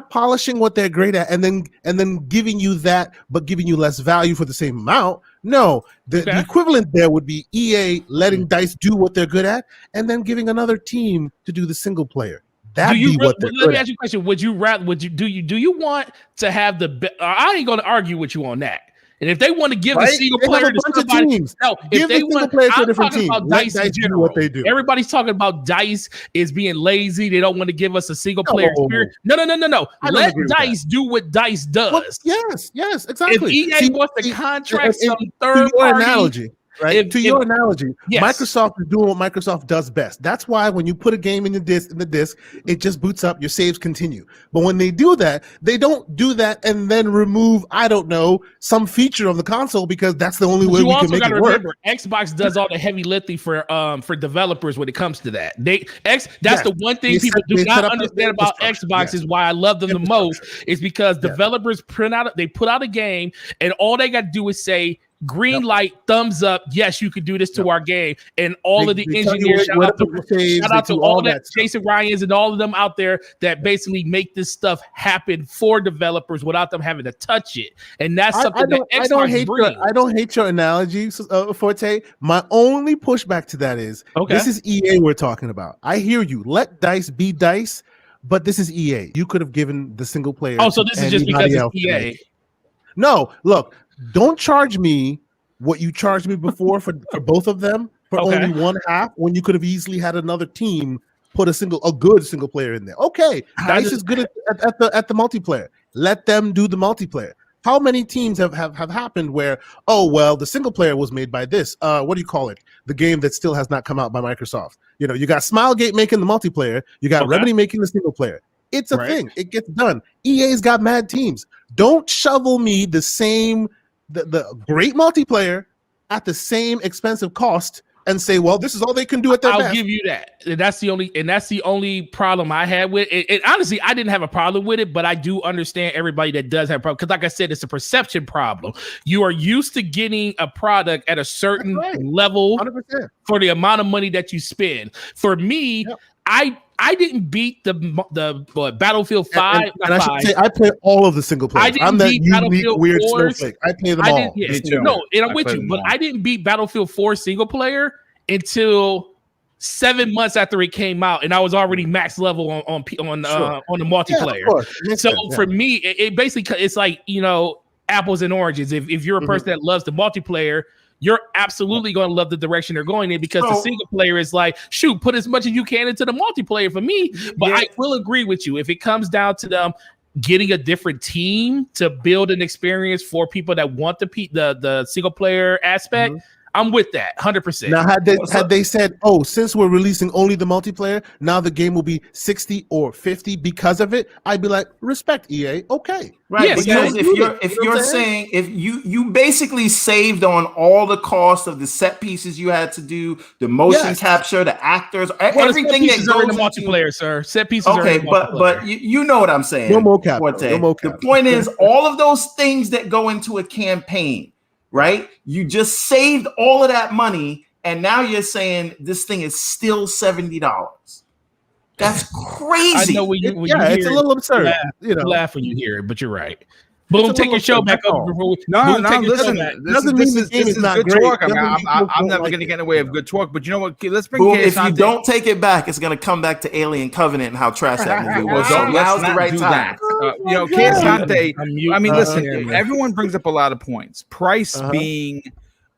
polishing what they're great at and then giving you that, but giving you less value for the same amount. No, the equivalent there would be EA letting DICE do what they're good at and then giving another team to do the single player. Let me ask you a question. Do you want to have I ain't going to argue with you on that. And if they want to give the single player to somebody, give the single player to a different team. DICE in general. What they do. Everybody's talking about DICE is being lazy. They don't want to give us a single player experience. No. Let DICE do what DICE does. Well, yes, exactly. If EA wants to contract some third party analogy. Right. Your analogy, yes. Microsoft is doing what Microsoft does best. That's why when you put a game in the disc, it just boots up, your saves continue. But when they do that, they don't do that and then remove, I don't know, some feature of the console because that's the only way we can make it work. Remember, Xbox does all the heavy lifting for developers when it comes to that. That's the one thing people do not understand about Xbox is why I love them the most is because developers put out a game and all they got to do is say, green light, thumbs up. Yes, you could do this to our game. And all of the engineers, shout out to all that Jason Ryans and all of them out there that basically make this stuff happen for developers without them having to touch it. And that's something that Xbox brings. I don't hate your analogy, Forte. My only pushback to that is this is EA we're talking about. I hear you. Let DICE be DICE, but this is EA. You could have given the single player. Oh, so this is just because it's EA. No, look. Don't charge me what you charged me before for both of them for only one half when you could have easily had another team put a good single player in there. Okay, DICE is good at the multiplayer. Let them do the multiplayer. How many teams have happened where the single player was made by this? What do you call it? The game that still has not come out by Microsoft. You got Smilegate making the multiplayer. You got Remedy making the single player. It's a thing. It gets done. EA's got mad teams. Don't shovel me the same. The great multiplayer at the same expensive cost and say, well, this is all they can do at their best. I'll give you that. That's the only problem I had with it. And honestly, I didn't have a problem with it, but I do understand everybody that does have a problem. Because like I said, it's a perception problem. You are used to getting a product at a certain level 100%. For the amount of money that you spend. For me, I didn't beat the Battlefield 5. And I should say I play all of the single players. I'm that unique, weird snowflake. I play them all. And I'm with you, but I didn't beat Battlefield 4 single player until 7 months after it came out, and I was already max level on the multiplayer. So for me, it basically it's like apples and oranges. If you're a person that loves the multiplayer, you're absolutely going to love the direction they're going in because the single player is like, shoot, put as much as you can into the multiplayer for me. But I will agree with you. If it comes down to them getting a different team to build an experience for people that want the single player aspect, I'm with that 100%. Now, had they said, since we're releasing only the multiplayer, now the game will be 60 or 50 because of it, I'd be like, respect EA, okay. Right, because if you're saying if you basically saved on all the cost of the set pieces you had to do, the motion capture, the actors, everything that goes in the multiplayer, sir. Set pieces are in the multiplayer. but you know what I'm saying. No mocap. The point is, all of those things that go into a campaign, right? You just saved all of that money, and now you're saying this thing is still $70. That's crazy. I know when you it's a little absurd. You laugh when you hear it, but you're right. Boom, take your show back over before we. No, Boom, take your show listen. back. This is good talk. I'm never going to get in the way of good talk. But you know what? Let's bring Boom, if you don't take it back, it's going to come back to Alien Covenant and how trash that movie was. So now's the right time. Kiyosante, I mean, listen, everyone brings up a lot of points. Price being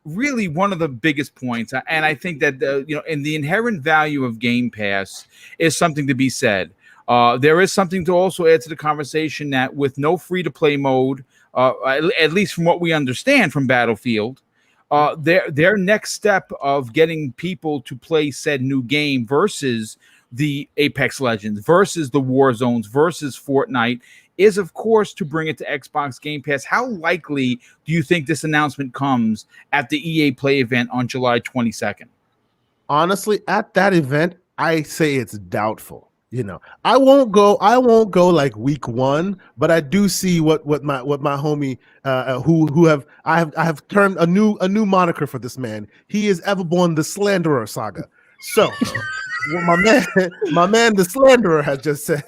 really one of the biggest points. And I think that, and the inherent value of Game Pass is something to be said. There is something to also add to the conversation that with no free-to-play mode, at least from what we understand from Battlefield, their next step of getting people to play said new game versus the Apex Legends, versus the Warzones, versus Fortnite is, of course, to bring it to Xbox Game Pass. How likely do you think this announcement comes at the EA Play event on July 22nd? Honestly, at that event, I say it's doubtful. I won't go like week one, but I do see what my homie I have termed a new moniker for this man. He is Everborn the Slanderer Saga. So what my man the Slanderer has just said,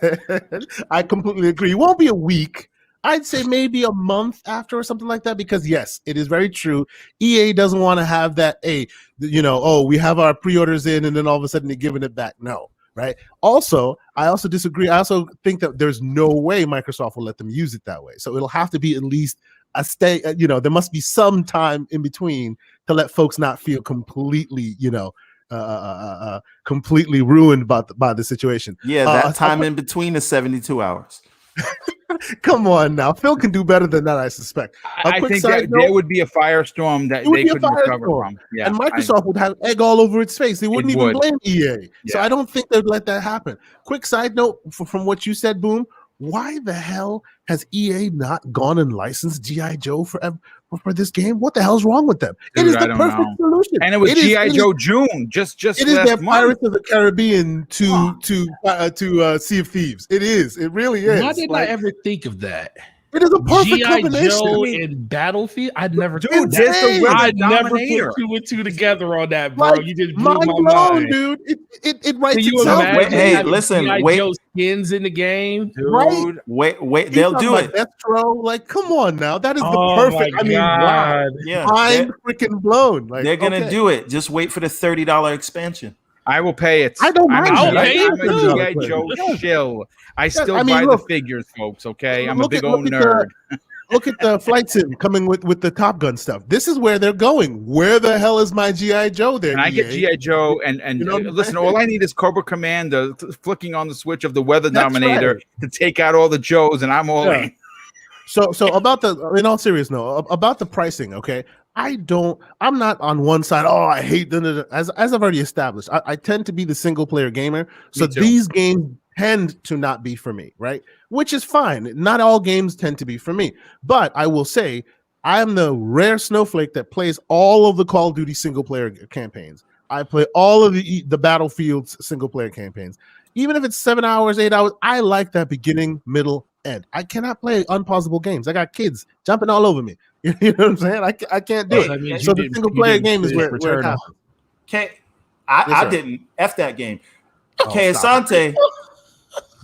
I completely agree. It won't be a week. I'd say maybe a month after or something like that, because yes, it is very true. EA doesn't want to have that, we have our pre-orders in and then all of a sudden they're giving it back. No. Right. Also, I also disagree. I also think that there's no way Microsoft will let them use it that way. So it'll have to be at least a stay. There must be some time in between to let folks not feel completely, completely ruined by the situation. Yeah, that time in between is 72 hours. Come on now, Phil can do better than that, I suspect. I think that there would be a firestorm that they couldn't recover from. Yeah, and Microsoft would have egg all over its face. They wouldn't even blame EA. Yeah. So I don't think they'd let that happen. Quick side note from what you said, Boom. Why the hell has EA not gone and licensed G.I. Joe for this game? What the hell's wrong with them? Dude, it is the perfect solution. And it was G.I. Joe June, just it is their Pirates of the Caribbean to Sea of Thieves. It is. It really is. Why didn't I ever think of that? It is a perfect combination. Joe and Battlefield. I'd never. Dude, I'd never put two and two together on that, bro. You just blew my mind, dude. It writes itself. Hey, listen, wait. Joe skins in the game, dude. Right? Wait. They'll do it. Destro, like, come on now. That is the perfect. I mean, wow. Yeah, mind freaking blown. Like, they're gonna do it. Just wait for the $30 expansion. I will pay it. I don't mind. I'm a G.I. Joe shill. I still buy the figures, folks. Okay, I'm a big old nerd. Look at the flight sim coming with the Top Gun stuff. This is where they're going. Where the hell is my G.I. Joe there? And I get G.I. Joe and listen, all I need is Cobra Commander flicking on the switch of the Weather Dominator to take out all the Joes, and I'm all in. So about in all seriousness, about the pricing, okay? I'm not on one side. Oh, I hate as I've already established. I tend to be the single player gamer. So these games tend to not be for me, right? Which is fine. Not all games tend to be for me. But I will say I am the rare snowflake that plays all of the Call of Duty single player campaigns. I play all of the Battlefield's single player campaigns. Even if it's 7 hours, 8 hours, I like that beginning, middle, end. I cannot play unpausable games. I got kids jumping all over me. You know what I'm saying? I can't do it. So the single player game is where it happens. Okay, I didn't F that game. Okay, Asante.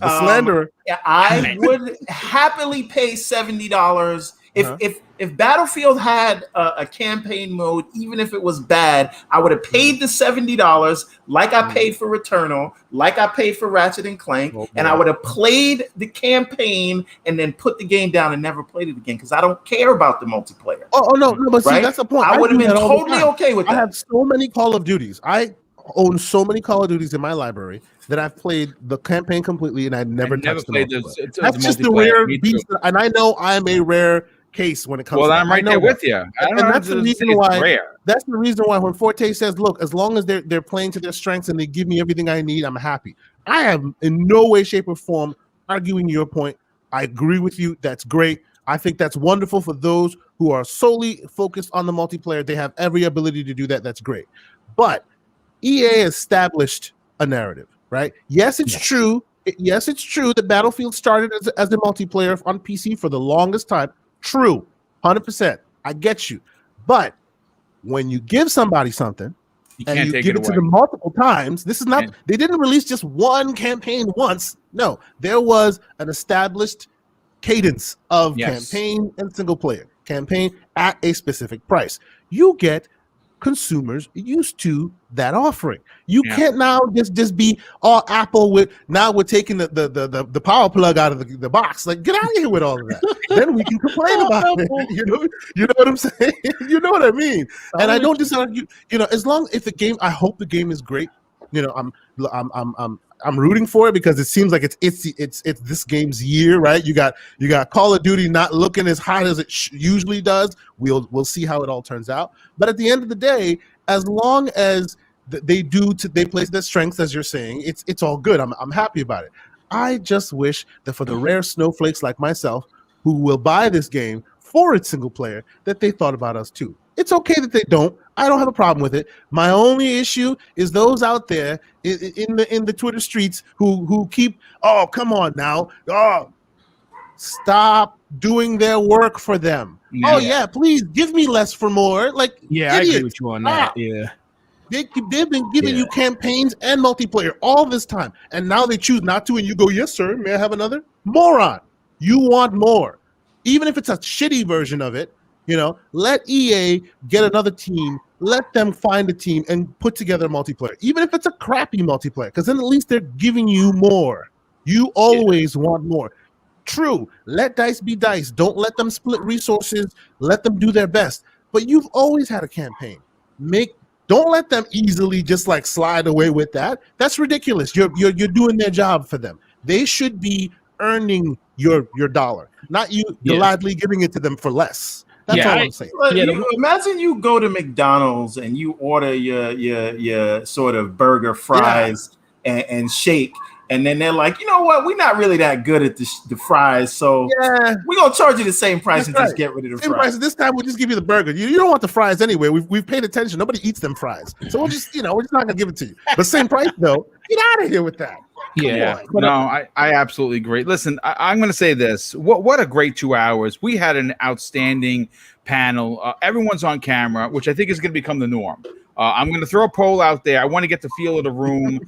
The Slanderer. I would happily pay $70 if Battlefield had a campaign mode, even if it was bad. I would have paid the $70 like I paid for Returnal, like I paid for Ratchet and Clank, and I would have played the campaign and then put the game down and never played it again because I don't care about the multiplayer. Oh no, but see, that's the point. I would have been totally okay with that. I have so many Call of Duties. I own so many Call of Duties in my library that I've played the campaign completely and I never touched the That's just the rare beast, and I know I'm a rare case when it comes to I'm right there with you. And that's the reason why rare. That's the reason why when Forte says, look, as long as they're playing to their strengths and they give me everything I need, I'm happy. I am in no way, shape, or form arguing your point. I agree with you. That's great. I think that's wonderful for those who are solely focused on the multiplayer. They have every ability to do that. That's great. But EA established a narrative, right? Yes, it's true. Yes, it's true that Battlefield started as a multiplayer on PC for the longest time. True, 100%. I get you. But when you give somebody something and you give it to them multiple times, this is not, they didn't release just one campaign once. No, there was an established cadence of Yes. campaign and single player. Campaign at a specific price. You get consumers used to that offering. You can't now just be all Apple with now we're taking the power plug out of the box. Like, get out of here with all of that. Then we can complain about it. You know what I'm saying? You know what I mean? And I don't disagree. As long if the game, I hope the game is great. I'm rooting for it because it seems like it's this game's year, right? You got Call of Duty not looking as hot as it usually does. We'll see how it all turns out. But at the end of the day, as long as they play their strengths, as you're saying, it's all good. I'm happy about it. I just wish that for the rare snowflakes like myself who will buy this game for its single player, that they thought about us too. It's okay that they don't. I don't have a problem with it. My only issue is those out there in the Twitter streets who keep, oh, come on now. Oh, stop doing their work for them. Yeah. Oh, yeah, please give me less for more. Like, Yeah, idiots. I agree with you on that. Yeah. They've been giving you campaigns and multiplayer all this time, and now they choose not to, and you go, yes, sir, may I have another? Moron. You want more. Even if it's a shitty version of it, let EA get another team, let them find a team and put together a multiplayer, even if it's a crappy multiplayer, because then at least they're giving you more. You always want more. True, let DICE be DICE. Don't let them split resources. Let them do their best. But you've always had a campaign. Don't let them easily just like slide away with that. That's ridiculous. You're doing their job for them. They should be earning your dollar, not you gladly giving it to them for less. That's all I'm saying. Imagine you go to McDonald's and you order your sort of burger, fries, and shake, and then they're like, you know what? We're not really that good at the fries, so we're gonna charge you the same price and just get rid of the same fries. Price. This time we'll just give you the burger. You don't want the fries anyway. We've paid attention. Nobody eats them fries, so we're just not gonna give it to you. But same price though. Get out of here with that. I absolutely agree. Listen, I'm going to say this. What a great 2 hours. We had an outstanding panel. Everyone's on camera, which I think is going to become the norm. I'm going to throw a poll out there. I want to get the feel of the room,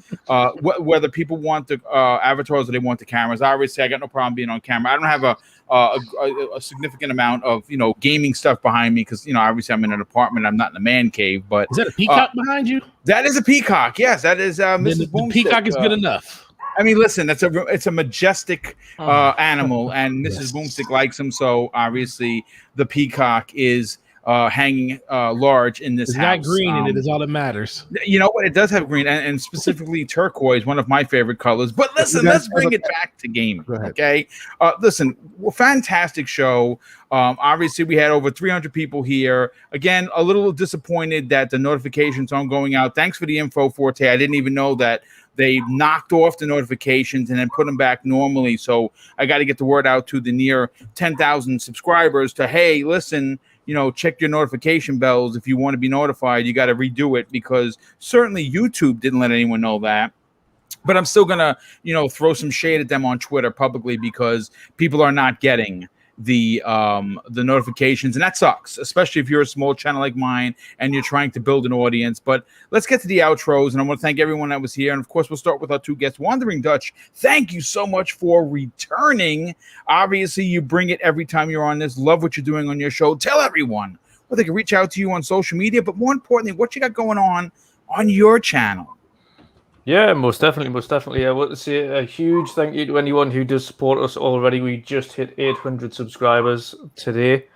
whether people want the avatars or they want the cameras. Obviously, I got no problem being on camera. I don't have a significant amount of gaming stuff behind me because obviously I'm in an apartment. I'm not in a man cave. But is that a peacock behind you? That is a peacock. Yes, that is Mrs. Boomstick. The peacock is good enough. I mean, listen, it's a majestic animal, and Mrs. Boomstick likes him. So obviously, the peacock is hanging large in this it's house. It's got green in it is all that matters. You know what? It does have green, and specifically turquoise, one of my favorite colors. But listen, let's bring it back to gaming, okay? Listen, fantastic show. Obviously, we had over 300 people here. Again, a little disappointed that the notifications aren't going out. Thanks for the info, Forte. I didn't even know that they knocked off the notifications and then put them back normally. So I got to get the word out to the near 10,000 subscribers to, hey, listen, check your notification bells. If you want to be notified, you got to redo it because certainly YouTube didn't let anyone know that. But I'm still going to, throw some shade at them on Twitter publicly because people are not getting the notifications, and that sucks, especially if you're a small channel like mine and you're trying to build an audience. But let's get to the outros, and I want to thank everyone that was here. And of course, we'll start with our two guests. Wandering Dutch, thank you so much for returning. Obviously, you bring it every time you're on this. Love what you're doing on your show. Tell everyone where they can reach out to you on social media, but more importantly, what you got going on your channel. Yeah, most definitely. I want to say a huge thank you to anyone who does support us already. We just hit 800 subscribers today.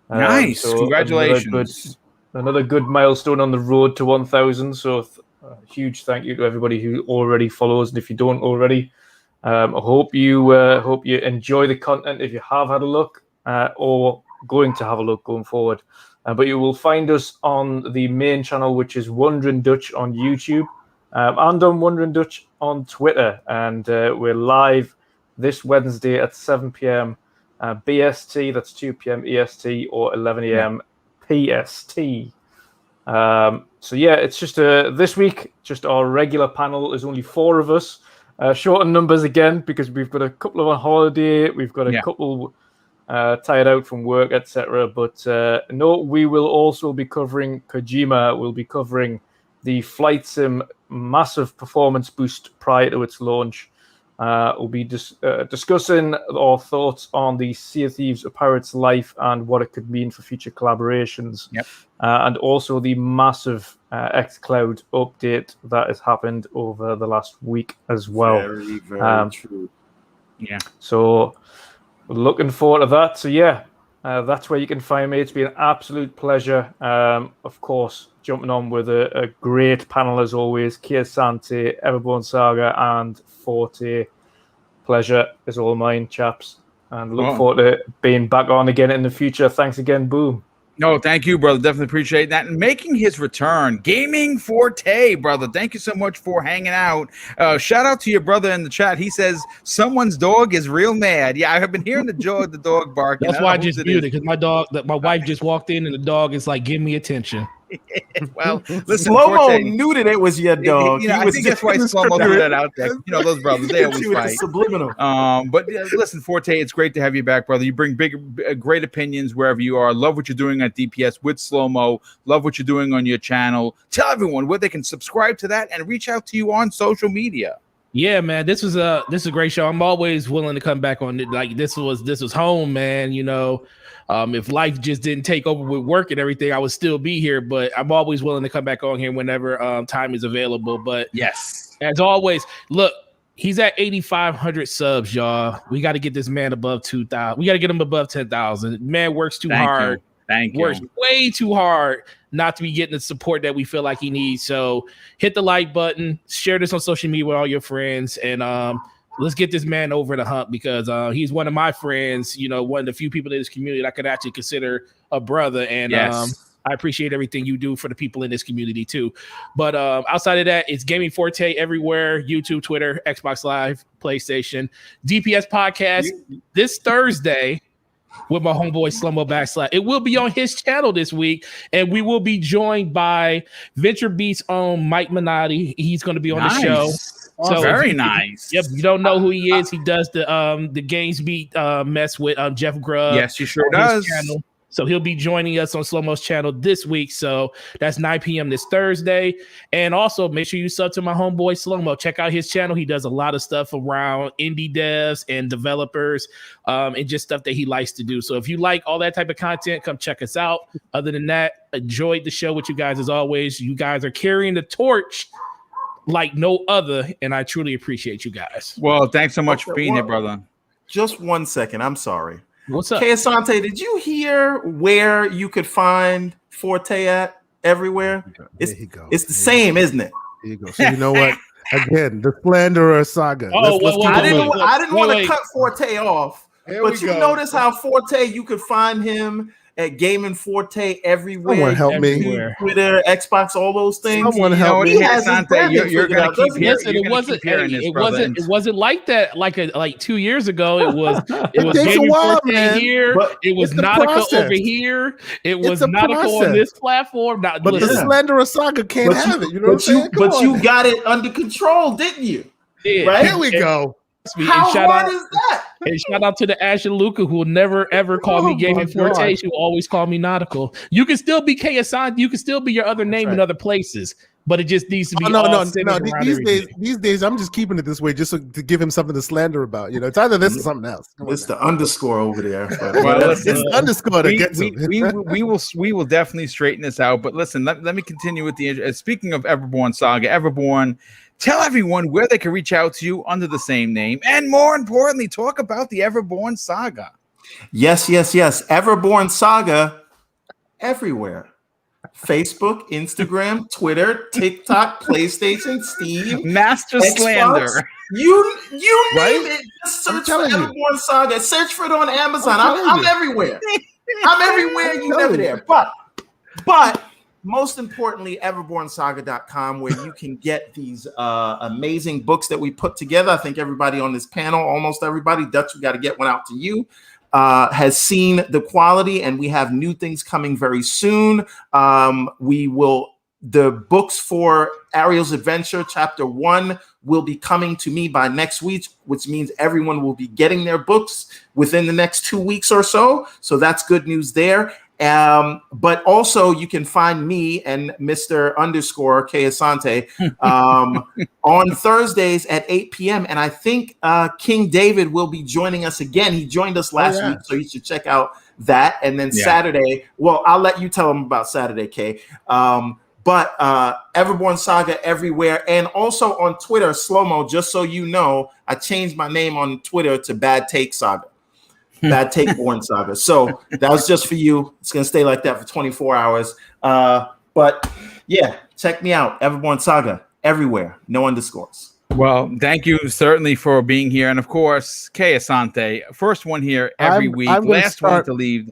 Nice, so congratulations! Another good milestone on the road to 1,000. So a huge thank you to everybody who already follows, and if you don't already, I hope you enjoy the content. If you have had a look or going to have a look going forward, but you will find us on the main channel, which is Wandering Dutch on YouTube. And on Wandering Dutch on Twitter, and we're live this Wednesday at 7 p.m. BST, that's 2 p.m. EST, or 11 a.m. PST. So yeah, it's just this week, just our regular panel is only 4 of us. Shortened numbers again because we've got a couple of on holiday, we've got a couple tired out from work, etc. But no, we will also be covering Kojima. We'll be covering the Flight Sim massive performance boost prior to its launch. We'll be discussing our thoughts on the Sea of Thieves A Pirate's Life and what it could mean for future collaborations. Yep. And also the massive xCloud update that has happened over the last week as well. Very, very true. Yeah. So looking forward to that. So yeah, that's where you can find me. It's been an absolute pleasure. Of course, jumping on with a great panel as always. Kia Sante, Everborn Saga, and Forte. Pleasure is all mine, chaps. And look forward to being back on again in the future. Thanks again, Boom. No, thank you, brother. Definitely appreciate that. And making his return, Gaming Forte, brother. Thank you so much for hanging out. Shout out to your brother in the chat. He says someone's dog is real mad. Yeah, I have been hearing the dog barking. That's why I just muted, because my wife just walked in and the dog is like, give me attention. Well, listen, Slow-mo knew that it was your dog. I think that's why Slow-mo threw that out there. You know, those brothers, they always fight. Subliminal. But listen, Forte, it's great to have you back, brother. You bring great opinions wherever you are. Love what you're doing at DPS with Slow-mo. Love what you're doing on your channel. Tell everyone where they can subscribe to that and reach out to you on social media. Yeah, man, this is a great show. I'm always willing to come back on it. Like this was home, man. You know, if life just didn't take over with work and everything, I would still be here. But I'm always willing to come back on here whenever time is available. But yes, as always, look, he's at 8,500 subs, y'all. We got to get this man above 2,000. We got to get him above 10,000. Man works too hard. Thank you. Works way too hard not to be getting the support that we feel like he needs. So hit the like button, share this on social media with all your friends, and let's get this man over the hump, because he's one of my friends, you know, one of the few people in this community that I could actually consider a brother. And I appreciate everything you do for the people in this community too. But outside of that, it's Gaming Forte everywhere: YouTube, Twitter, Xbox Live, PlayStation. DPS podcast this Thursday with my homeboy Slumbo Backslap. It will be on his channel this week, and we will be joined by Venture Beats' own Mike Minotti. He's going to be on the show. Oh, so very nice. Yep, you don't know who he is. He does the Games Beat mess with Jeff Grubb. Yes, he sure does. Channel. So he'll be joining us on Slow-Mo's channel this week. So that's 9 p.m. this Thursday. And also make sure you sub to my homeboy Slow-Mo. Check out his channel. He does a lot of stuff around indie devs and developers and just stuff that he likes to do. So if you like all that type of content, come check us out. Other than that, enjoyed the show with you guys as always. You guys are carrying the torch like no other, and I truly appreciate you guys. Well, thanks so much for being here, brother. Just 1 second. I'm sorry. What's up? Asante, did you hear where you could find Forte at everywhere? It's the same, isn't it? There you go. So you know what? Again, the Slanderer Saga. I didn't want to cut Forte off, but you notice how Forte, you could find him at Gaming Forte everywhere. Someone help me. Twitter, Xbox, all those things. Someone help me. You're gonna keep hearing. It wasn't like that. Like 2 years ago, it was Gaming Forte here. It was Nautica over here. It was Nautica on this platform. But the Slenderer Saga can't have it. You know what I'm saying? But you got it under control, didn't you? Yeah. Right? Here we go. How hard is that? And shout out to the Ash and Luca, who will never ever call me Gaming Forte. Who always call me Nautical. You can still be KSI. You can still be your other name in other places, but it just needs to be. No. These days, I'm just keeping it this way, just to give him something to slander about. You know, it's either this or something else. It's the underscore over there. It's underscore that gets him. We will definitely straighten this out. But listen, let me continue with the. Speaking of Everborn Saga, Everborn. Tell everyone where they can reach out to you under the same name, and more importantly, talk about the Everborn Saga. Yes. Everborn Saga everywhere. Facebook, Instagram, Twitter, TikTok, PlayStation, Steam, Master Xbox, Slander. You name it. Just search for Everborn Saga. Search for it on Amazon. I'm everywhere. I'm everywhere. You never there. But most importantly, everbornsaga.com, where you can get these amazing books that we put together. I think everybody on this panel, almost everybody, Dutch, we got to get one out to you, has seen the quality, and we have new things coming very soon. The books for Ariel's Adventure, Chapter 1, will be coming to me by next week, which means everyone will be getting their books within the next 2 weeks or so. So that's good news there. But also you can find me and Mr. _ K Asante on Thursdays at 8 p.m. And I think King David will be joining us again. He joined us last week, so you should check out that. And then Saturday, well, I'll let you tell him about Saturday, Kay. But Everborn Saga everywhere, and also on Twitter, Slow-Mo, just so you know, I changed my name on Twitter to Bad Take Saga. Bad Take Born Saga. So that was just for you. It's going to stay like that for 24 hours. But yeah, check me out. Everborn Saga everywhere. No underscores. Well, thank you certainly for being here. And of course, Kay Asante, first one here every week, last one to leave.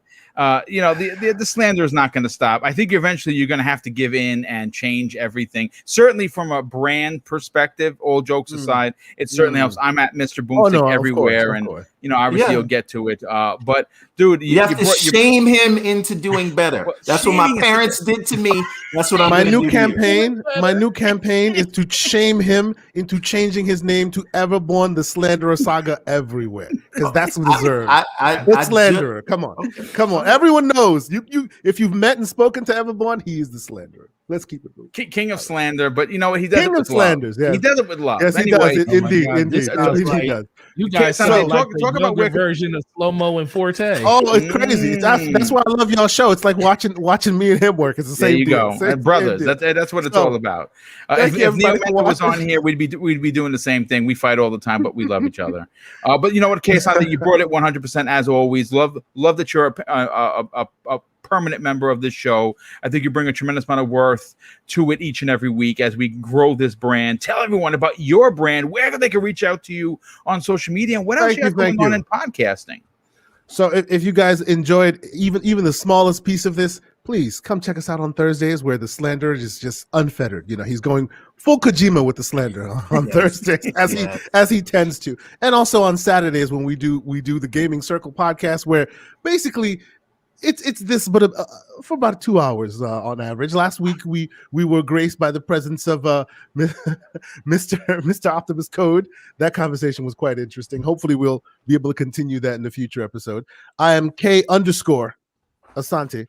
You know, the slander is not going to stop. I think eventually you're going to have to give in and change everything. Certainly from a brand perspective, all jokes aside, it certainly helps. I'm at Mr. Boomstick everywhere. Of course. You know, obviously you'll get to it. But dude, you have to shame him into doing better. That's what my parents did to me. That's what I'm my new campaign. My new campaign is to shame him into changing his name to Everborn the Slanderer Saga everywhere, because that's what deserves. It's Slanderer. Come on, come on. Everyone knows you. If you've met and spoken to Everborn, he is the Slanderer. Let's keep it moving. King of slander, but you know what? He does King it with of slanders. love. Yeah, He does it with love. Yes, anyway, he does. Indeed. He does. You guys sound like the talk about version of Slow-Mo and Forte. Oh, it's crazy. That's why I love y'all show. It's like watching me and him work. It's the same. There you go, brothers. That's what it's all about. If Neil was on here, we'd be doing the same thing. We fight all the time, but we love each other. But you know what, Case, I think you brought it 100% as always. Love that you're a permanent member of this show. I think you bring a tremendous amount of worth to it each and every week as we grow this brand. Tell everyone about your brand, where they can reach out to you on social media, and what else you have going on in podcasting. So if you guys enjoyed even the smallest piece of this, please come check us out on Thursdays, where the slander is just unfettered. You know, he's going full Kojima with the slander on Thursdays, as he tends to, and also on Saturdays when we do the Gaming Circle podcast, where basically it's this, but for about 2 hours on average. Last week we were graced by the presence of Mr. Optimus Code. That conversation was quite interesting. Hopefully we'll be able to continue that in a future episode. I am K _ Asante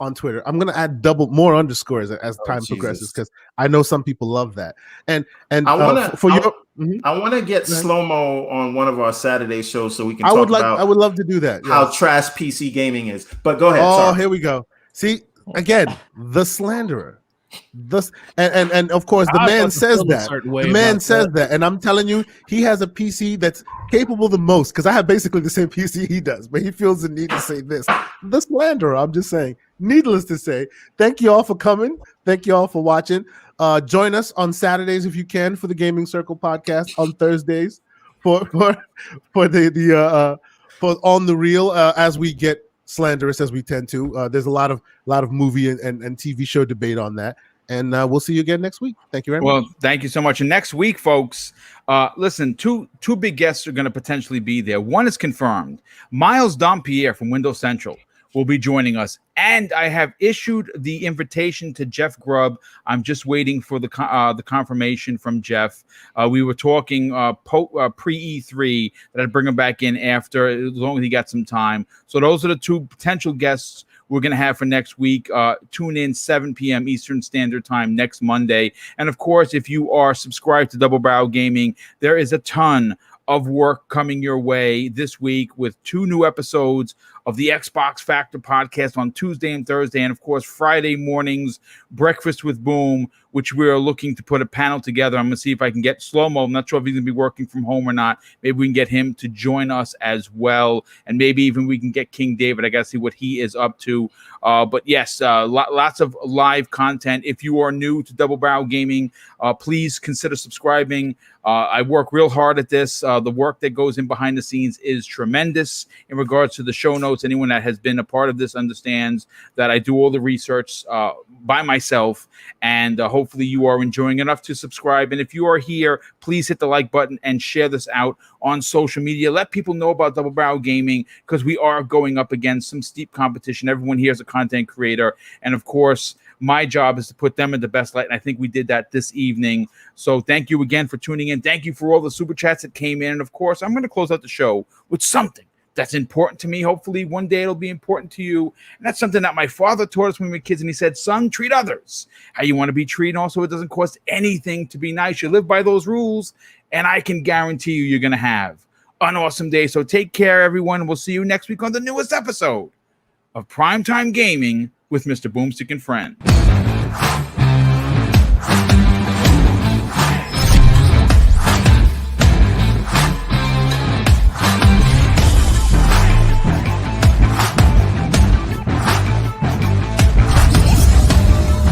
on Twitter. I'm gonna add more underscores as time progresses, because I know some people love that. And I want to get Slow-Mo on one of our Saturday shows so we can. I would love to do that. How trash PC gaming is. But go ahead. Oh, here we go. See, again, the slanderer. And of course the man says that. The man says that, and I'm telling you, he has a PC that's capable the most, because I have basically the same PC he does, but he feels the need to say this. The slanderer, I'm just saying. Needless to say, thank you all for coming. Thank you all for watching. Join us on Saturdays if you can for the Gaming Circle podcast, on Thursdays for the On the Reel, as we get slanderous as we tend to. There's a lot of movie and TV show debate on that. And we'll see you again next week. Thank you very much. Well, thank you so much. And next week, folks, listen, two big guests are going to potentially be there. One is confirmed. Miles Dompierre from Windows Central will be joining us. And I have issued the invitation to Jeff Grubb. I'm just waiting for the confirmation from Jeff. We were talking pre-E3 that I'd bring him back in after, as long as he got some time. So those are the two potential guests we're going to have for next week. Tune in 7 p.m. Eastern Standard Time next Monday. And of course, if you are subscribed to Double Barrel Gaming, there is a ton of work coming your way this week with 2 new episodes of the Xbox Factor podcast on Tuesday and Thursday, and of course Friday mornings, Breakfast with Boom, which we are looking to put a panel together. I'm going to see if I can get Slow-Mo. I'm not sure if he's going to be working from home or not. Maybe we can get him to join us as well, and maybe even we can get King David. I got to see what he is up to. But yes, lots of live content. If you are new to Double Barrel Gaming, please consider subscribing. I work real hard at this. The work that goes in behind the scenes is tremendous in regards to the show notes. Anyone that has been a part of this understands that I do all the research by myself, and hopefully you are enjoying enough to subscribe. And if you are here, please hit the like button and share this out on social media. Let people know about Double Barrel Gaming, because we are going up against some steep competition. Everyone here is a content creator, and of course my job is to put them in the best light, and I think we did that this evening. So thank you again for tuning in. Thank you for all the super chats that came in, and of course I'm going to close out the show with something That's important to me. Hopefully one day it'll be important to you. And that's something that my father taught us when we were kids. And he said, son, treat others how you want to be treated. Also, it doesn't cost anything to be nice. You live by those rules, and I can guarantee you're going to have an awesome day. So take care, everyone. We'll see you next week on the newest episode of Primetime Gaming with Mr. Boomstick and Friends.